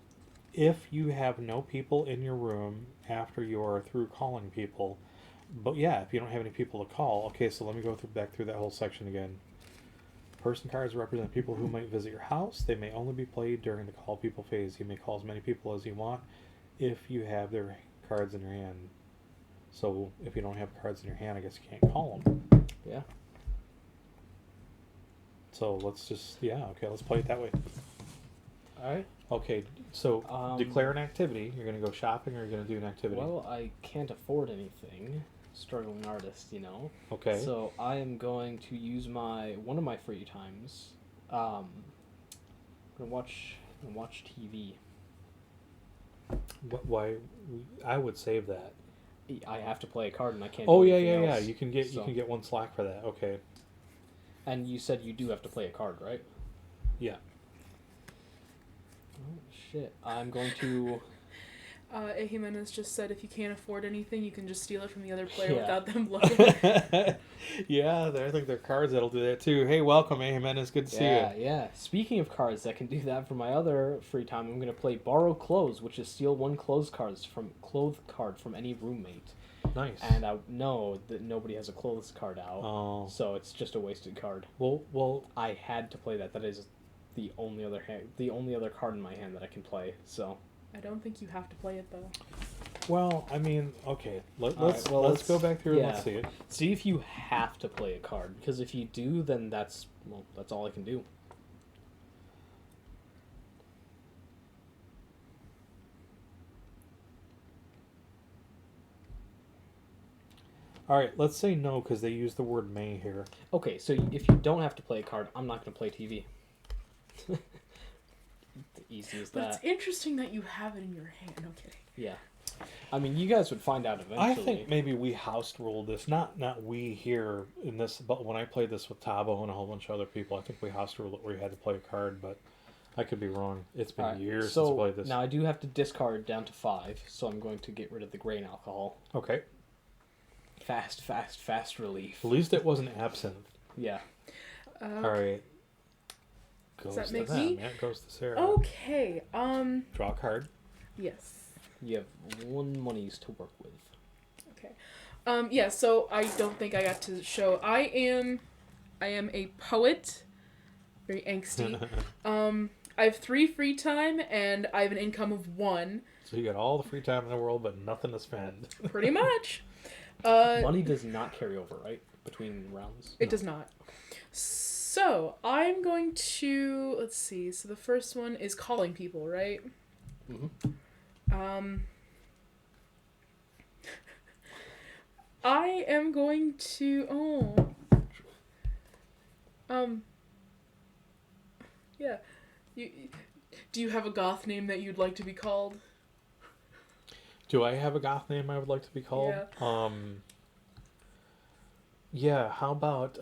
if you have no people in your room after you are through calling people. But yeah, if you don't have any people to call. Okay, so let me go back through that whole section again. Person cards represent people who might visit your house. They may only be played during the call people phase. You may call as many people as you want if you have their cards in your hand. So if you don't have cards in your hand, I guess you can't call them. Yeah. So let's just, yeah, okay, let's play it that way. Alright. Okay, so declare an activity. You're going to go shopping, or you're going to do an activity? Well, I can't afford anything. Struggling artist, you know. Okay. So I am going to use one of my free times. I'm gonna watch TV. Why? I would save that. I have to play a card and I can't. Oh do yeah, anything yeah, else, yeah. You can get so. one slack for that. Okay. And you said you do have to play a card, right? Yeah. Oh shit! I'm going to. A Jimenez just said if you can't afford anything, you can just steal it from the other player Yeah. without them looking. Yeah, I think there are cards that'll do that too. Hey, welcome, Jimenez. Good to see you. Yeah. Speaking of cards that can do that, for my other free time, I'm going to play Borrow Clothes, which is steal one clothes card from any roommate. Nice. And I know that nobody has a clothes card out, Oh. so it's just a wasted card. Well. I had to play that. That is the only other card in my hand that I can play. So. I don't think you have to play it though. Well, I mean, okay. Let's go back through and let's see it. See if you have to play a card, because if you do, then that's all I can do. All right, let's say no because they use the word may here. Okay, so if you don't have to play a card, I'm not going to play TV. Easy as that. But it's interesting that you have it in your hand. No kidding. Yeah. I mean, you guys would find out eventually. I think maybe we house ruled this. Not we here in this, but when I played this with Tabo and a whole bunch of other people, I think we house ruled it where you had to play a card, but I could be wrong. It's been years since I played this. Now I do have to discard down to 5, so I'm going to get rid of the grain alcohol. Okay. Fast relief. At least it wasn't absinthe. Yeah. All right. Does that to make them. me? Yeah, it goes to Sarah. Okay. Draw a card. Yes. You have 1 monies to work with. Okay. Yeah, so I don't think I got to show. I am a poet. Very angsty. I have 3 free time and I have an income of 1. So you got all the free time in the world, but nothing to spend. Pretty much. Money does not carry over, right? Between rounds? It does not. So, I'm going to, let's see, so the first one is calling people, right? Mm-hmm. I am going to, yeah. Do you have a goth name that you'd like to be called? Do I have a goth name I would like to be called? Yeah. Yeah, how about,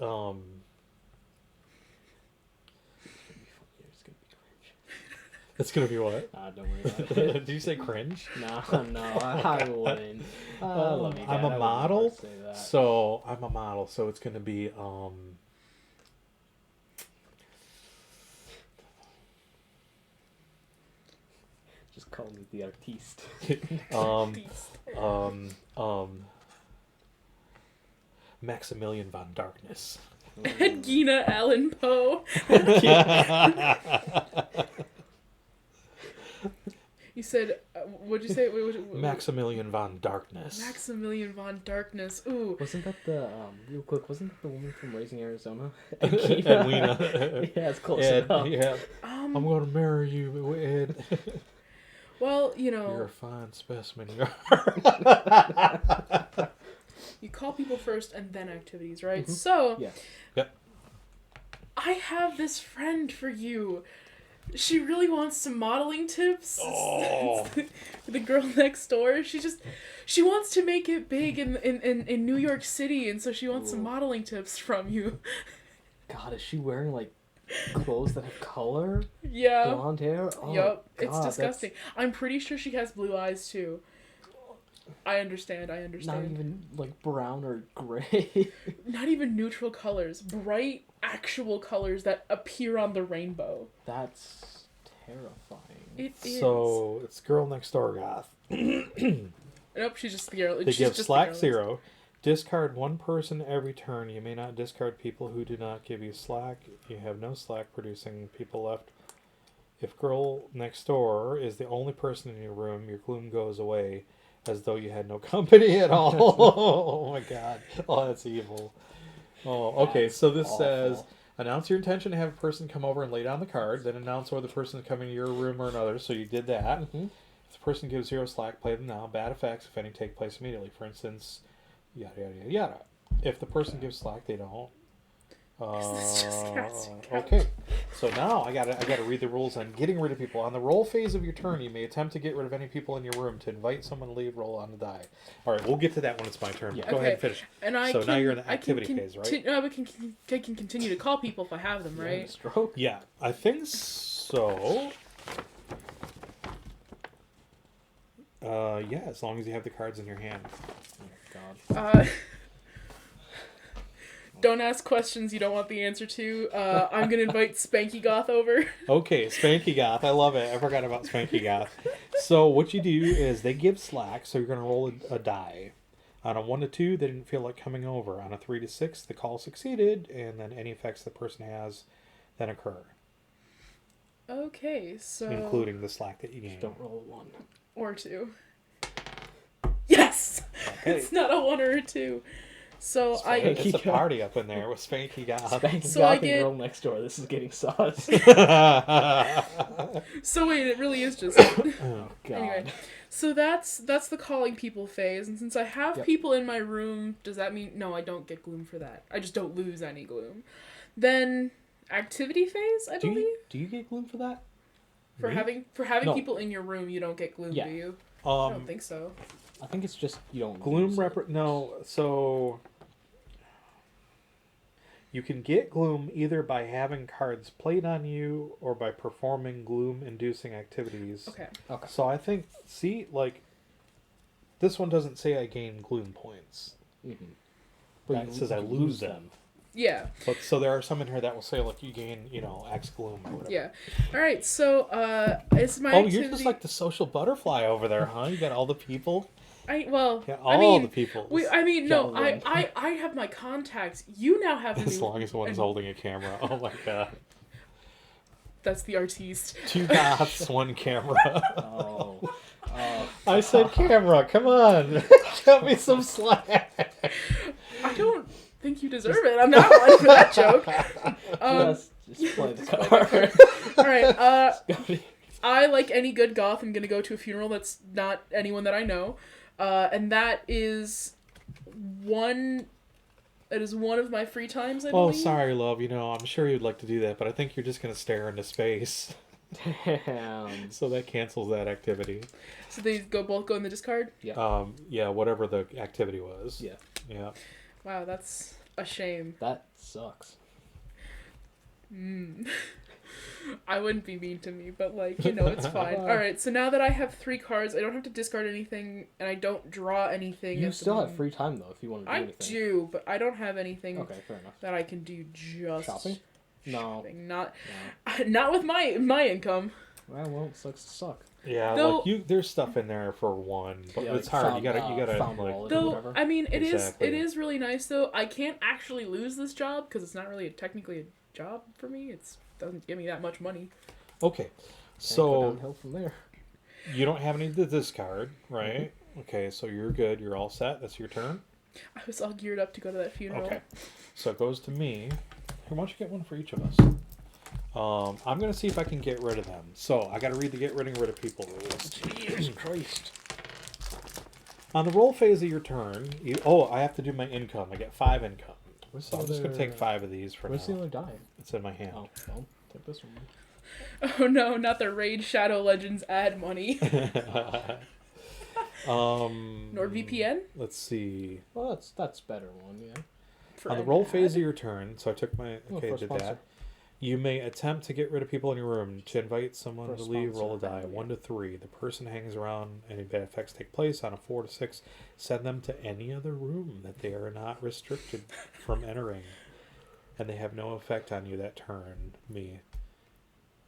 it's gonna be what? Don't worry about it. Did you say cringe? No, I wouldn't. I love you, Dad. I'm I a would model, never say that. so I'm a model, so it's gonna be, Just call me the artiste. Maximilian von Darkness. Edgina Allan Poe. You said, what'd you say? Maximilian von Darkness. Maximilian von Darkness. Ooh. Wasn't that real quick, wasn't that the woman from Raising Arizona? Edwina. Yeah, it's close Ed, enough. yeah. I'm going to marry you, Ed. Well, you know. You're a fine specimen. You call people first and then activities, right? Mm-hmm. So, yeah. Yep. I have this friend for you. She really wants some modeling tips. Oh. The girl next door. She wants to make it big in New York City, and so she wants some modeling tips from you. God, is she wearing like clothes that have color? Yeah. Blonde hair? Oh, Yep. God, It's disgusting. I'm pretty sure she has blue eyes too. I understand. Not even like brown or gray. Not even neutral colors. Bright, actual colors that appear on the rainbow. That's terrifying. It is. So, it's girl next door goth. Nope, she's just the girl. They She's give just slack the girl. 0. Discard 1 person every turn. You may not discard people who do not give you slack. You have no slack producing people left. If girl next door is the only person in your room, your gloom goes away as though you had no company at all. Oh my god. Oh, that's evil. Oh, okay. So this says, announce your intention to have a person come over and lay down the card. Then announce whether the person is coming to your room or another. So you did that. Mm-hmm. If the person gives 0 slack, play them now. Bad effects, if any, take place immediately. For instance, yada, yada, yada, yada. If the person gives slack, they don't. This just got Okay. So now I gotta read the rules on getting rid of people. On the roll phase of your turn, you may attempt to get rid of any people in your room. To invite someone to leave, roll on the die. All right, we'll get to that when it's my turn. Yeah. Go ahead and finish. And So now you're in the activity phase, right? No, I can continue to call people if I have them, You having a right? stroke? Yeah, I think so. Yeah, as long as you have the cards in your hand. Oh, God. Don't ask questions you don't want the answer to. I'm gonna invite Spanky Goth over. Okay, Spanky Goth. I love it. I forgot about Spanky Goth. So what you do is they give slack, so you're going to roll a die. On a 1 to 2, they didn't feel like coming over. On a 3 to 6, the call succeeded, and then any effects the person has then occur, Okay, so including the slack that you gain. Don't roll a 1. or 2. Yes, Okay. it's not a 1 or a 2. So It's a party up in there with Spanky Goth. Spanky So I Goth and get- girl next door. This is getting sauce. So wait, it really is just. Oh, God. Anyway, so that's the calling people phase, and since I have Yep. people in my room, does that mean no? I don't get gloom for that. I just don't lose any gloom. Then activity phase, I believe. Do you get gloom for that? For Me? having No. people in your room, you don't get gloom, Yeah. do you? I don't think so. I think it's just you don't Gloom lose it. no, so you can get gloom either by having cards played on you or by performing gloom inducing activities. Okay. Okay. So I think like this one doesn't say I gain gloom points. Mm-hmm. But it says I lose them. Yeah. But so there are some in here that will say like you gain, X gloom or whatever. Yeah. All right. So it's my Oh, activity. you're just like the social butterfly over there, huh? You got all the people. The people. No. Gentlemen. I have my contacts. You now have As me. long as one's and- holding a camera. Oh my god. That's the artiste. 2 goths, 1 camera. Oh. I said camera, come on. Cut me some slack. I don't think you deserve it. I'm not one for that joke. Just play the card. All right. I, like any good goth, am gonna go to a funeral that's not anyone that I know, and that is one. It is one of my free times. I Oh, believe. sorry, love. I'm sure you'd like to do that, but I think you're just going to stare into space. Damn. So that cancels that activity. So they both go in the discard. Yeah, whatever the activity was. Yeah. Yeah. Wow, that's a shame. That sucks. I wouldn't be mean to me, but it's fine. All right, so now that I have 3 cards, I don't have to discard anything, and I don't draw anything. You at the still have moment. free time though if you want to do I anything. do, but I don't have anything Okay, fair enough. that I can do just Shopping? No. shopping. Not with my income. Well, it sucks to suck. Yeah, Though- there's stuff in there for 1, but Yeah, it's like hard. found- you gotta found like, wallet. Or Though whatever. I mean, Exactly. it is really nice though. I can't actually lose this job because it's not really technically a job for me. It doesn't give me that much money. Okay. Can't go So downhill from there. you don't have any to discard, right? Okay, so you're good. You're all set. That's your turn. I was all geared up to go to that funeral. Okay. So it goes to me. Here, why don't you get one for each of us? I'm going to see if I can get rid of them. So I got to read the getting rid of people rules. Jesus Christ. On the roll phase of your turn, I have to do my income. I get 5 income. So I'm just going to take 5 of these for Where's the now. other die? It's in my hand. Oh, well, take this one. Oh no, not the Raid Shadow Legends ad money. NordVPN? Let's see. Well, that's better one, yeah. For On the an roll ad? phase of your turn, so I took my Oh, okay, for a did sponsor. that. You may attempt to get rid of people in your room. To invite someone For a to leave, roll a sponsor, die. yeah. 1 to 3. The person hangs around. Any bad effects take place. On a 4 to 6, send them to any other room that they are not restricted from entering, and they have no effect on you that turn. Me.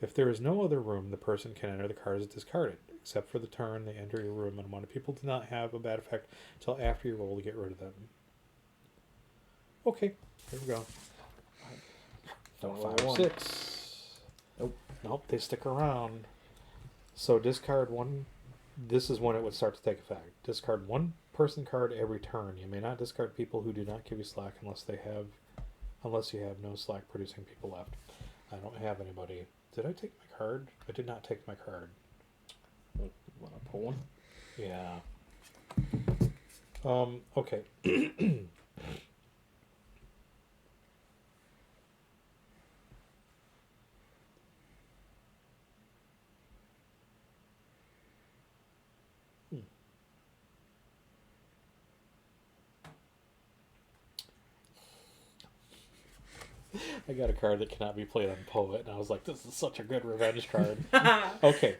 If there is no other room, the person can enter the cards discarded, except for the turn they enter your room, and 1 people do not have a bad effect until after you roll to get rid of them. Okay, here we go. Don't roll 5 or one. 6. Nope. Nope, they stick around. So discard 1. This is when it would start to take effect. Discard 1 person card every turn. You may not discard people who do not give you slack unless you have no slack producing people left. I don't have anybody. Did I take my card? I did not take my card. Want to pull one? Yeah. Okay. I got a card that cannot be played on Poet, and I was like, this is such a good revenge card. Okay.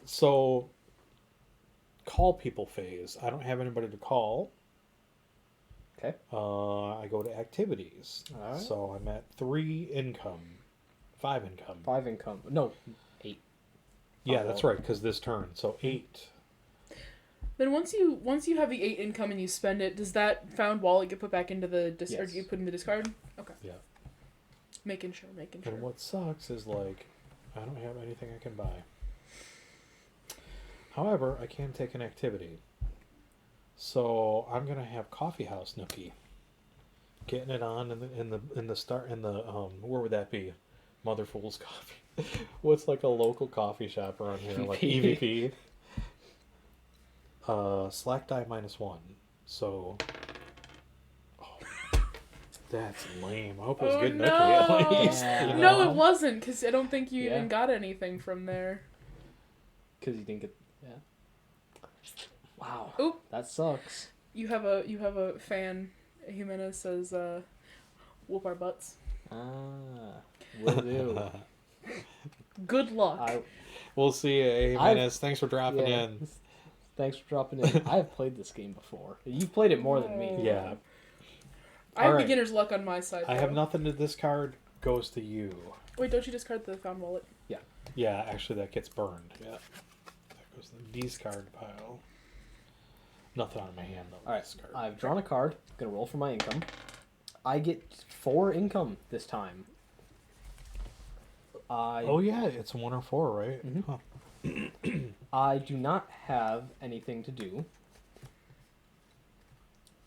So call people phase. I don't have anybody to call. Okay. I go to activities. All right. So I'm at 3 income. 5 income. 5 income. No, 8. Yeah, that's right, because this turn. So 8. Then once you have the 8 income and you spend it, does that found wallet get put back into the or Yes. do you put in the discard? Okay. Yeah. Making sure. And what sucks is, like, I don't have anything I can buy. However, I can take an activity. So I'm gonna have Coffee House Nookie. Getting it on in the where would that be? Mother Fool's Coffee. What's like a local coffee shop around here? Like EVP. Slack die -1. So that's lame. I hope it was good nookie at least. Yeah. You No, know? it wasn't, because I don't think you Yeah. even got anything from there. Because you didn't get. Yeah. Wow. Oop. That sucks. You have a fan. Jimenez says, "Whoop our butts." Will do. Good luck. We'll see you, Jimenez. Thanks for dropping Yeah. in. Thanks for dropping in. I've played this game before. You've played it more than me. Yeah. I have Alright. beginner's luck on my side. I have though. nothing to discard. Goes to you. Wait, don't you discard the found wallet? Yeah, actually, that gets burned. Yeah. That goes in the discard pile. Nothing on my hand, though. All right. Discard. I've drawn a card. Gonna roll for my income. I get 4 income this time. Oh, yeah, it's 1 or 4, right? Mhm. Huh. I do not have anything to do.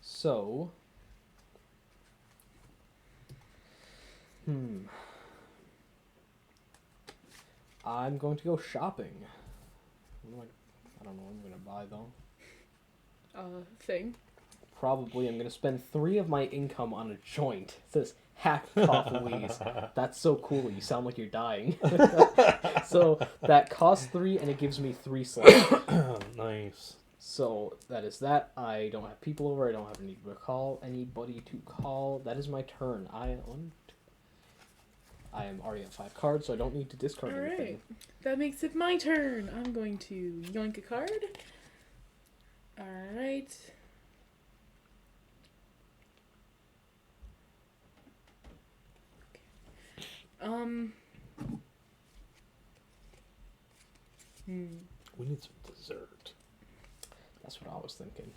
So. I'm going to go shopping. I don't know what I'm going to buy, though. Thing. Probably I'm going to spend 3 of my income on a joint. It says hack cough Louise. That's so cool. You sound like you're dying. So that costs 3 and it gives me 3 slots. Nice. So that is that. I don't have people over. I don't have anybody to call. That is my turn. I am already at 5 cards, so I don't need to discard anything. Alright. That makes it my turn. I'm going to yoink a card. Alright. We need some dessert. That's what I was thinking.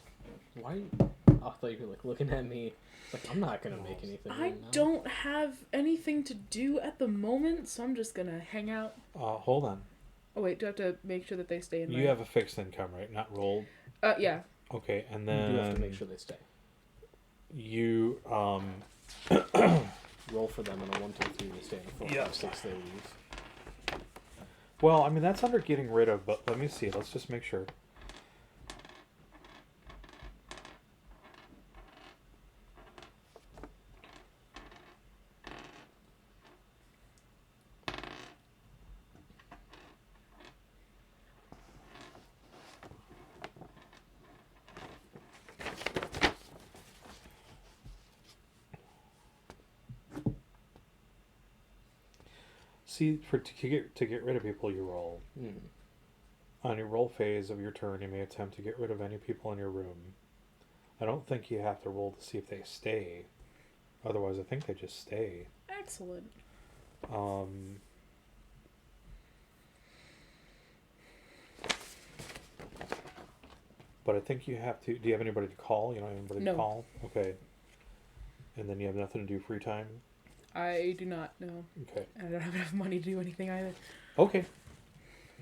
Why? I thought you were like looking at me. It's like I'm not gonna make anything. I right now. don't have anything to do at the moment, so I'm just gonna hang out. Hold on. Oh wait, do I have to make sure that they stay in You have a fixed income, right? Not rolled. Yeah. Okay, and You then do have to make sure they stay. you Roll for them on a 1, 2, 3. They stay. On a 4, Yeah. 5, 6. They leave. Well, I mean that's under getting rid of, but let me see. Let's just make sure. See, to get rid of people, you roll. On your roll phase of your turn, you may attempt to get rid of any people in your room. I don't think you have to roll to see if they stay. Otherwise, I think they just stay. Excellent. But I think you have to... Do you have anybody to call? You don't have anybody No. to call? Okay. And then you have nothing to do free time? I do not know. Okay. And I don't have enough money to do anything either. Okay.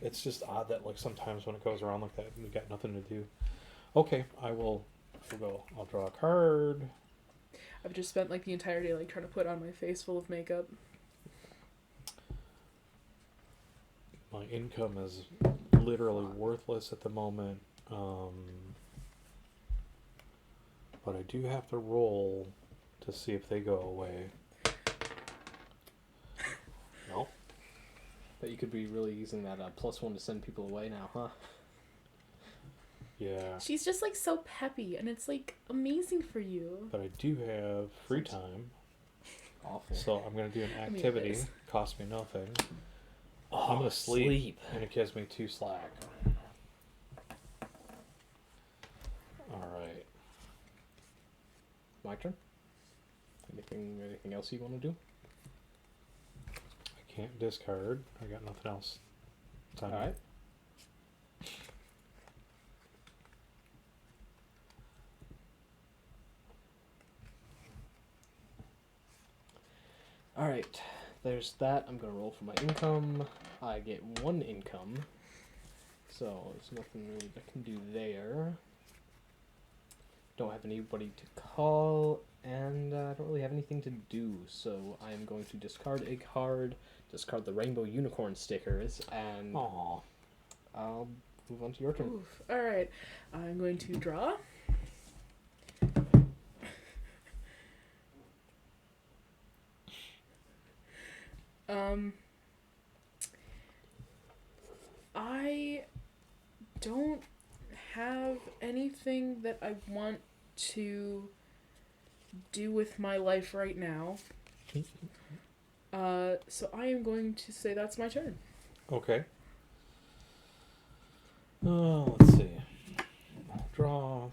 It's just odd that, like, sometimes when it goes around like that, we got nothing to do. Okay, I'll go. I'll draw a card. I've just spent like the entire day like trying to put on my face full of makeup. My income is literally worthless at the moment. But I do have to roll to see if they go away. No. But you could be really using that +1 to send people away now, huh? Yeah. She's just like so peppy, and it's like amazing for you. But I do have free time. Awful. So I'm going to do an mean, it activity. is. Cost me nothing. Oh, I'm going to sleep, and it gives me 2 slack. Alright. My turn. Anything else you want to do? I can't discard. I got nothing else. All right. All right. There's that. I'm gonna roll for my income. I get 1 income, so there's nothing really I can do there. Don't have anybody to call, and I don't really have anything to do, so I am going to discard a card, discard the rainbow unicorn stickers, and Aww. I'll move on to your turn. Oof. All right. I'm going to draw. I don't have anything that I want to do with my life right now. So I am going to say that's my turn. Okay. Let's see. Draw.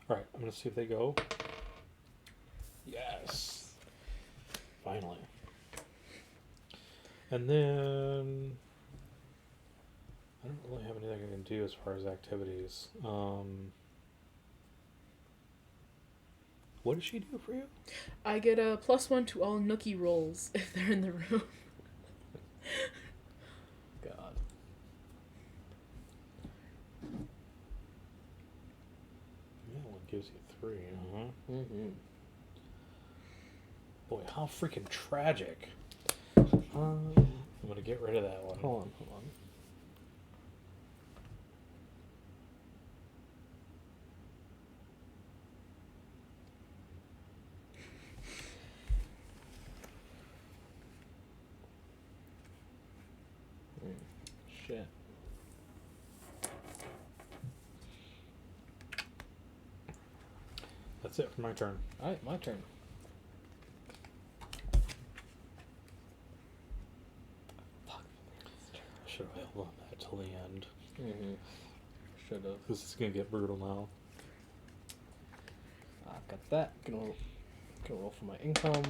Alright, I'm going to see if they go. Yes. Finally. And then I don't really have anything I can do as far as activities. What does she do for you? I get a +1 to all nookie rolls if they're in the room. God. That one gives you 3. Mm-hmm. Boy, how freaking tragic. I'm gonna get rid of that one. Hold on. Shit. That's it for my turn. Alright, my turn. Should have held on that till the end. Mm-hmm. Should have. This is gonna get brutal now. Got that. Gonna roll for my income.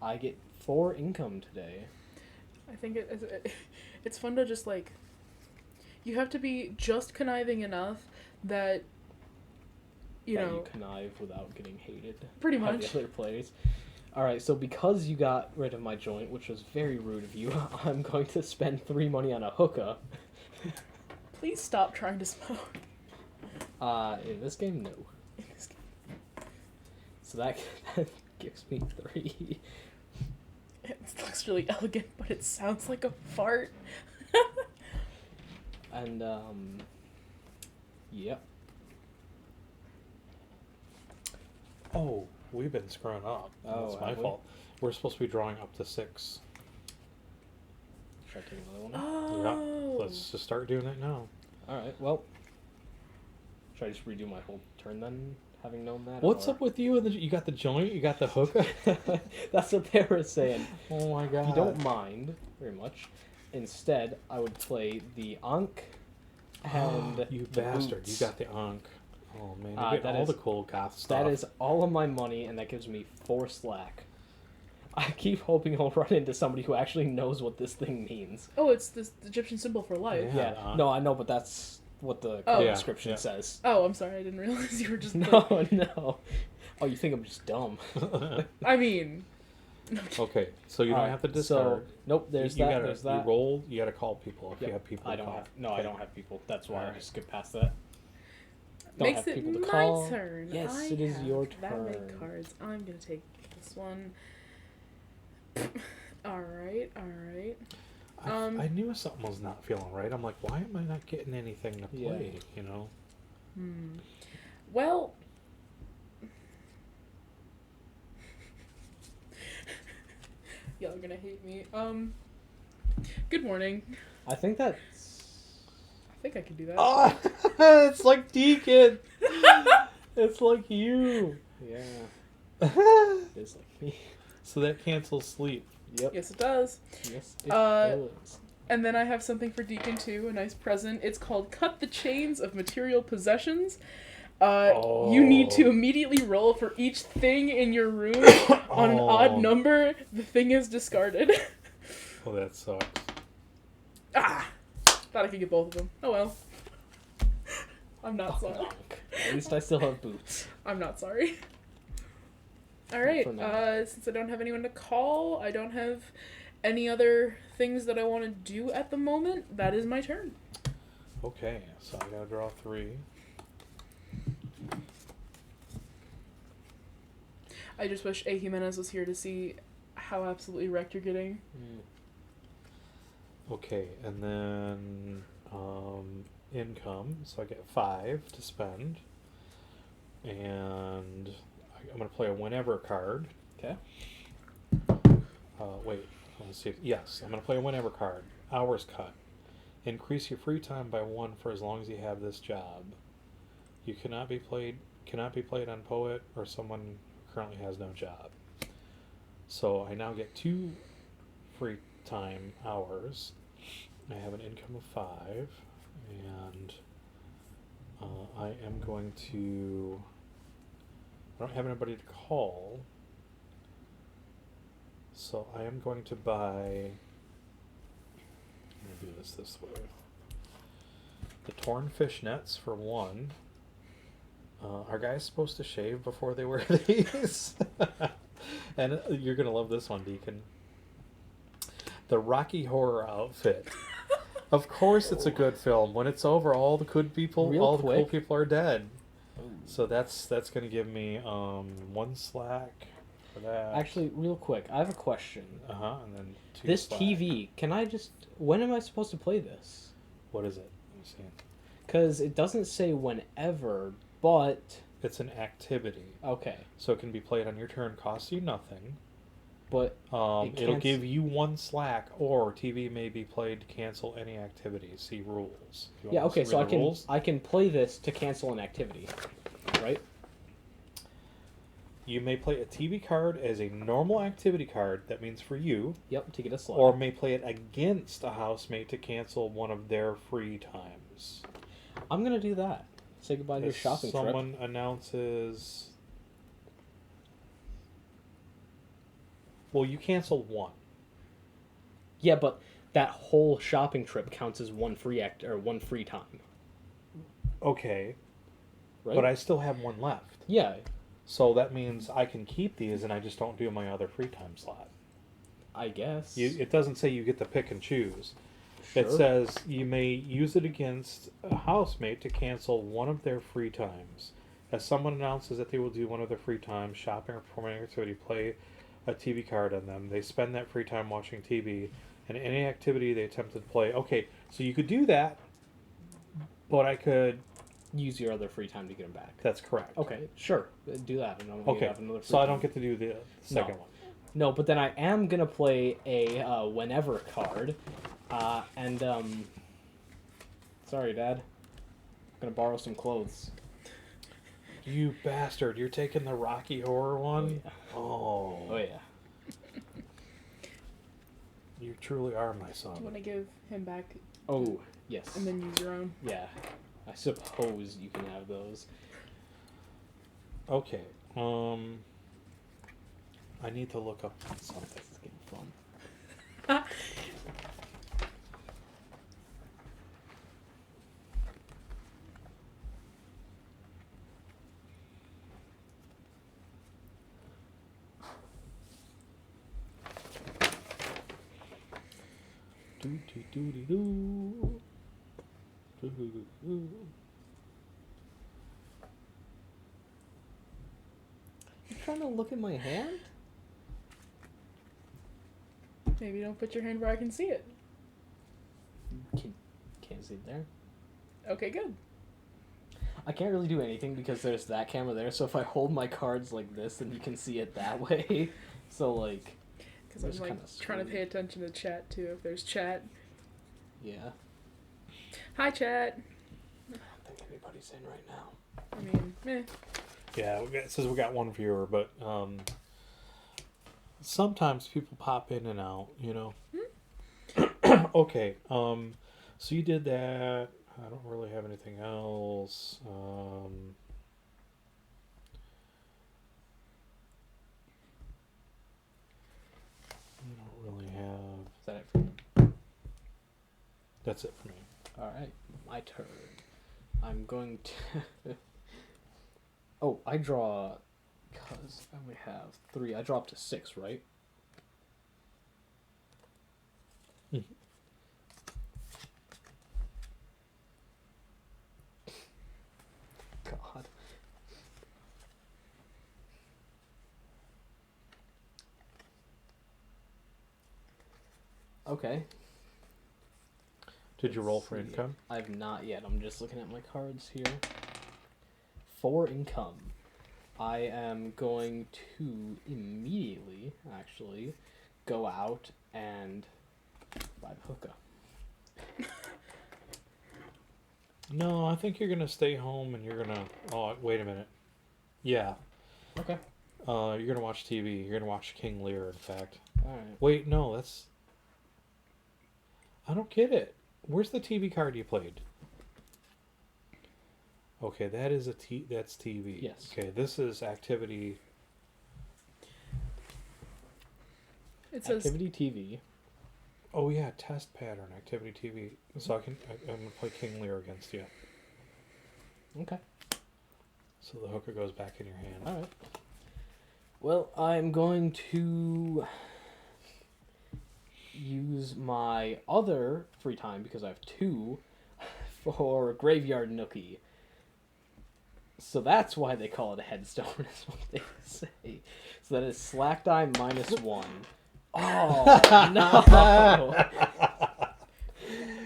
I get 4 income today. I think it's fun to just like, you have to be just conniving enough that you know, you connive without getting hated. Pretty by much. the other players. Alright, so because you got rid of my joint, which was very rude of you, I'm going to spend 3 money on a hookah. please stop trying to smoke. In this game, no. In this game. So that gives me 3. It looks really elegant, but it sounds like a fart. And, yep. Oh, we've been screwing up. Oh, That's my have we? fault. We're supposed to be drawing up to 6. Should I take another one? Oh. Yeah, let's just start doing it now. Alright, well. Should I just redo my whole turn then, having known that? What's or- up with you? You got the joint? You got the hookah? That's what they were saying. Oh my god. If you don't mind very much, instead I would play the Ankh and you the bastard. Boots. You got the Ankh. Oh man, you that get all is- the cool goth stuff. That is all of my money, and that gives me 4 slack. I keep hoping I'll run into somebody who actually knows what this thing means. Oh, it's the Egyptian symbol for life. Yeah. Yeah, no, I know, but that's what the Oh. Yeah, description yeah. says. Oh, I'm sorry, I didn't realize you were just. No, no. Oh, you think I'm just dumb? I mean, Okay, so you don't Alright, have to So, discard. nope, there's you that, gotta, there's You that. roll, you gotta call people if Yep, you have people I to don't call. have, no, I Okay. don't have people. That's why I Alright. skipped past that. Don't Makes have it people to my call. turn. Yes, I it is have your that many turn. cards. I'm gonna take this one. Alright. I knew something was not feeling right. I'm like, why am I not getting anything to Yeah. play, you know? Well, y'all are gonna hate me. Good morning. I think that's... I think I can do that. Oh, it's like Deacon. It's like you. Yeah, So it's like me. that cancels sleep. Yep. Yes, it does. Yes, it Uh, does. And then I have something for Deacon too, a nice present. It's called Cut the Chains of Material Possessions. You need to immediately roll for each thing in your room. On an odd number, the thing is discarded. Oh, that sucks. Thought I could get both of them. Oh well. I'm not sorry. At least I still have boots. I'm not sorry. Alright, for now. since I don't have anyone to call, I don't have any other things that I want to do at the moment, that is my turn. Okay, so I gotta draw 3. I just wish A. Jimenez was here to see how absolutely wrecked you're getting. Okay, and then income, so I get 5 to spend, and I'm gonna play a whenever card. Okay. Wait, let's see. Yes, I'm gonna play a whenever card. Hours cut. Increase your free time by 1 for as long as you have this job. You cannot be played on poet or someone who currently has no job. So I now get 2 free time hours. I have an income of 5, and I am going to. I don't have anybody to call, so I am going to buy. I'm going to do this way. The torn fishnets for 1. Are guys supposed to shave before they wear these? And you're going to love this one, Deacon. The Rocky Horror outfit. Of course it's a good film. When it's over, all the good people, the cool people are dead. So that's going to give me 1 slack for that. Actually, real quick, I have a question. And then 2 This slack. TV, when am I supposed to play this? What is it? Let me see. Because it doesn't say whenever, but... It's an activity. Okay. So it can be played on your turn, costs you nothing. But it'll give you 1 slack, or TV may be played to cancel any activity. See rules. Yeah, okay, so I can play this to cancel an activity, right? You may play a TV card as a normal activity card, that means for you. Yep, to get a slot. Or may play it against a housemate to cancel one of their free times. I'm going to do that. Say goodbye to your shopping trip. Someone announces... Well, you cancel 1. Yeah, but that whole shopping trip counts as one free time. Okay. Right? But I still have 1 left. Yeah. So that means I can keep these and I just don't do my other free time slot. I guess. It doesn't say you get to pick and choose. Sure. It says you may use it against a housemate to cancel one of their free times. As someone announces that they will do one of their free times, shopping or performing activity, play a TV card on them. They spend that free time watching TV, and any activity they attempted to play. Okay, so you could do that, but I could use your other free time to get them back. That's correct. Okay, sure. Do that. And then Okay, have another free so I time. don't get to do the second one. No, but then I am going to play a whenever card. Sorry, Dad. I'm going to borrow some clothes. You bastard, you're taking the Rocky Horror one? Oh, yeah. You truly are my son. Do you want to give him back? Oh, yes. And then use your own? Yeah. I suppose you can have those. Okay. I need to look up something. This is getting fun. Doo-dee-doo-dee-doo. Doo-doo-doo-doo. You trying to look at my hand? Maybe don't put your hand where I can see it. Can't see it there. Okay, good. I can't really do anything because there's that camera there, so if I hold my cards like this, then you can see it that way. So, like... Because I'm, like, trying to pay attention to chat, too, if there's chat. Yeah. Hi, chat. I don't think anybody's in right now. I mean, meh. Yeah, it says we got one viewer, but sometimes people pop in and out, you know. Okay, so you did that. I don't really have anything else. I don't really have. Is that it for me? That's it for me. Alright, my turn. I'm going to... Oh, I draw... Because I only have 3. I draw up to 6, right? God. Okay. Did you roll for Let's see. income? I've not yet. I'm just looking at my cards here. For income, I am going to immediately, actually, go out and buy the hookah. No, I think you're gonna stay home and you're gonna. Oh, wait a minute. Yeah. Okay. You're gonna watch TV. You're gonna watch King Lear. In fact. Alright. Wait, no, that's. I don't get it. Where's the TV card you played? Okay, that is that's TV. Yes. Okay, this is activity. It says Activity TV. Oh yeah, test pattern activity TV. So I'm gonna play King Lear against you. Okay. So the hooker goes back in your hand. Alright. Well, I'm going to use my other free time, because I have 2, for Graveyard Nookie. So that's why they call it a headstone, is what they say. So that is slack die -1. Oh, no!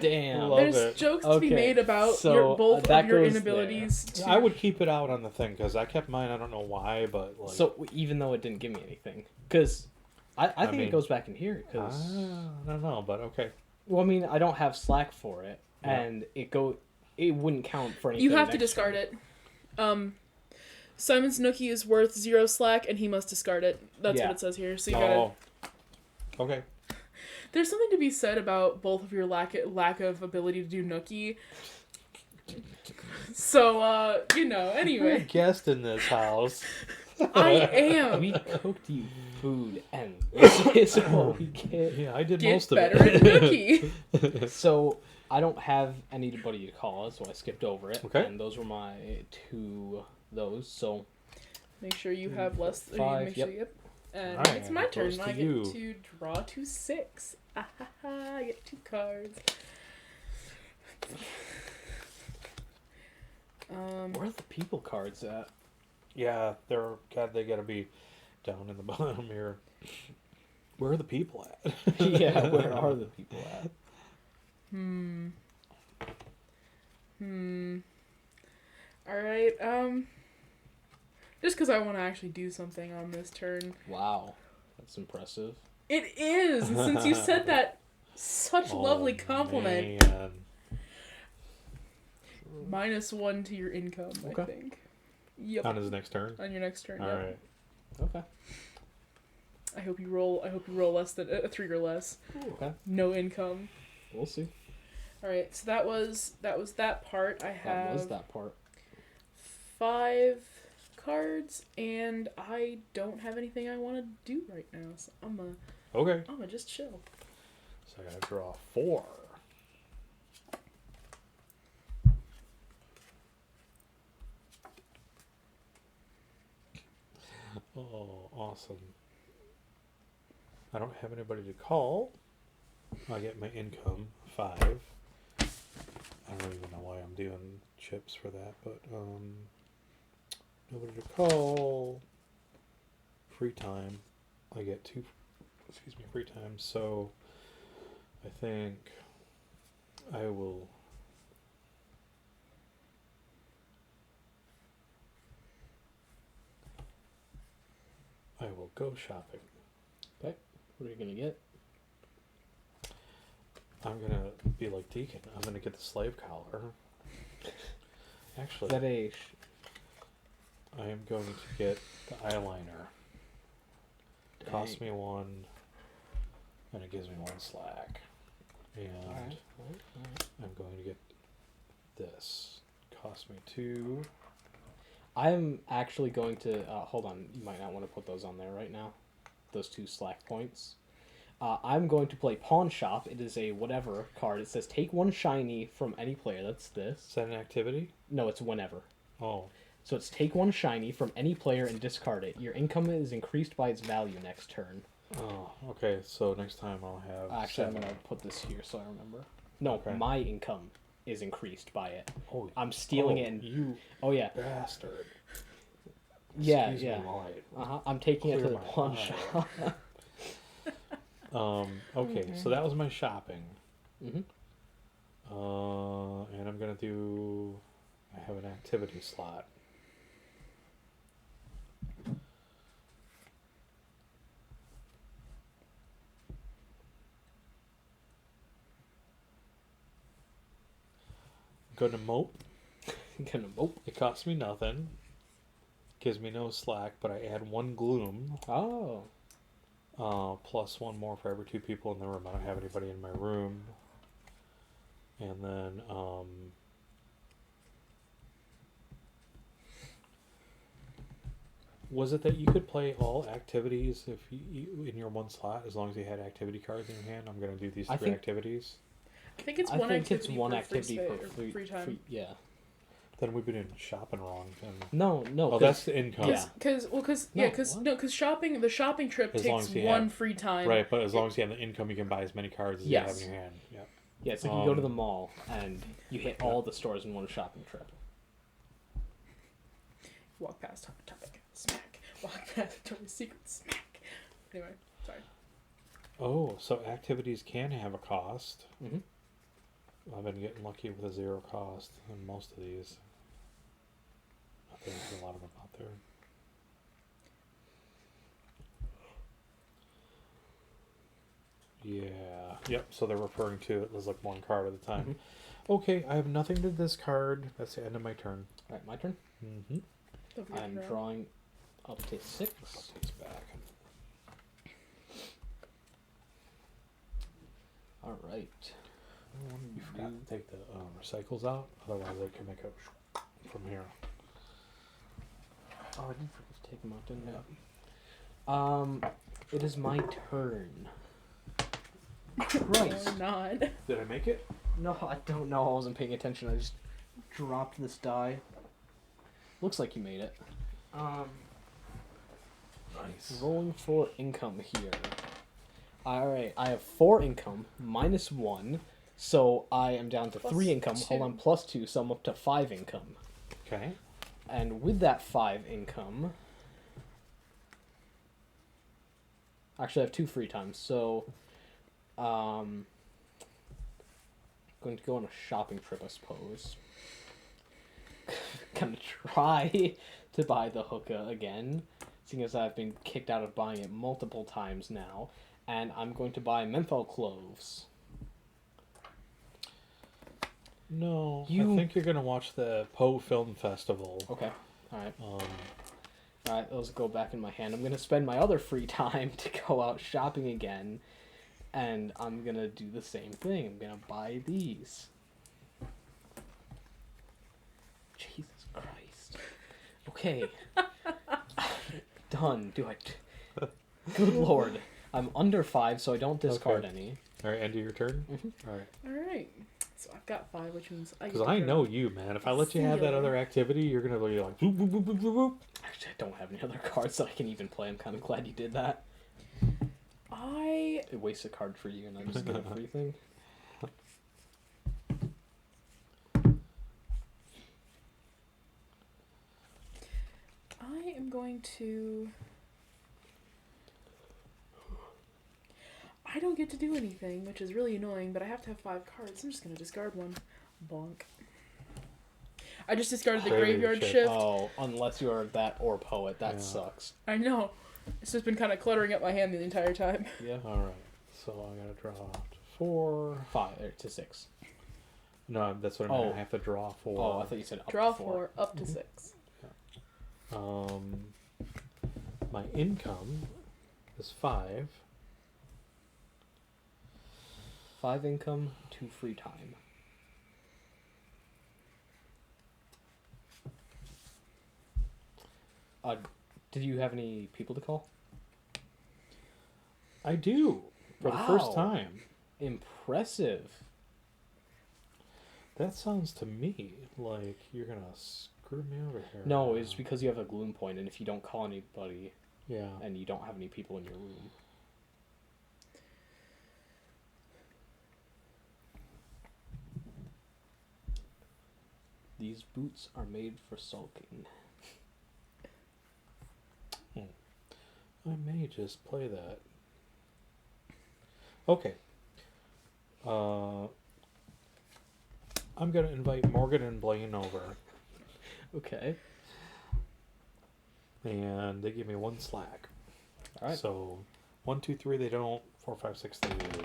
Damn. Love there's it. jokes to be Okay, made about so, both that of your goes inabilities to... I would keep it out on the thing because I kept mine. I don't know why, but like. So, even though it didn't give me anything. Because I think mean, it goes back in here. Cause, I don't know, but okay. well, I mean, I don't have slack for it. Yeah. And it wouldn't count for anything. You have to next discard turn. it. Simon's Nookie is worth 0 slack, and he must discard it. That's Yeah. what it says here. So you gotta... Okay. There's something to be said about both of your lack of ability to do Nookie. So, You're a anyway. guest in this house. I am. We cooked you food, and this is what we get. Yeah, I did Get most of better it. at Nookie. So, I don't have anybody to call, so I skipped over it. Okay. And those were my 2 those, so... Make sure you have less... 5, make sure yep. you get... And Alright, it's my turn. goes to I get you. to draw to 6. Ah, ha, ha, I get 2 cards. Where are the people cards at? Yeah, they gotta be down in the bottom here. Where are the people at? Yeah, where are the people at? Alright, just because I want to actually do something on this turn. Wow, that's impressive. It is! And since you said that, such lovely compliment. Man. -1 to your income, Okay. I think. Yep. On his next turn. On your next turn, All yep. right. Okay. I hope you roll less than a 3 or less. Okay. No income. We'll see. Alright, so that was that part. I have That was that part. 5 cards, and I don't have anything I want to do right now, so I'm Okay. gonna just chill. So I gotta draw 4. Oh, awesome. I don't have anybody to call. I get my income 5. I don't even know why I'm doing chips for that, but nobody to call. Free time. I get 2 free time, so I think I will go shopping. Okay. What are you gonna get? I'm gonna be like Deacon. I'm gonna get the slave collar. Actually, Is that a I am going to get the eyeliner. Costs me 1, and it gives me 1 slack. And Alright. I'm going to get this. Costs me 2. I'm actually going to hold on. You might not want to put those on there right now. Those 2 slack points. I'm going to play Pawn Shop. It is a whatever card. It says take 1 shiny from any player. That's this. Is that an activity? No, it's whenever. Oh. So it's take 1 shiny from any player and discard it. Your income is increased by its value next turn. Oh, okay. So next time I'll have. Actually, 7. I'm going to put this here so I remember. No, Okay. my income is increased by it. Oh, I'm stealing it and... You Oh, yeah. bastard. Yeah, Excuse yeah. me while I Uh-huh. I'm taking it to clear the my pawn eye. shop. Okay, so that was my shopping. Mm-hmm. And I'm gonna do. I have an activity slot. Gonna mope. Gonna mope. It costs me nothing. Gives me no slack, but I add 1 gloom. Oh. Plus 1 more for every 2 people in the room. I don't have anybody in my room. And then, was it that you could play all activities if you in your 1 slot as long as you had activity cards in your hand? I'm gonna do these 3 activities. I think it's I one think activity it's one per activity free, per spa- or free time. yeah. Then we've been doing shopping wrong. Then. No. Oh, 'Cause- that's the income. Yeah. Because No, because shopping the shopping trip As long takes as you 1 have- free time. Right, but as long as you have the income, you can buy as many cards as you have Yes. in your hand. Yeah. Yeah, it's like you go to the mall and you hit all the stores in 1 shopping trip. Walk past Hot Topic, smack. Walk past Victoria's Secret, smack. Anyway, sorry. Oh, so activities can have a cost. Mm-hmm. I've been getting lucky with a 0 cost in most of these. I think there's a lot of them out there. Yeah. Yep. So they're referring to it as like 1 card at a time. Mm-hmm. Okay, I have nothing to discard. That's the end of my turn. Alright, my turn. Mm-hmm. Don't forget I'm to draw. drawing up to 6. Put these back. Alright. You forgot to take the recycles out, otherwise they can make a from here. Oh, I did forget to take them out, didn't I? It is my turn. Christ. Or not. Did I make it? No, I don't know. I wasn't paying attention. I just dropped this die. Looks like you made it. Nice. Rolling for income here. Alright, I have 4 income, minus 1. So I am down to Plus 3 income. 2. Hold on, plus 2, so I'm up to 5 income. Okay. And with that 5 income... Actually, I have 2 free times, so... going to go on a shopping trip, I suppose. Gonna try to buy the hookah again, seeing as I've been kicked out of buying it multiple times now. And I'm going to buy menthol cloves. No, You- I think you're gonna watch the Poe Film Festival. Okay, alright. Alright, those go back in my hand. I'm gonna spend my other free time to go out shopping again. And I'm gonna do the same thing. I'm gonna buy these. Jesus Christ. Okay. Done. Do I... Good lord. I'm under 5, so I don't discard Okay. any. All right, end of your turn. Mhm. All right, Alright. So I've got 5, which means I because I know you, man. If I let you have that Singular. other activity, you're gonna be like, boop, boop, boop, boop, boop, boop. Actually, I don't have any other cards that I can even play. I'm kind of glad you did that. It wastes a card for you, and I just get a free thing. I am going to... I don't get to do anything, which is really annoying, but I have to have 5 cards. I'm just going to discard one. Bonk. I just discarded the Holy graveyard shit. shift. Oh, unless you're that or poet, that Yeah. sucks. I know. It's just been kind of cluttering up my hand the entire time. Yeah. Alright, so I gotta draw 4. 5 to 6. No, that's what I meant. Oh. I have to draw 4. Oh, I thought you said up Draw to 4. 4, up to 6. My income is 5. 5 income, 2 free time. Did you have any people to call? I do, for the first Wow. time. Impressive. That sounds to me like you're gonna screw me over here. No, it's because you have a gloom point, and if you don't call anybody, Yeah. and you don't have any people in your room. These boots are made for sulking. I may just play that. Okay. I'm gonna invite Morgan and Blaine over, Okay. and they give me 1 slack. All right. So 1, 2, 3 they don't. 4, 5, 6 they do.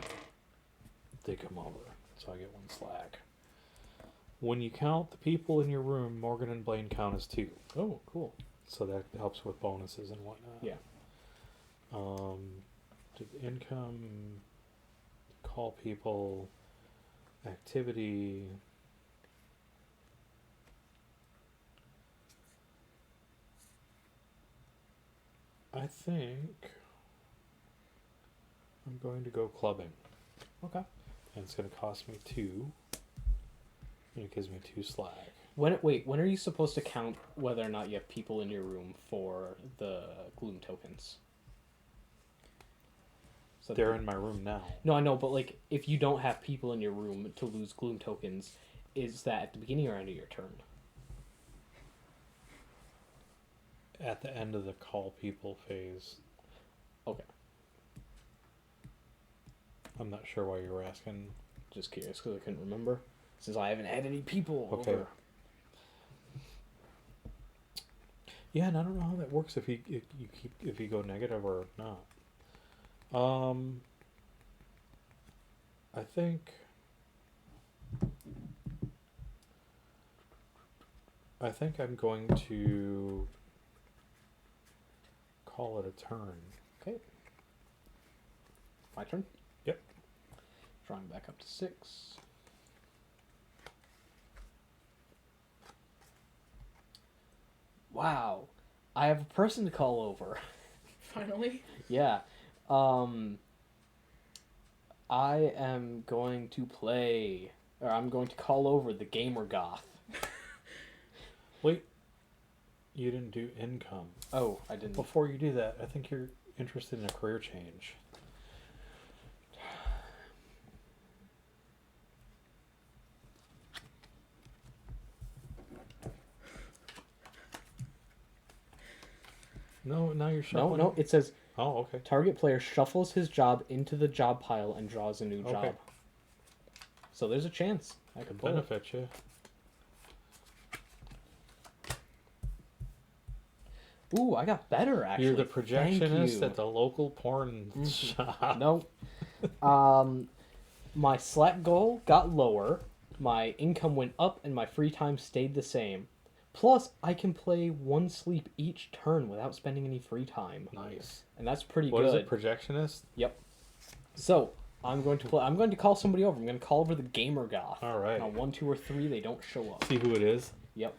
They come over, so I get 1 slack. When you count the people in your room, Morgan and Blaine count as 2. Oh, cool. So that helps with bonuses and whatnot. Yeah. To the income, call people, activity. I think I'm going to go clubbing. Okay. And it's going to cost me 2. And it gives me 2 slack. When are you supposed to count whether or not you have people in your room for the gloom tokens? So They're in my room now. No, I know, but like if you don't have people in your room to lose gloom tokens, is that at the beginning or end of your turn? At the end of the call people phase. Okay. I'm not sure why you were asking. Just curious because I couldn't remember. Since I haven't had any people Okay. over. Yeah, and I don't know how that works if you go negative or not. I think I'm going to call it a turn. Okay. My turn? Yep. Drawing back up to 6. Wow. I have a person to call over. Finally. Yeah. I am going to play, or I'm going to call over the Gamer Goth. Wait, you didn't do income. Oh, I didn't. Before you do that, I think you're interested in a career change. No, now you're shuffling. No, it says Oh, okay. target player shuffles his job into the job pile and draws a new Okay. job. So there's a chance I could pull it. Benefit you. Ooh, I got better actually. You're the Thank projectionist you. at the local porn shop. No. My slack goal got lower, my income went up, and my free time stayed the same. Plus, I can play 1 sleep each turn without spending any free time. Nice. And that's pretty What good. is it, projectionist? Yep. So, I'm going to call somebody over. I'm going to call over the Gamer Goth. All right. On 1, 2, or 3, they don't show up. See who it is. Yep.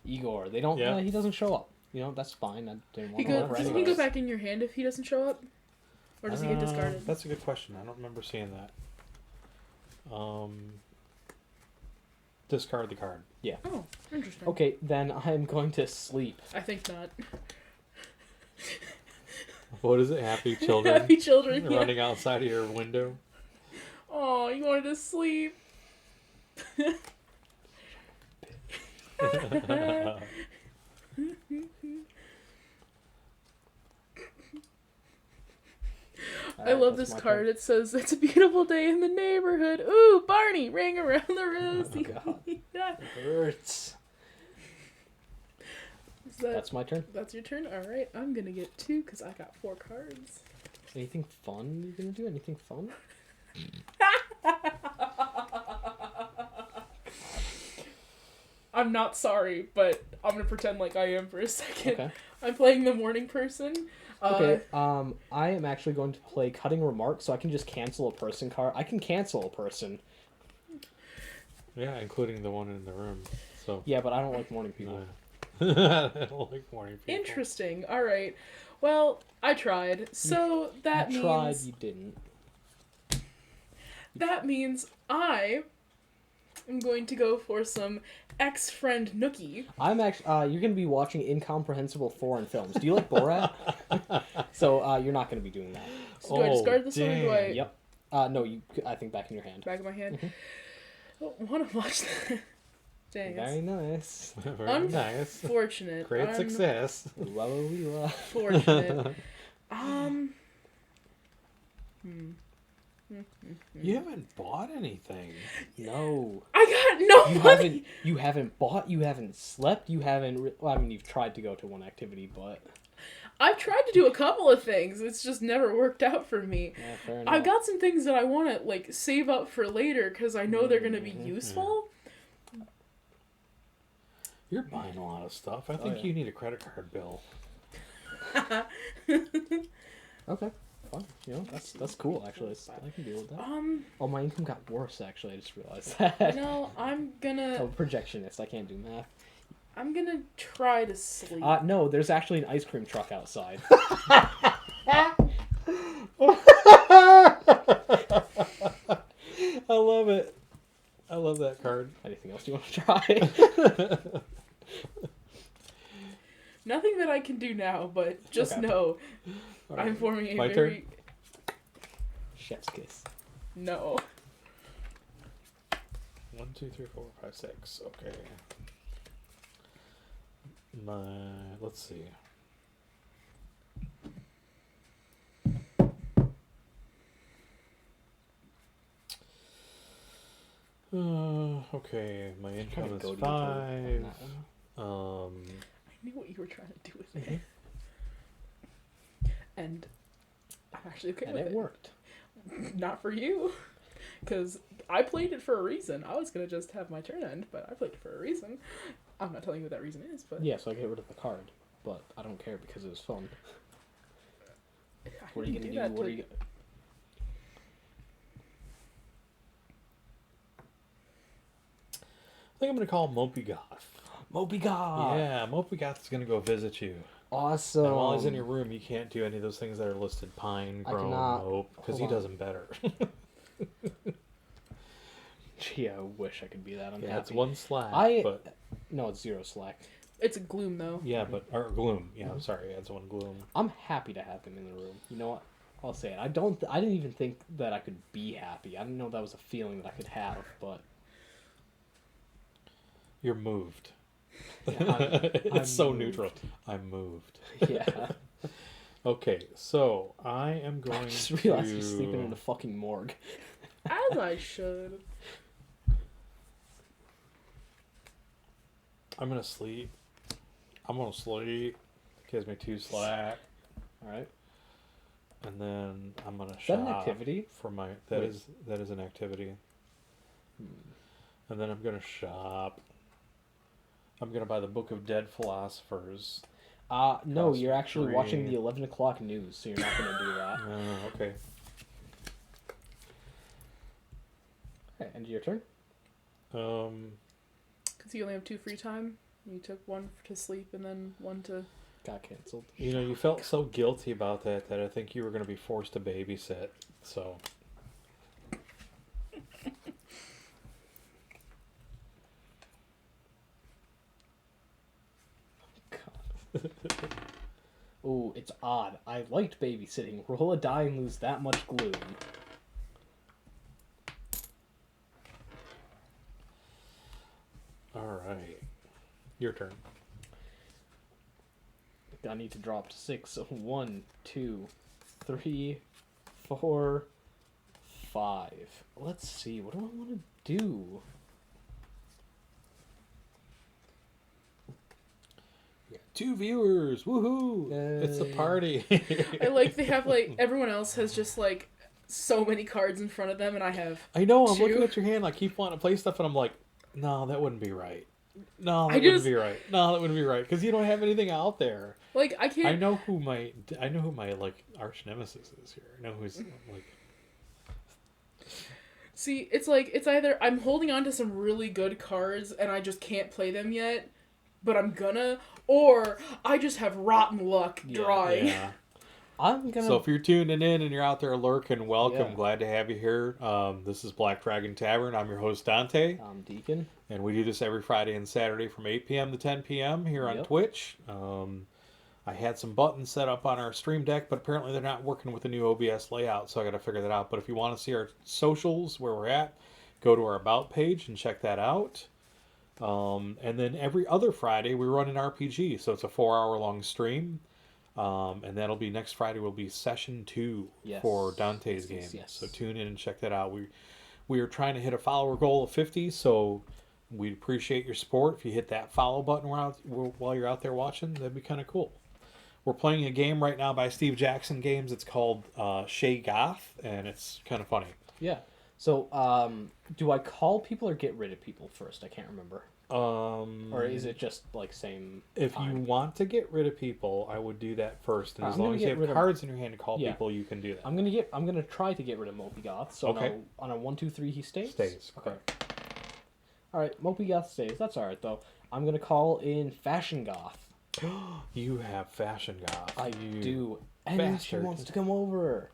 Igor. They don't. Yeah. He doesn't show up. You know, that's fine. I didn't want He to go, over doesn't he anyways. go back in your hand if he doesn't show up? Or does he get discarded? That's a good question. I don't remember seeing that. Discard the card. Yeah. Oh, interesting. Okay, then I'm going to sleep. I think not. What is it? Happy children Happy children. Yeah. running outside of your window. Oh, you wanted to sleep. I love this card. It says, "It's a beautiful day in the neighborhood. Ooh, Barney, ring around the rosy." Oh, God. Yeah. It hurts. That's my turn. That's your turn? Alright, I'm gonna get 2 because I got 4 cards. Anything fun you gonna do? Anything fun? I'm not sorry, but I'm gonna pretend like I am for a second. Okay. I'm playing the morning person. Okay, I am actually going to play Cutting Remarks, so I can just cancel a person card. I can cancel a person. Yeah, including the one in the room. So Yeah, but I don't like morning people. I don't like morning people. Interesting. Alright. Well, I tried. So that You means... tried, you didn't. That means I am going to go for some ex-friend Nookie. I'm actually, you're going to be watching incomprehensible foreign films. Do you like Borat? So, you're not going to be doing that. So do I discard this one or do I... Yep. No, I think back in your hand. Back of my hand? Mhm. I don't want to watch that. Dang, Very nice. Very nice. Unfortunate. Great success. Unfortunate. You haven't bought anything. No. I got no money. You haven't bought, you haven't slept, you haven't... Well, I mean, you've tried to go to one activity, but... I've tried to do a couple of things. It's just never worked out for me. Yeah, fair enough. I've got some things that I want to, like, save up for later because I know they're going to be useful. You're buying a lot of stuff. I think you need a credit card bill. Okay. Fine. You know, that's cool, actually. I can deal with that. Oh, my income got worse, actually. I just realized that. No, I'm gonna... I'm a projectionist. I can't do math. I'm gonna try to sleep. No, there's actually an ice cream truck outside. I love it. I love that card. Anything else you want to try? Nothing that I can do now, but just know Right. I'm forming a My very... Chef's kiss. No. 1, 2, 3, 4, 5, 6. Okay. Let's see. Okay, my income is 5. I knew what you were trying to do with it. And I'm actually okay And with it worked. Not for you. Because I played it for a reason. I was going to just have my turn end, but I played it for a reason. I'm not telling you what that reason is, but... Yeah, so I get rid of the card. But I don't care because it was fun. What are you going to do? What are you... I think I'm going to call Mopey Goth. Mopey Goth! Yeah, Mopey Goth is going to go visit you. Awesome. And while he's in your room, you can't do any of those things that are listed: pine, groan, mope, because he does them better. Gee, I wish I could be that. I'm Yeah, happy. it's 1 slack, but... No, it's 0 slack. It's a gloom, though. Yeah, but... Or gloom. Yeah, I'm sorry, it's 1 gloom. I'm happy to have him in the room. You know what? I'll say it. I didn't even think that I could be happy. I didn't know that was a feeling that I could have, but... You're moved. Yeah, I'm so moved. neutral. I'm moved. Yeah. Okay, so I am going I just realized you're sleeping in the fucking morgue. As I should. I'm gonna sleep. Gives me 2 slack. Alright. And then I'm gonna Is that shop an activity? for my... That is an activity. And then I'm gonna shop. I'm gonna buy the Book of Dead Philosophers. No, Cost you're actually 3. watching the 11 o'clock news, so you're not going to do that. Okay. Okay, and your turn? Because you only have 2 free time. You took 1 to sleep and then 1 to... Got canceled. You know, you felt so guilty about that I think you were gonna be forced to babysit, so... Ooh, it's odd. I liked babysitting. Roll a die and lose that much gloom. All right. Your turn. I need to drop to 6. 1, 2, 3, 4, 5. Let's see. What do I want to do? We got 2 viewers. Woohoo! It's a Yay. party. I like they have like everyone else has just like so many cards in front of them, and I have. I know. I'm 2. looking at your hand. I keep wanting to play stuff, and I'm like, no, that wouldn't be right. No, that I wouldn't just- be right. No, that wouldn't be right because you don't have anything out there. Like I can't. I know who my like arch nemesis is here. I know who's like. See, it's like it's either I'm holding on to some really good cards and I just can't play them yet, but I'm gonna, or I just have rotten luck Yeah, drawing. Yeah. I'm gonna. So if you're tuning in and you're out there lurking, welcome. Yeah. Glad to have you here. This is Black Dragon Tavern. I'm your host Dante, I'm Deacon. and we do this every Friday and Saturday from 8 p.m. to 10 p.m. here on Yep. Twitch. I had some buttons set up on our stream deck, but apparently they're not working with the new OBS layout, so I got to figure that out. But if you want to see our socials, where we're at, go to our About page and check that out. And then every other Friday, we run an RPG, so it's a 4-hour-long stream. And that'll be next Friday will be session 2 Yes. for Dante's game. Yes, yes. So tune in and check that out. We are trying to hit a follower goal of 50, so we'd appreciate your support. If you hit that follow button while you're out there watching, that'd be kind of cool. We're playing a game right now by Steve Jackson Games. It's called Chez Goth, and it's kind of funny. Yeah. So, do I call people or get rid of people first? I can't remember. Or is it just like same? If time? you want to get rid of people, I would do that first. And I'm as gonna long as you get have rid of- cards in your hand to call Yeah. people, you can do that. I'm gonna try to get rid of Mopey Goth. So Okay. now, on a 1, 2, 3, he stays. Stays. Okay. All right, Mopey Goth stays. That's all right though. I'm gonna call in Fashion Goth. You have fashion goth. I You do, and bastard. she wants to come over.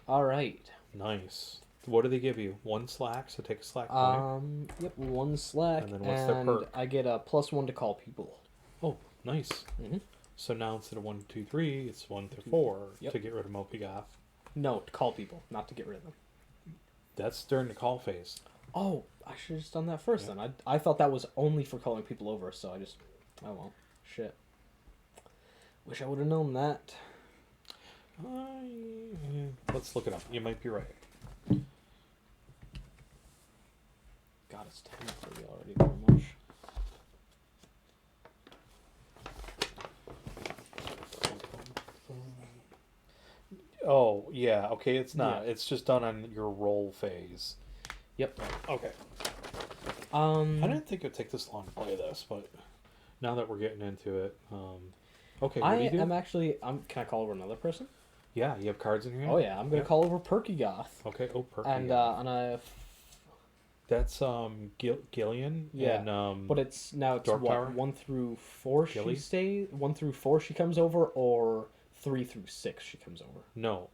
All right. Nice. What do they give you? 1 slack, so take a slack point. Yep, 1 slack, And then what's their perk? I get a +1 to call people. Oh, nice. Mhm. So now instead of 1, 2, 3, it's 1 through 4 Yep. to get rid of Mopey Goth. No, to call people, not to get rid of them. That's during the call phase. Oh, I should have just done that first Yeah. then. I thought that was only for calling people over, so I just... Oh well. Shit. Wish I would have known that. Let's look it up. You might be right. God, it's 10:30 already. Very much. Oh, yeah. Okay, it's not. Yeah. It's just done on your roll phase. Yep. Okay. I didn't think it would take this long to play this, but now that we're getting into it, okay. What do you do? Can I call over another person? Yeah, you have cards in your hand. Oh yeah, I'm gonna call over Perky Goth. Okay. Oh, perfect. And a That's Gillian. Yeah, And, but it's Dork what, Tower? 1 through 4 Gilly? she stays. 1 through 4 she comes over, or 3 through 6 she comes over. no,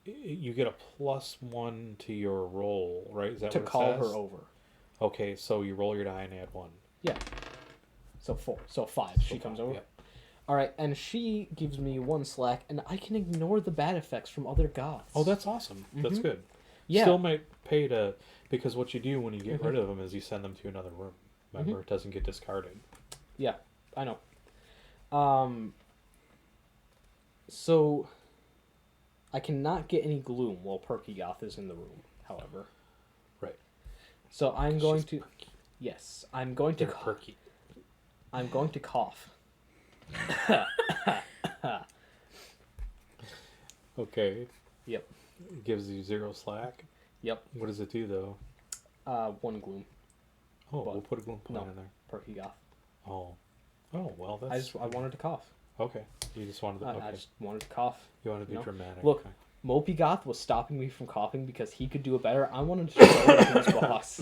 you get a +1 to your roll, right? Is that To what it call says? her over. Okay, so you roll your die and add 1. Yeah. So 4. So 5. She comes over. Yeah. All right, and she gives me 1 slack, and I can ignore the bad effects from other goths. Oh, that's awesome. That's Mhm. good. Yeah. Still might pay to, because what you do when you get Mhm. rid of them is you send them to another room. Remember, it doesn't get discarded. Yeah, I know. So I cannot get any gloom while Perky Goth is in the room. However, Right. so I'm going She's to. perky. Yes, I'm going to. They're perky. I'm going to cough. Okay. Yep. It gives you 0 slack. Yep. What does it do, though? 1 gloom. Oh, But- we'll put a gloom point no. in there. Perky Goth. Oh. Oh, well, that's... I wanted to cough. Okay. You just wanted to... Okay. I just wanted to cough. You want to be no. dramatic. Look, Okay. Mopey Goth was stopping me from coughing because he could do it better. I wanted to show him his boss.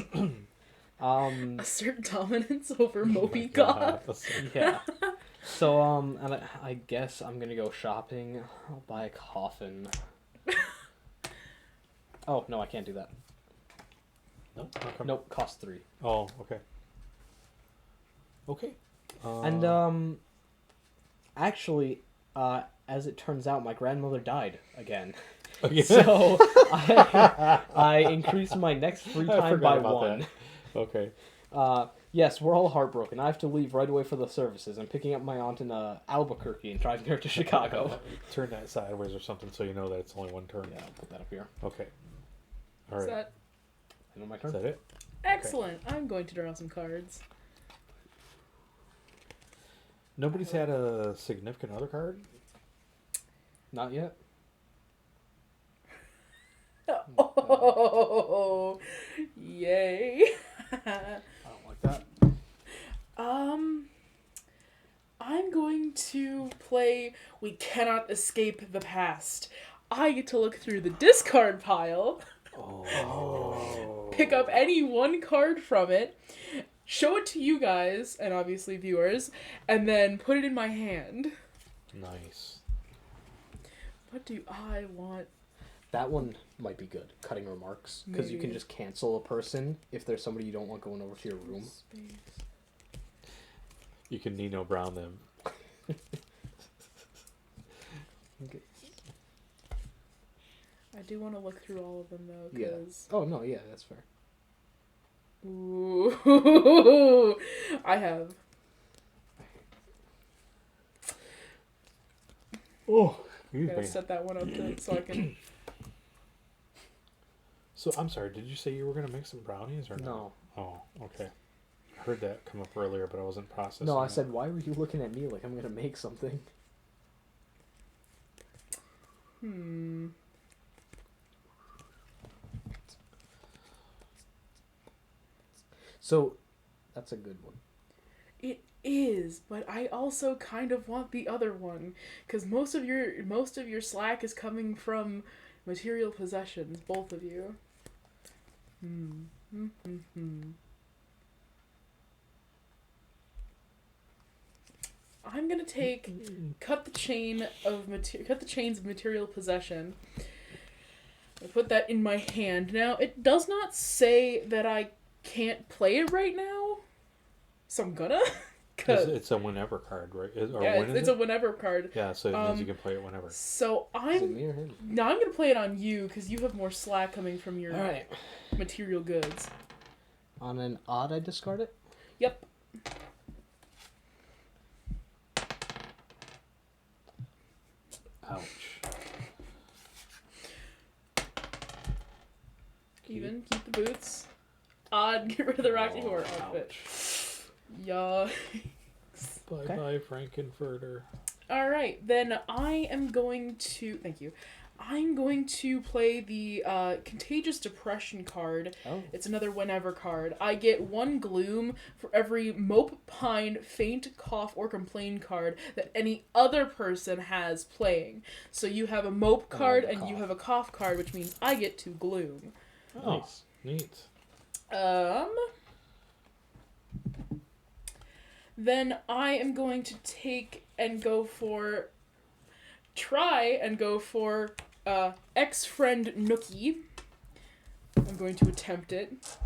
Assert dominance over Oh my Moby God. Goth. Yeah. So, and I guess I'm gonna go shopping. I'll buy a coffin. Oh, no, I can't do that. Nope. How come? Nope, cost 3. Oh, okay. Okay. And, actually, as it turns out, my grandmother died again. Okay. So I increased my next free time by one. That. Okay. Yes, we're all heartbroken. I have to leave right away for the services. I'm picking up my aunt in Albuquerque and driving her to Chicago. Turn that sideways or something so you know that it's only one turn. Yeah, I'll put that up here. Okay. All right. Is that I know my turn. Is that it? excellent? I'm going to draw some cards. Nobody's had a significant other card? Not yet. Oh, yay! I don't like that. I'm going to play We Cannot Escape the Past. I get to look through the discard pile, pick up any one card from it, show it to you guys, and obviously viewers, and then put it in my hand. Nice. What do I want? That one might be good. Cutting remarks. Because you can Maybe. just cancel a person if there's somebody you don't want going over to your room. Space. You can Nino Brown them. Okay. I do want to look through all of them though, Yeah. because Oh, no, yeah, that's fair. ooh, I have. Oh, Gotta set that one up so I can. So, I'm sorry, did you say you were going to make some brownies or No. Oh, okay. I heard that come up earlier, but I wasn't processing No, I it. said, why were you looking at me like I'm going to make something? So, that's a good one. It is, but I also kind of want the other one, because most of your slack is coming from material possessions, both of you. I'm gonna cut the chains of material possession. I put that in my hand. Now it does not say that I can't play it right now, so I'm gonna. It's a whenever card, right? It's a whenever card. Yeah, so it means you can play it whenever. So Is it me or him? now I'm gonna play it on you because you have more slack coming from your Alright. material goods. On an odd, I discard it? Yep. Ouch. Even keep the boots. Odd, get rid of the Rocky Horror outfit. Yeah. Bye-bye, Frankenfurter. Alright, then I am going to... Thank you. I'm going to play the Contagious Depression card. Oh. It's another whenever card. I get 1 gloom for every mope, pine, faint, cough, or complain card that any other person has playing. So you have a mope card and you have a cough card, which means I get 2 gloom. Oh, Nice. neat. Then I am going to try and go for ex-friend Nookie. I'm going to attempt it.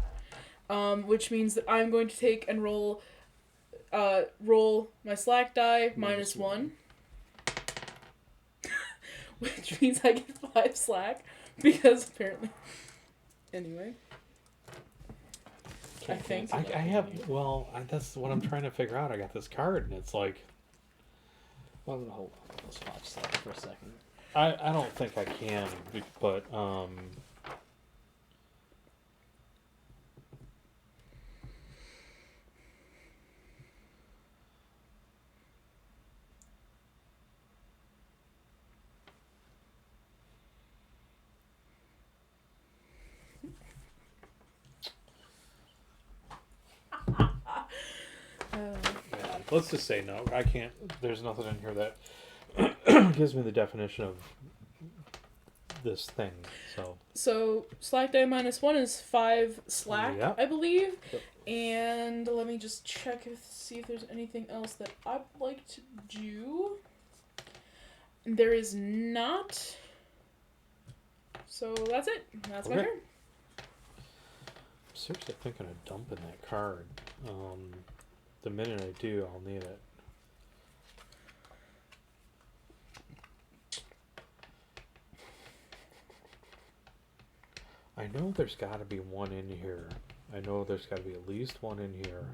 Which means that I'm going to take and roll my slack die -1. Which means I get 5 slack, because apparently... Anyway. I think. I have, that's what I'm trying to figure out. I got this card, and it's like... Well, I'm going to hold on to those 5 slots for a second. I don't think I can, but, let's just say no. I can't. There's nothing in here that gives me the definition of this thing. So slack die -1 is 5 slack, Yep. I believe. Yep. And let me just check see if there's anything else that I'd like to do. There is not. So that's it. That's my Okay. turn. I'm seriously thinking of dumping that card. The minute I do, I'll need it. I know there's got to be one in here. I know there's got to be at least one in here.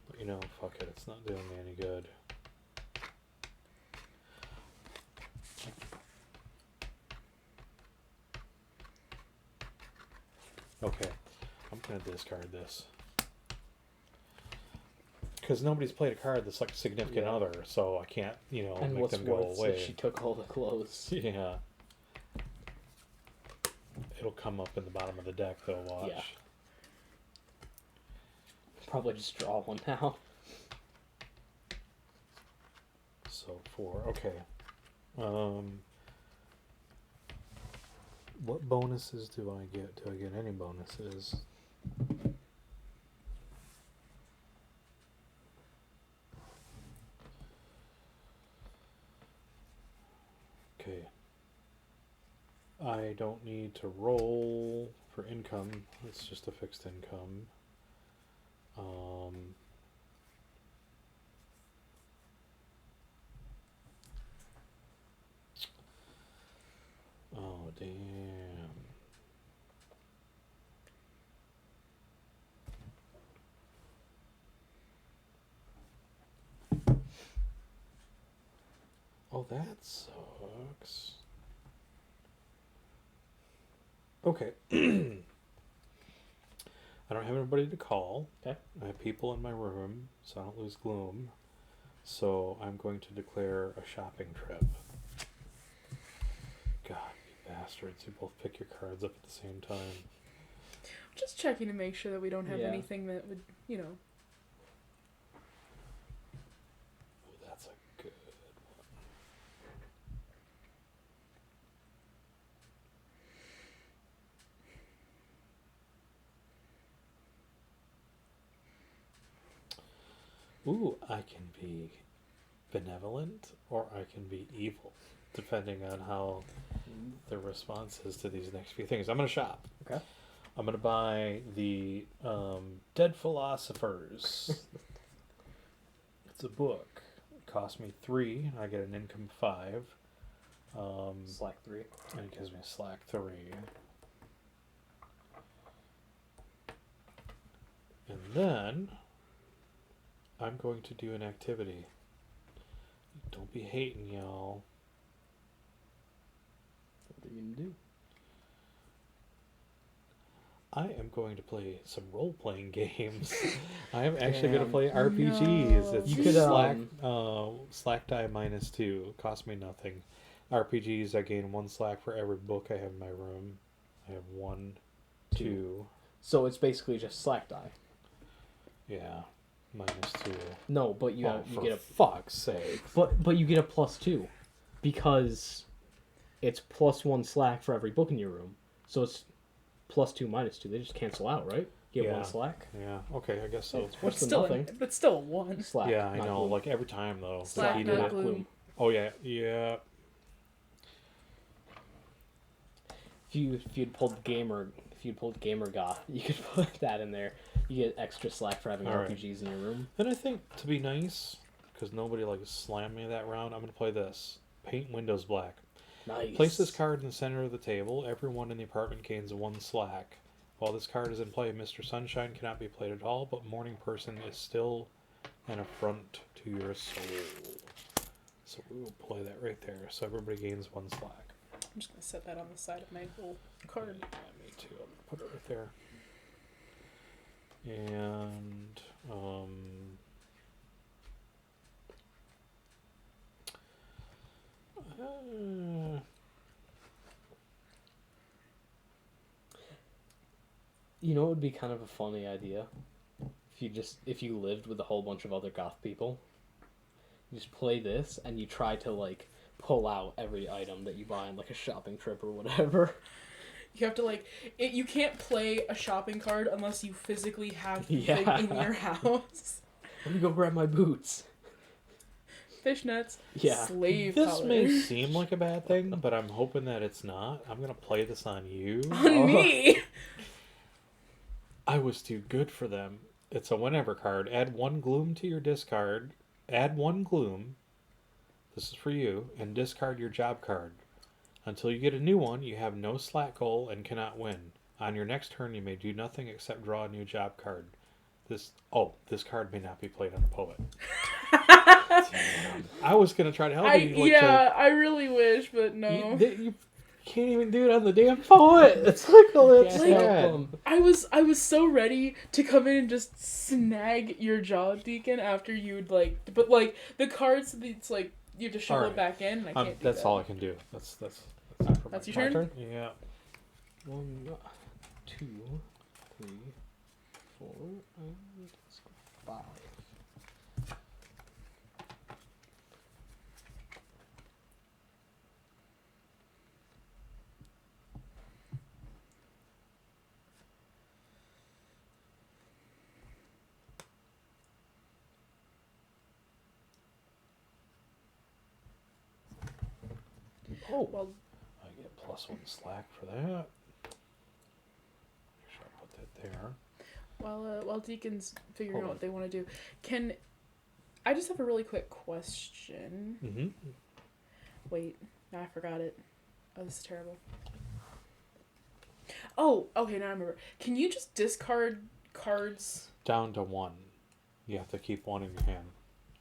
But you know, fuck it. It's not doing me any good. Okay. I'm going to discard this. Because nobody's played a card that's like a significant other, so I can't, you know, And make what's them go worse away. is she took all the clothes. Yeah. It'll come up in the bottom of the deck, though, watch. Yeah. Probably just draw one now. So 4, okay. What bonuses do I get? Do I get any bonuses? Okay. I don't need to roll for income. It's just a fixed income. Oh, damn. Oh, that sucks. Okay. I don't have anybody to call. Okay. I have people in my room, so I don't lose gloom. So I'm going to declare a shopping trip. God, you bastards. You both pick your cards up at the same time. Just checking to make sure that we don't have Yeah. anything that would, you know. Oh, that's a good one. Ooh, I can be benevolent or I can be evil, depending on how the response is to these next few things. I'm going to shop. Okay. I'm going to buy the Dead Philosophers. It's a book. It cost me 3. I get an income 5. Slack 3. And it gives me a slack 3. And then I'm going to do an activity. Don't be hating, y'all. What are you going to do? I am going to play some role-playing games. I am actually going to Damn. play RPGs. No. It's You could, slack die -2. Cost me nothing. RPGs, I gain 1 slack for every book I have in my room. I have 1, 2. So it's basically just slack die. Yeah, -2. No, but you For get a fuck's sake. but you get a +2 because it's +1 slack for every book in your room. So it's +2 -2. They just cancel out, right? Get Yeah. 1 slack. Yeah, okay, I guess so. It's worse than Still, nothing. but still one. Slack. Yeah, I not know. gloom. Like every time though. Slack, he not did it. gloom. Oh yeah, yeah. If you'd pulled gamer goth, you could put that in there. You get extra slack for having All right. RPGs in your room. Then I think to be nice, because nobody like slammed me that round, I'm gonna play this. Paint windows black. Nice. Place this card in the center of the table. Everyone in the apartment gains 1 slack. While this card is in play, Mr. Sunshine cannot be played at all, but Morning Person is still an affront to your soul. So we will play that right there. So everybody gains 1 slack. I'm just gonna set that on the side of my little card. Yeah, me too. I'm gonna put it right there. And You know, it would be kind of a funny idea if you lived with a whole bunch of other goth people. You just play this and you try to like pull out every item that you buy on like a shopping trip or whatever. You have to you can't play a shopping card unless you physically have the Yeah. thing in your house. Let me go grab my boots. Fishnets. Yeah. Slave this colors. may seem like a bad thing, but I'm hoping that it's not. I'm gonna play this on you. On me. I was too good for them. It's a whenever card. Add 1 gloom to your discard. Add 1 gloom. This is for you. And discard your job card. Until you get a new one, you have no slack goal and cannot win. On your next turn, you may do nothing except draw a new job card. This card may not be played on a poet. I was gonna try to help you. I really wish, but no. You can't even do it on the damn poet. It's like, oh, that's sad. I was so ready to come in and just snag your job, Deacon, after you'd but the cards, it's like you have to shuffle it back in. And I can't do that's that. all I can do. That's That's your turn? Yeah. 1, 2, 3, 4, and 5. Oh, Well, I get +1 slack for that. Make sure I put that there. while Deacon's figuring Hold out on. what they want to do, I just have a really quick question. Mm-hmm. Wait, no, I forgot it. Oh, this is terrible. Oh, okay, now I remember. Can you just discard cards? Down to 1. You have to keep 1 in your hand.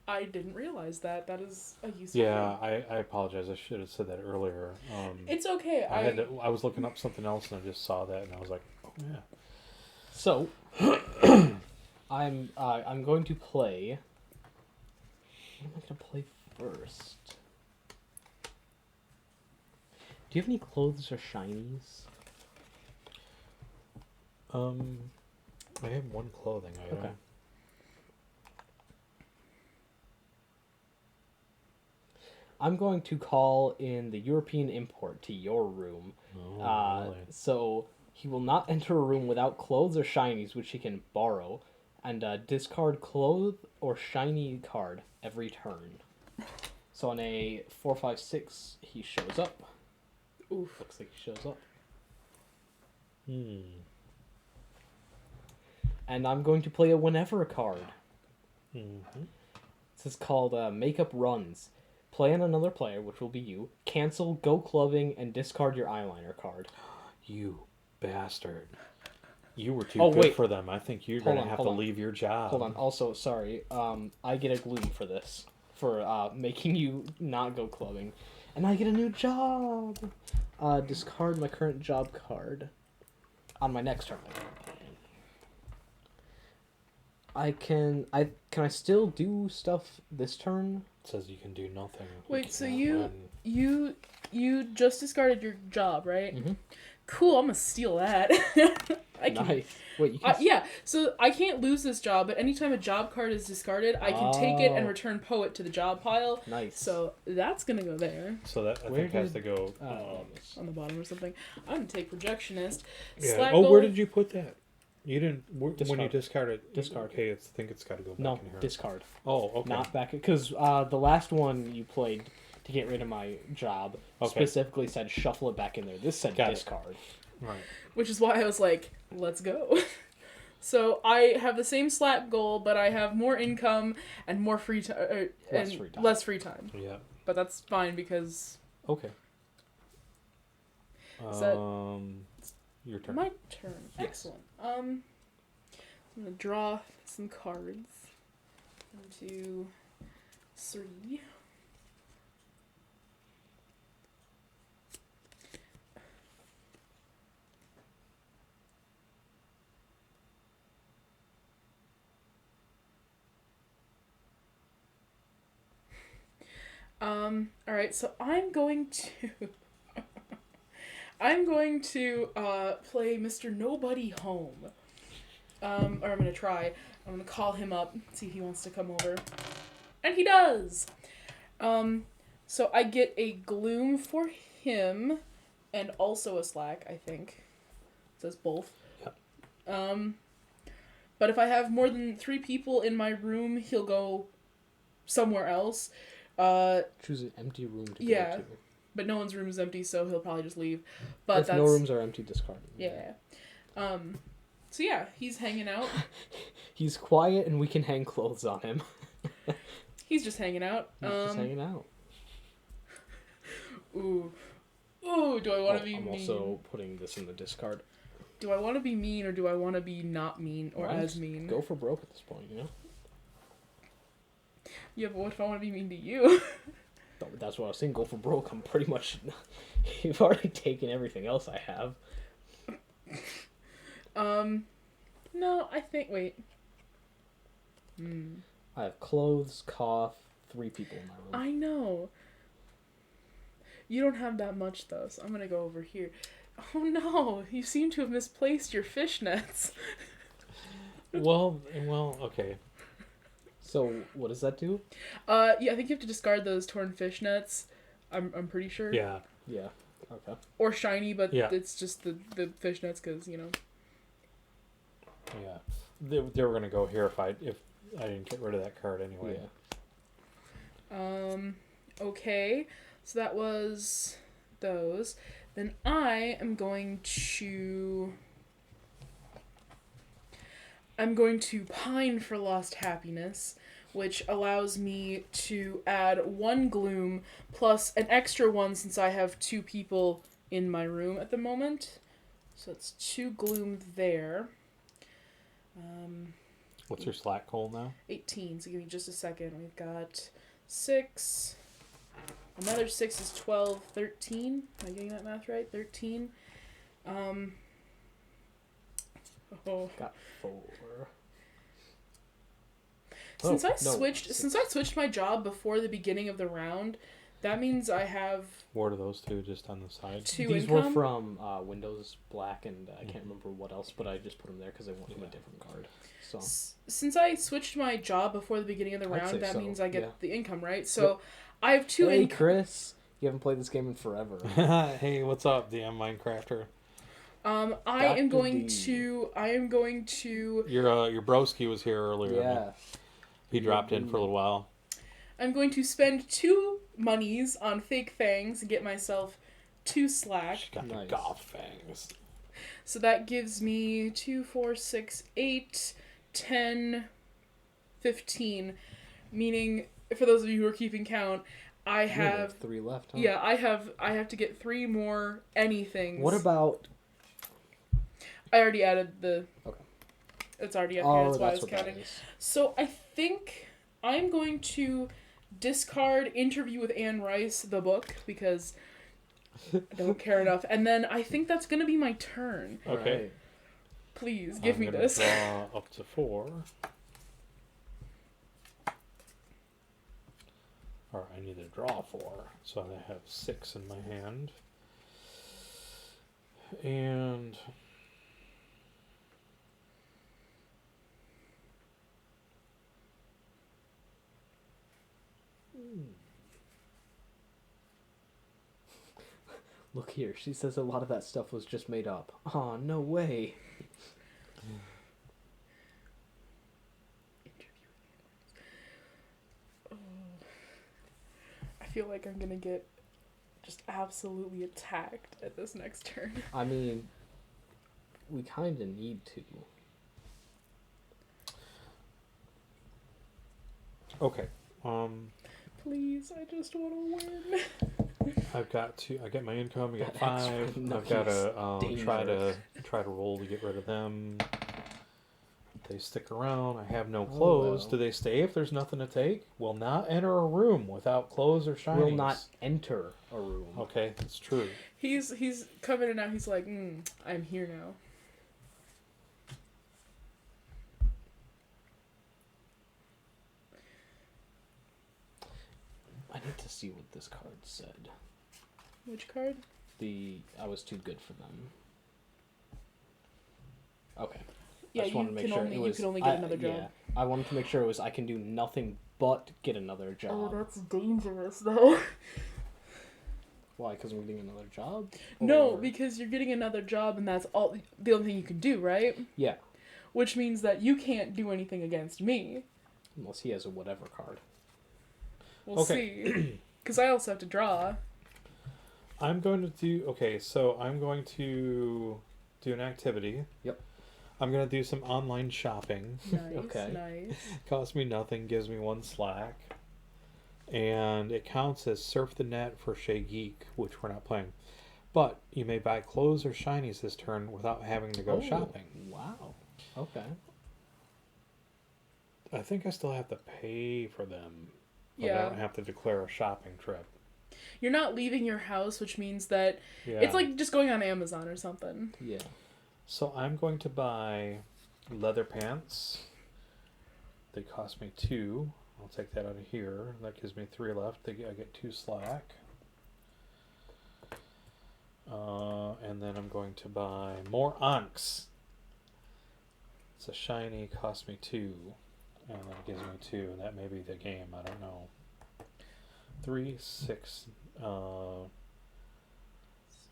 I didn't realize that. That is a useful Yeah, thing. I apologize. I should have said that earlier. It's okay. I was looking up something else and I just saw that and I was like, oh yeah. So, I'm going to play. What am I going to play first? Do you have any clothes or shinies? I have 1 clothing item. Okay. I'm going to call in the European import to your room. Oh, really? So he will not enter a room without clothes or shinies, which he can borrow, and discard clothes or shiny card every turn. So on a 4, 5, 6, he shows up. Oof. Looks like he shows up. And I'm going to play a whenever card. Mm-hmm. This is called Makeup Runs. Play on another player, which will be you. Cancel, go clubbing, and discard your eyeliner card. You bastard. You were too Oh, good wait. for them. I think you're going to have to hold on. leave your job. Hold on. Also, sorry. I get a gloom for this. For making you not go clubbing. And I get a new job! Discard my current job card. On my next turn. Can I still do stuff this turn? It says you can do nothing. Wait, so cannot win. you just discarded your job, right? Mm-hmm. Cool, I'm gonna steal that. I can. Nice. Wait, you can... Yeah, so I can't lose this job, but anytime a job card is discarded, I can take it and return poet to the job pile. Nice. So that's gonna go there. So that I Where think has to did- go. On the bottom or something. I'm gonna take projectionist. Yeah. Slack Oh, goal- where did you put that? You didn't. When you Discard. discard it. Discard. Okay, I think it's got to go back No, in here. discard. Oh, okay. Not back because the last one you played to get rid of my job specifically said shuffle it back in there. This said Got it. discard. Right. Which is why I was like, let's go. So I have the same Slack goal, but I have more income and more free time, less free time. Yeah. But that's fine because Okay. Is that- Your turn. my turn. Yes. Excellent. I'm gonna draw some cards. 1, 2, 3. Alright, so I'm going to play Mr. Nobody Home. Or I'm gonna try. I'm gonna call him up, see if he wants to come over. And he does! So I get a gloom for him, and also a slack, I think. It says both. Yep. But if I have more than 3 people in my room, he'll go somewhere else. Choose an empty room to Yeah. go to. But no one's room is empty, so he'll probably just leave. But If that's no rooms are empty, discard. yeah. So yeah, he's hanging out. He's quiet and we can hang clothes on him. He's just hanging out. He's just hanging out. Ooh. Ooh, do I want to be I'm mean? also putting this in the discard. Do I want to be mean or do I want to be not mean or Well, as mean? Go for broke at this point, you know? Yeah, but what if I want to be mean to you? That's what I was saying. Go for broke. I'm pretty much... You've already taken everything else I have. No, I think... Wait. I have clothes, cough, 3 people in my room. I know. You don't have that much, though, so I'm going to go over here. Oh, no. You seem to have misplaced your fishnets. Well, okay. So, what does that do? Yeah, I think you have to discard those torn fishnets. I'm pretty sure. Yeah. Yeah. Okay. Or shiny, but Yeah. it's just the fishnets because, you know. Yeah. They were going to go here if I didn't get rid of that card anyway. Yeah. Okay. So that was those. Then I am going to pine for lost happiness, which allows me to add 1 gloom plus an extra 1 since I have 2 people in my room at the moment. So it's 2 gloom there. What's your slack goal now? 18, so give me just a second. We've got 6. Another 6 is 12, 13. Am I getting that math right? 13. Oh. Got 4. Since I switched my job before the beginning of the round, that means I have What are those two just on the side? 2 These income. were from Windows Black, and I can't remember what else, but I just put them there because I wanted a different card. So Since I switched my job before the beginning of the I'd say round, that so, means I get yeah. the income, right? So I have 2 hey, income. Chris, you haven't played this game in forever. Hey, what's up, DM Minecrafter? I am going to Your broski was here earlier. Yeah. He dropped in for a little while. I'm going to spend 2 monies on fake fangs and get myself 2 slack. She got the Nice. goth fangs. So that gives me 2, 4, 6, 8, 10, 15. Meaning, for those of you who are keeping count, I You only have 3 left, huh? yeah, I have to get 3 more anythings. What about... I already added the... Okay. It's already up here, Oh, that's why I that's was what that counting. is. So I think I'm going to discard Interview with Anne Rice, the book, because I don't care enough. And then I think that's going to be my turn. Okay. Right. Please, give I'm me gonna this. Draw up to 4. Or I need to draw 4, so I have 6 in my hand. And Look here, she says a lot of that stuff was just made up. Aw, no way. I feel like I'm going to get just absolutely attacked at this next turn. I mean, we kind of need to. okay. Please, I just want to win. I get my income. I got That 5. extra I've got to numbers. try to roll to get rid of them. They stick around. I have no Oh, clothes. well. Do they stay if there's nothing to take? Will not enter a room without clothes or shinings. Will not enter a room. Okay, that's true. He's coming in now. He's like, I'm here now. I need to see what this card said. Which card? I was too good for them. Okay. Yeah, I just you wanted to make can sure only it was, you can only get another job. Yeah, I wanted to make sure it was I can do nothing but get another job. Oh, that's dangerous, though. Why? Because I'm getting another job? No, Or- because you're getting another job, and that's the only thing you can do, right? Yeah, Which means that you can't do anything against me. unless he has a whatever card. We'll see. Because I also have to draw. I'm going to do... Okay, so I'm going to do an activity. Yep. I'm going to do some online shopping. Nice, Okay. nice. Costs me nothing, gives me 1 slack. And it counts as Surf the Net for Chez Geek, which we're not playing. But you may buy clothes or shinies this turn without having to go Oh, shopping. Wow. Okay. I think I still have to pay for them. But I Yeah. don't have to declare a shopping trip. You're not leaving your house, which means that Yeah. it's like just going on Amazon or something. Yeah. So I'm going to buy leather pants. They cost me 2. I'll take that out of here. That gives me 3 left. I get 2 slack. And then I'm going to buy more Ankhs. It's a shiny, cost me 2. And then it gives me 2, and that may be the game, I don't know. 3, 6,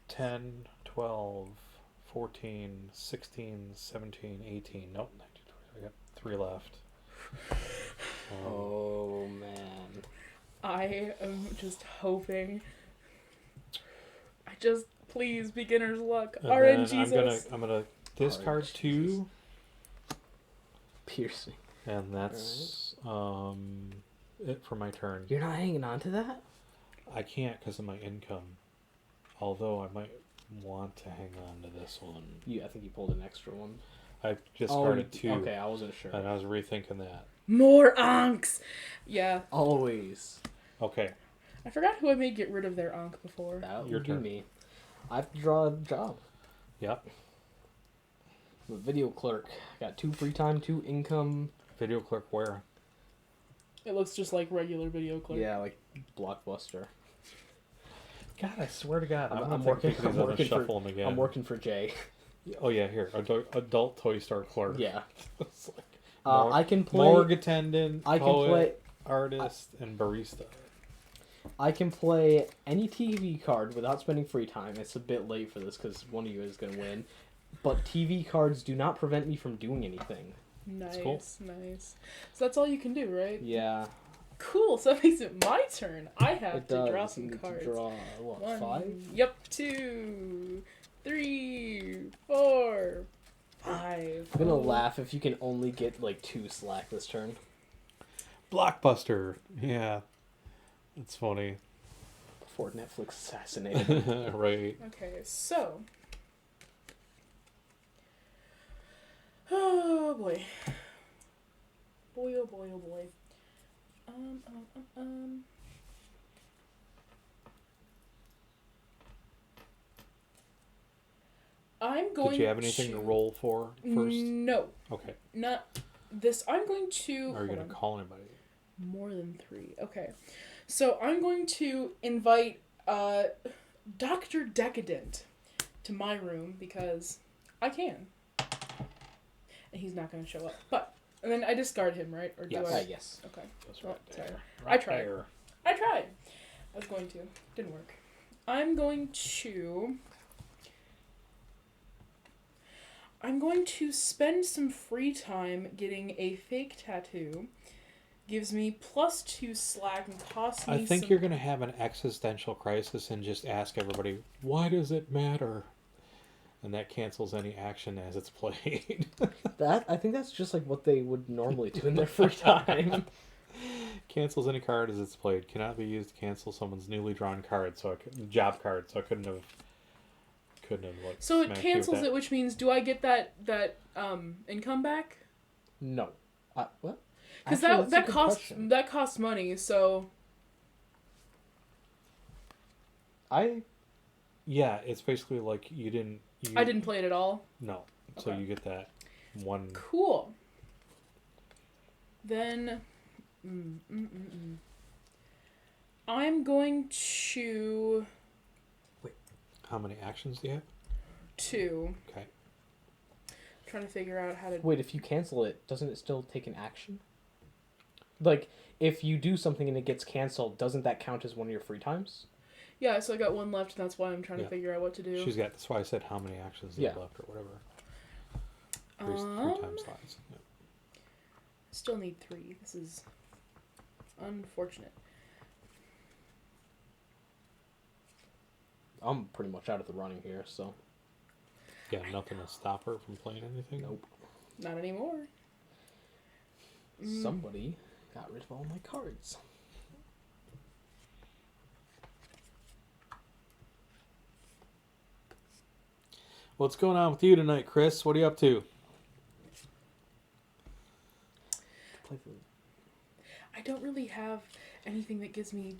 10, 12, 14, 16, 17, 18. Nope, 19, 20. I got 3 left. Oh man. I am just hoping. Please, beginner's luck. And RNGesus. then I'm gonna discard RNGesus. 2, Piercing. and that's it for my turn. You're not hanging on to that? I can't because of my income. Although I might want to hang on to this one. I think you pulled an extra one. I discarded 2. Okay, I wasn't sure. And I was rethinking that. More Ankhs! Yeah. Always. Okay. I forgot who I made get rid of their Ankh before. That Your would be turn. me. I have to draw a job. Yep. I'm a video clerk. Got 2 free time, 2 income. Video clerk where? It looks just like regular video clip. Yeah, like Blockbuster. God, I swear to God, I'm working for shuffle them again. I'm working for Jay. Oh yeah, here, adult toy store clerk. Yeah. It's like I can play. morgue attendant, I can poet, play. artist, and barista. I can play any TV card without spending free time. It's a bit late for this because one of you is going to win. But TV cards do not prevent me from doing anything. Nice, cool. nice. So that's all you can do, right? Yeah. Cool, so that makes it my turn. I have It to does. draw You some need to cards. draw, what, 1, 5? Yep, 2, 3, 4, 5. I'm going to laugh if you can only get, like, 2 slack this turn. Blockbuster. Yeah. It's funny. Before Netflix assassinated. Right. Okay, so. Oh boy. Boy, oh boy, oh boy. I'm going to... Did you have anything to roll for first? No. Okay. Not this. I'm going to... Are you hold going on. to call anybody? More than 3. Okay. So I'm going to invite Dr. Decadent to my room because I can. And he's not going to show up. But, and then I discard him, right? Or do Yes. I? Yes. Okay. That's Oh, right sorry. there. I tried. there. I tried. I was going to. Didn't work. I'm going to spend some free time getting a fake tattoo. Gives me +2 slack and costs me I think some... you're going to have an existential crisis and just ask everybody, why does it matter? And that cancels any action as it's played. I think that's just like what they would normally do in their free time. Cancels any card as it's played. Cannot be used to cancel someone's newly drawn card, job card. So I couldn't have like. So it smacked you with cancels that. it, which means do I get that income back? No. What? Because Actually, that's a that good costs question. that costs money. So Yeah, it's basically like you didn't. I didn't play it at all. No, so Okay. you get that one. Cool. Then, I'm going to How many actions do you have? 2. Okay. Trying to figure out how to. Wait, if you cancel it, doesn't it still take an action? Like, if you do something and it gets canceled, doesn't that count as one of your free times? Yeah, so I got 1 left, and that's why I'm trying Yeah. to figure out what to do. She's got. That's why I said how many actions do you have Yeah. left or whatever. Three time slots. Yeah. Still need 3. This is unfortunate. I'm pretty much out of the running here, so. Yeah, nothing to stop her from playing anything. Nope. Not anymore. Somebody got rid of all my cards. What's going on with you tonight, Chris? What are you up to? I don't really have anything that gives me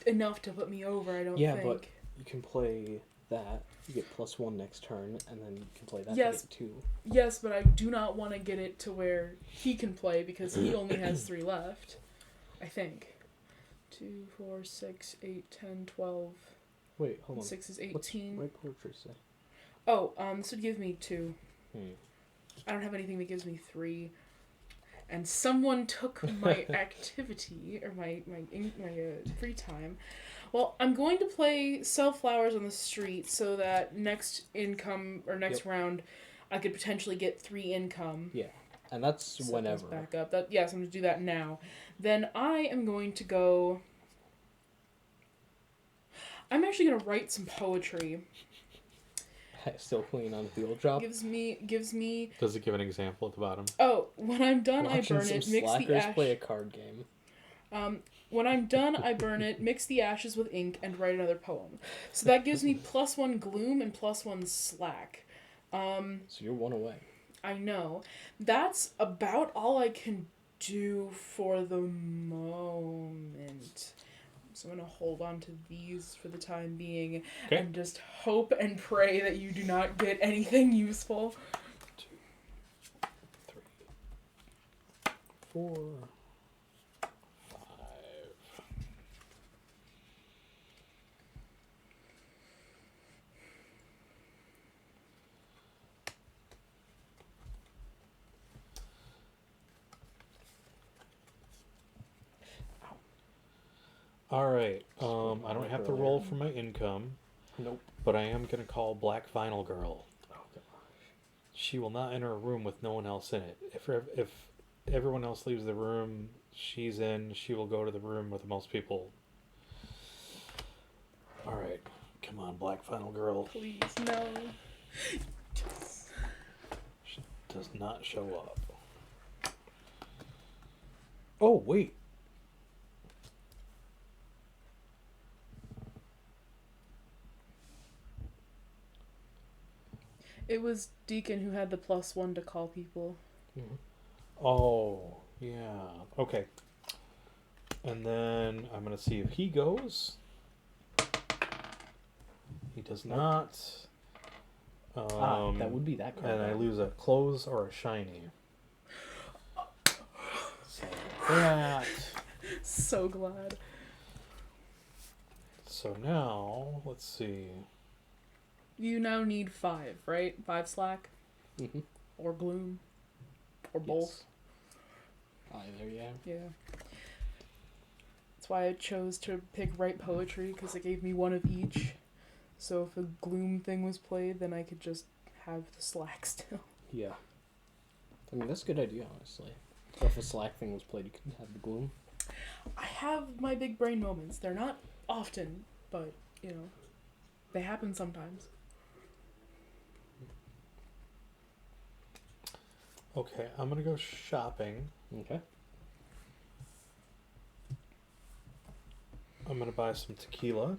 enough to put me over, I don't think. Yeah, but you can play that. You get +1 next turn, and then you can play that to get 2. Yes, but I do not want to get it to where he can play because he only has 3 left. I think. 2, 4, 6, 8, 10, 12. Wait, hold on. 6 is 18. What's right poetry say? Oh, this would give me 2. Hmm. I don't have anything that gives me 3. And someone took my activity, or my free time. Well, I'm going to play Sell Flowers on the Street so that next income, or next round, I could potentially get 3 income. Yeah, and that's whenever. Back up. Yes, I'm going to do that now. Then I am going to go... I'm actually going to write some poetry. Still clinging on to the old job. Gives me. Does it give an example at the bottom? Oh, when I'm done, Watching I burn it. some Mix the slackers ash. play a card game. When I'm done, I burn it. Mix the ashes with ink and write another poem. So that gives me +1 gloom and +1 slack. So you're 1 away. I know. That's about all I can do for the moment. So I'm going to hold on to these for the time being and just hope and pray that you do not get anything useful. 2, 3, 4, 5. Alright, I don't have to roll for my income. Nope. But I am going to call Black Vinyl Girl. Oh, gosh. She will not enter a room with no one else in it. If everyone else leaves the room she's in, she will go to the room with the most people. Alright, come on, Black Vinyl Girl. Please, no. She does not show up. Oh, wait. It was Deacon who had the +1 to call people. Mm-hmm. Oh, yeah. Okay. And then I'm going to see if he goes. He does not. That would be that card. And I lose a close or a shiny. So that. So glad. So now, let's see. You now need 5, right? 5 slack? Mm-hmm. Or gloom? Or both? Either, yeah. Yeah. That's why I chose to pick write poetry, because it gave me 1 of each. So if a gloom thing was played, then I could just have the slack still. Yeah. I mean, that's a good idea, honestly. So if a slack thing was played, you could have the gloom. I have my big brain moments. They're not often, but, you know, they happen sometimes. Okay, I'm going to go shopping. Okay. I'm going to buy some tequila.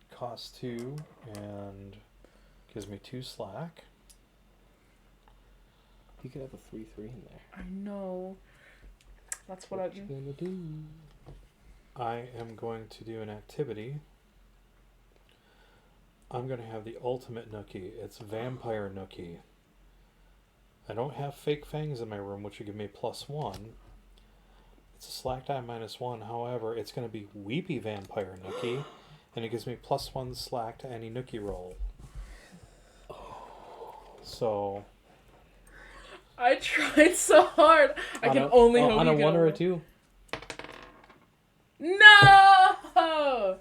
Costs 2 and gives me 2 slack. You could have a 3-3 in there. I know. That's what you gonna do? I am going to do an activity. I'm going to have the ultimate nookie. It's Vampire Nookie. I don't have fake fangs in my room, which would give me +1. It's a slack die -1. However, it's going to be Weepy Vampire Nookie, and it gives me +1 slack to any nookie roll. So I tried so hard. I can only hope on you a get 1 or a over. 2. No!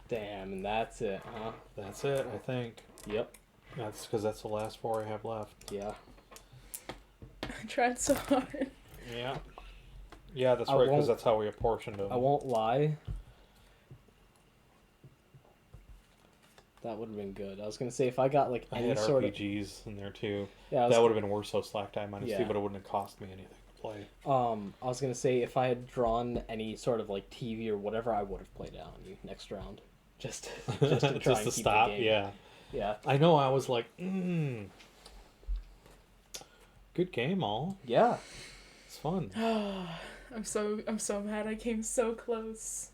Damn, and that's it, huh? that's it, I think. Yep. That's because that's the last 4 I have left. Yeah. I tried so hard. Yeah. Yeah, that's I right, because won't- that's how we apportioned them. I won't lie. That would have been good. I was gonna say if I got like I any had sort of RPGs in there too. yeah, That would have been worse, so slack die -2, Yeah. but it wouldn't have cost me anything to play. I was gonna say if I had drawn any sort of like TV or whatever, I would have played it on you next round, just to try Just and to keep stop, the game. yeah. Yeah. I know I was like, good game, all. Yeah. It's fun. I'm so mad. I came so close.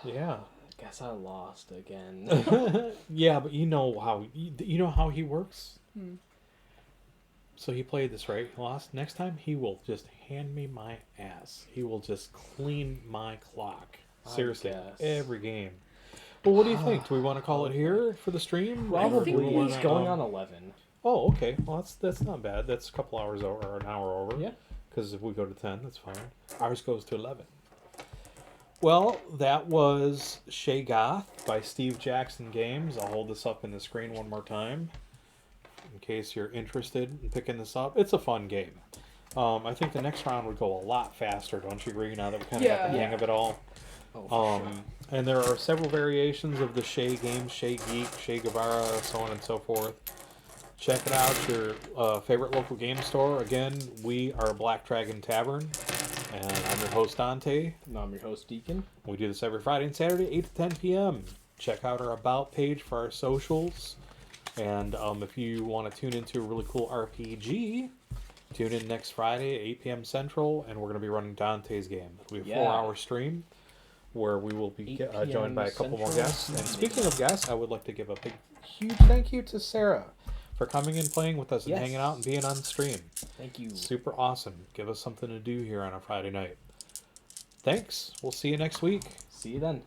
Yeah. Guess I lost again. Yeah, but you know how he works. Hmm. So he played this right. He lost. Next time he will just hand me my ass. He will just clean my clock. Seriously, guess. every game. Well, what do you think? Do we want to call it here for the stream? Probably. Or do we wanna, It's going on 11. Oh, okay. Well, that's not bad. That's a couple hours over, or an hour over. Yeah. Because if we go to 10, that's fine. Ours goes to 11. Well, that was Chez Goth by Steve Jackson Games. I'll hold this up in the screen one more time in case you're interested in picking this up. It's a fun game. I think the next round would go a lot faster, don't you agree, now that we kind of got the hang of it all? Oh, for sure. And there are several variations of the Chez games, Chez Geek, Che Guevara, so on and so forth. Check it out, your favorite local game store. Again, we are Black Dragon Tavern, and I'm your host, Dante. And I'm your host, Deacon. We do this every Friday and Saturday, 8 to 10 p.m. Check out our About page for our socials. And if you want to tune into a really cool RPG, tune in next Friday at 8 p.m. Central, and we're going to be running Dante's game. It'll be a 4-hour stream where we will be joined by a couple more guests. And speaking of guests, I would like to give a big, huge thank you to Sarah for coming and playing with us and hanging out and being on stream. Thank you. Super awesome. Give us something to do here on a Friday night. Thanks. We'll see you next week. See you then.